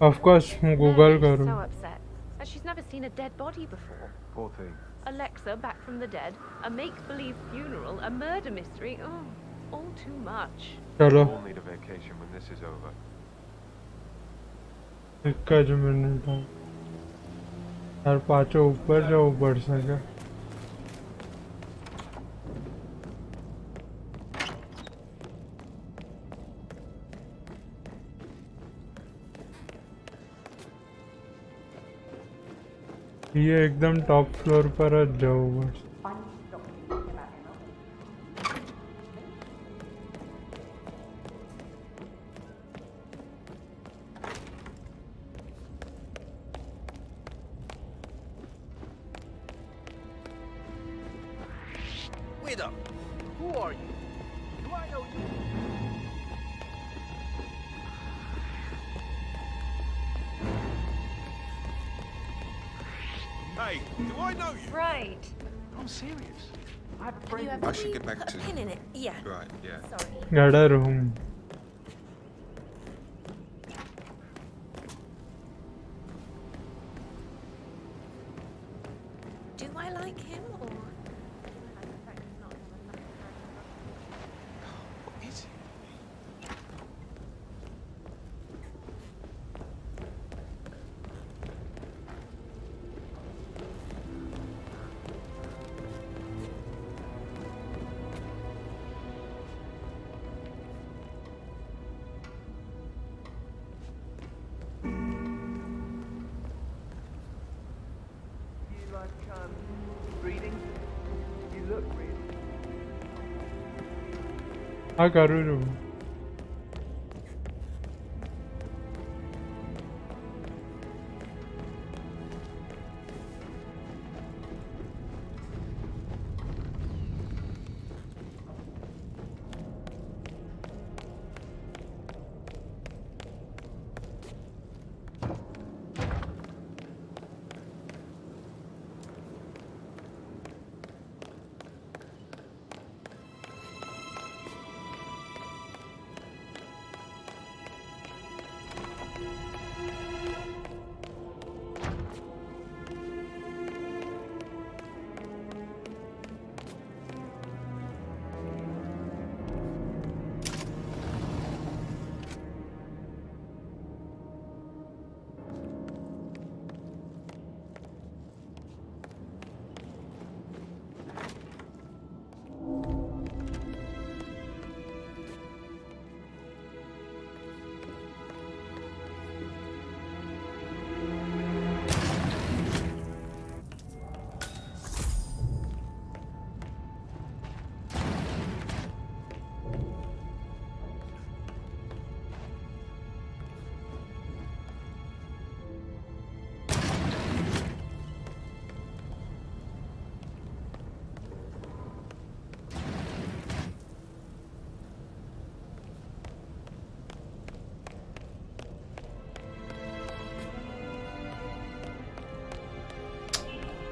Of course, Google
She's
करो.
so upset. And she's never seen a dead body before.
Poor thing.
Alexa back from the dead, a make-believe funeral, a murder mystery. Oh, all too much.
चलो.
We'll need a vacation when this is over.
एक minute यार पाँचों ऊपर जाओ बढ़ सके. ये एकदम टॉप फ्लोर पर जाओ बस.
Wait up. Who are you? Do I know you? Hey, do I know you?
Right.
I'm serious. I have a friend.
I should get back to
Pin in it. Yeah.
Right, yeah.
Sorry.
गड़ा room.
Do I like him or?
What is it?
You like reading? You look reading.
हाँ करूँ room.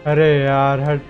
अरे यार हट.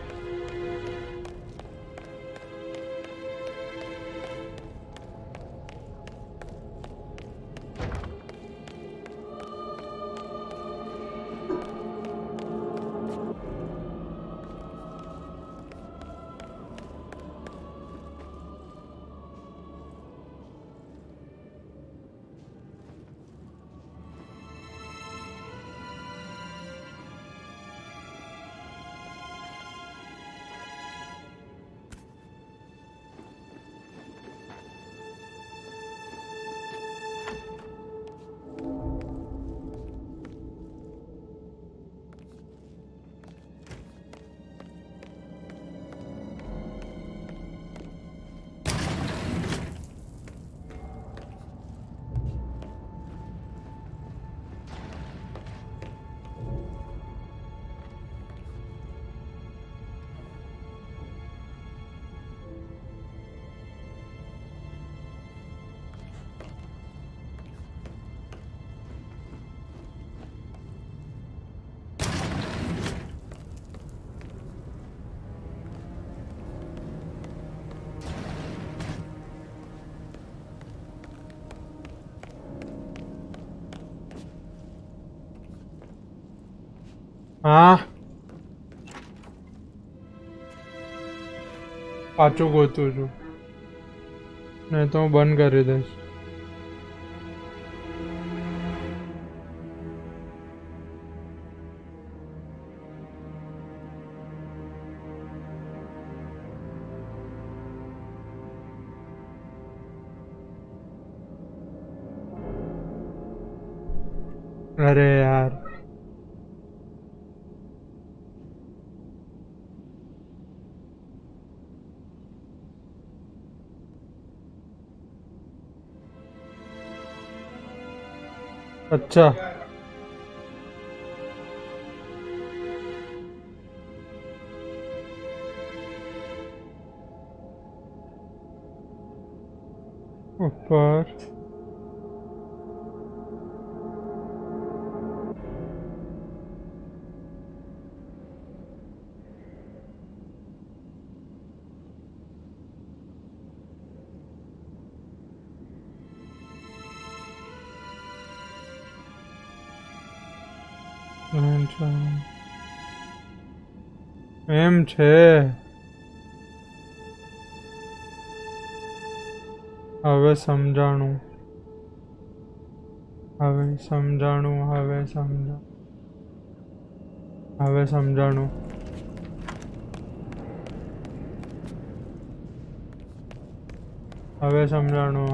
हाँ पाचो गोतू छू नहीं तो बंद कर दे अरे यार अच्छा ऊपर એમ છે હવે સમજાણું હવે સમજાણું હવે સમજાણું હવે સમજાણું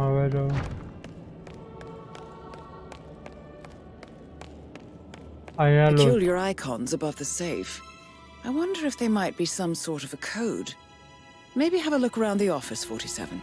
હવે જો
Peculiar icons above the safe. I wonder if they might be some sort of a code. Maybe have a look around the office, 47.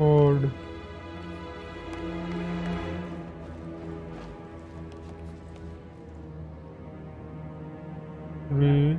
code V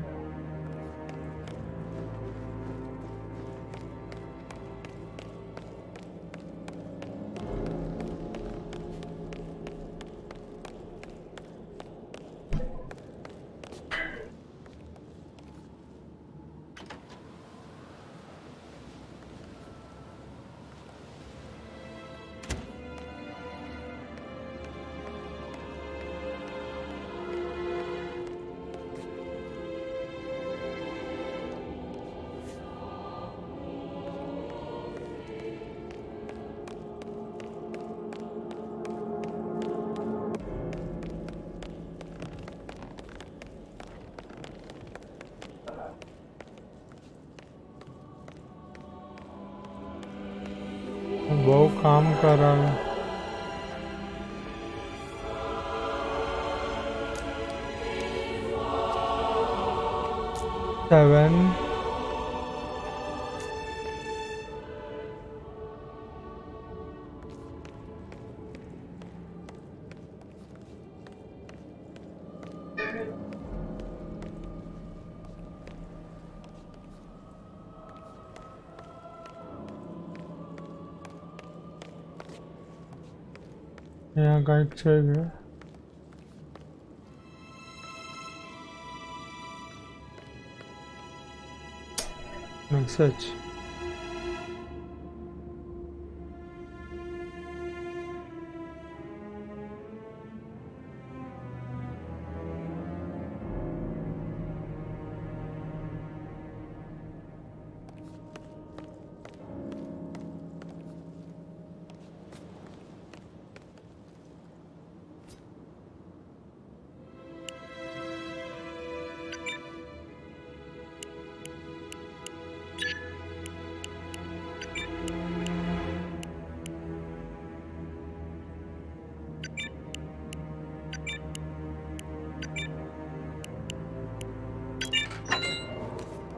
બહુ કામ કરાવે સેવન यहाँ કંઈક છે કે મેસેજ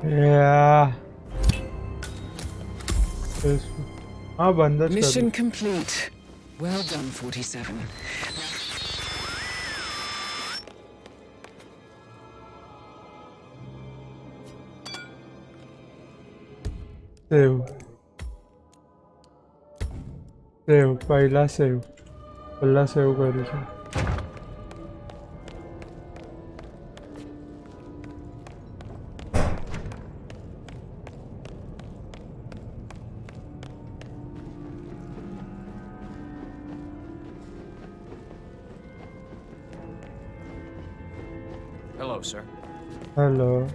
Yeah. हाँ बंदर
Mission complete. Well done, 47.
Save पहिला सेव करूँ છું.
Hello, sir.
Hello.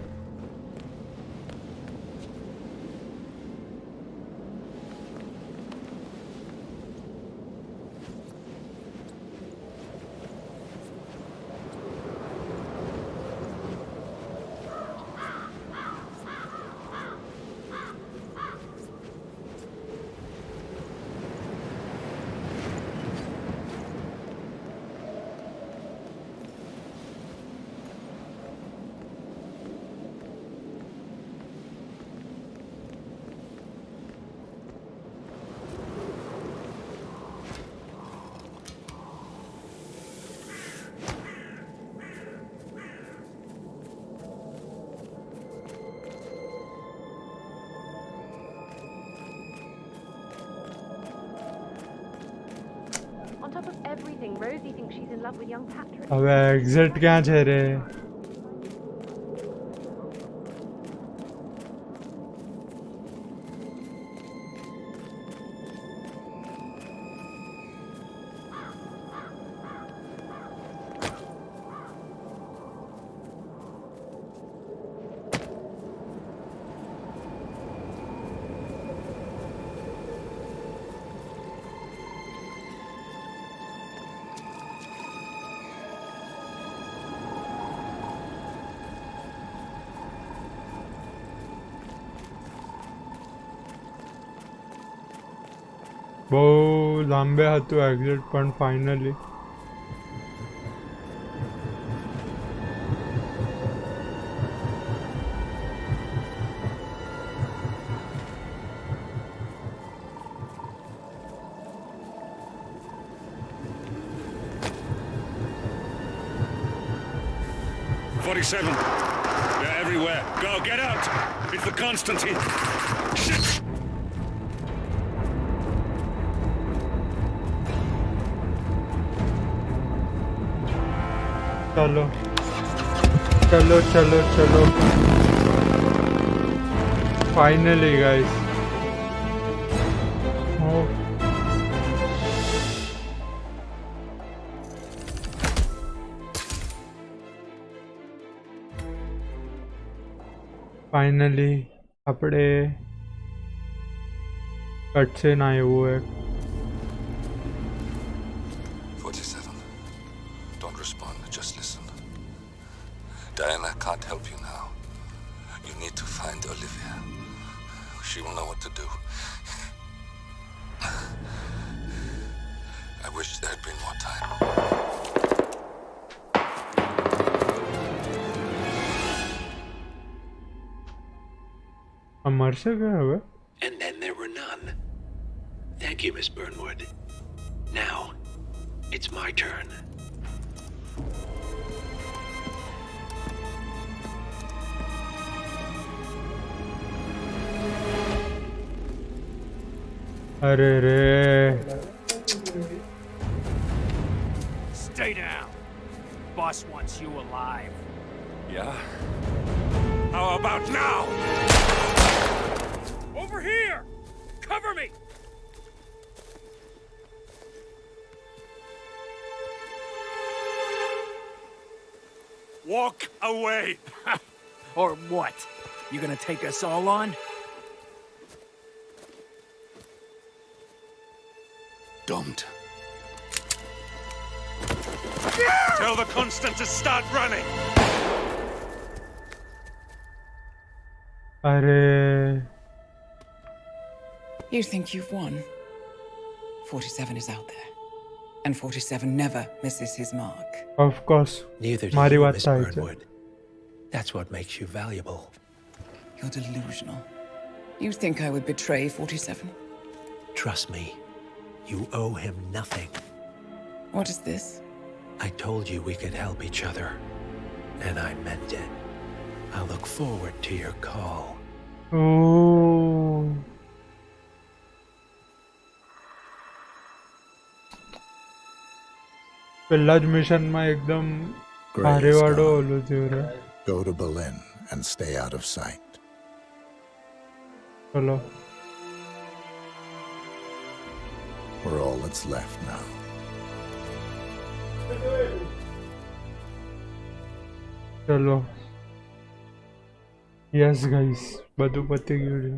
On top of everything, Rosie thinks she's in love with young Patrick.
હવે એક્ઝિટ ક્યાં છે રે? બહુ લાંબે હતું એક્ઝિટ પણ finally
They're everywhere. Go, get out! It's the Constantine. Shit!
चलो चलो चलो चलो फाइनली गाइस फाइनली આપણે કટસીન આવ્યું એક
47. Don't respond, just listen. Diana can't help you now. You need to find Olivia. She will know what to do. I wish there had been more time.
મરશે કે હવે?
And then there were none. Thank you, Miss Burnwood. Now, it's my turn.
अरे रे
Stay down. Boss wants you alive.
Yeah? How about now?
Over here! Cover me!
Walk away!
Or what? You gonna take us all on?
Don't.
Tell the Constant to start running!
अरे
You think you've won? 47 is out there. And 47 never misses his mark.
Of course.
Neither do
મારી
you,
વાત
Miss
થાય છે.
Burnwood. That's what makes you valuable.
You're delusional. You think I would betray 47?
Trust me, you owe him nothing.
What is this?
I told you we could help each other, and I meant it. I look forward to your call.
Oh. પહેલા જ મિશનમાં એકદમ
Gray is
ભારેવાળો
gone.
ઓલું થયું રે.
Go to Berlin and stay out of sight.
ચલો
We're all that's left now.
ચલો yes guys બધું પતી ગયું છે.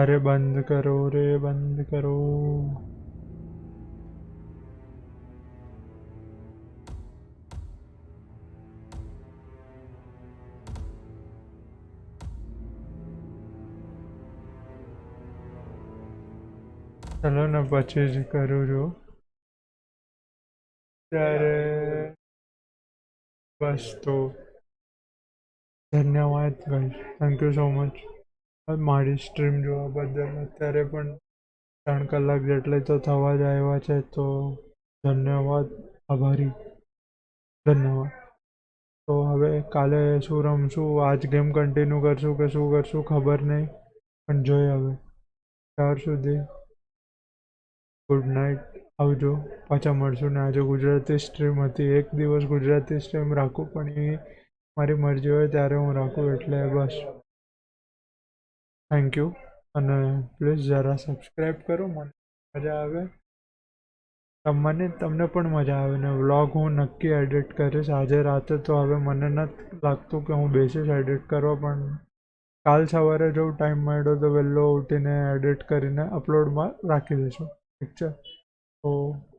અરે બંધ કરો રે બંધ કરો. ચલો ને પછી જ કરું છું ત્યારે બસ તો ધન્યવાદ guys thank you so much મારી સ્ટ્રીમ જોવા બદલ. અત્યારે પણ 3 કલાક જેટલે તો થવા જ આવ્યા છે તો ધન્યવાદ આભારી ધન્યવાદ. તો હવે કાલે શું રમશું આજ ગેમ કન્ટિન્યુ કરશું કે શું કરશું ખબર નહીં પણ જોઈએ હવે. ત્યાર સુધી ગુડ નાઇટ આવજો પાછા મળશું. ને આજે ગુજરાતી સ્ટ્રીમ હતી. એક દિવસ ગુજરાતી સ્ટ્રીમ રાખું પણ એ મારી મરજી હોય ત્યારે હું રાખું એટલે બસ. થેન્ક યુ અને પ્લીઝ જરા સબસ્ક્રાઈબ કરો. મને મજા આવે તમને પણ મજા આવે ને વ્લોગ હું નક્કી એડિટ કરીશ આજે રાતે. તો હવે મને નથી લાગતું કે હું બેસીશ એડિટ કરવા પણ કાલ સવારે જો ટાઈમ મળ્યો તો વહેલો ઉઠીને એડિટ કરીને અપલોડમાં રાખી દઈશું. ઠીક છે તો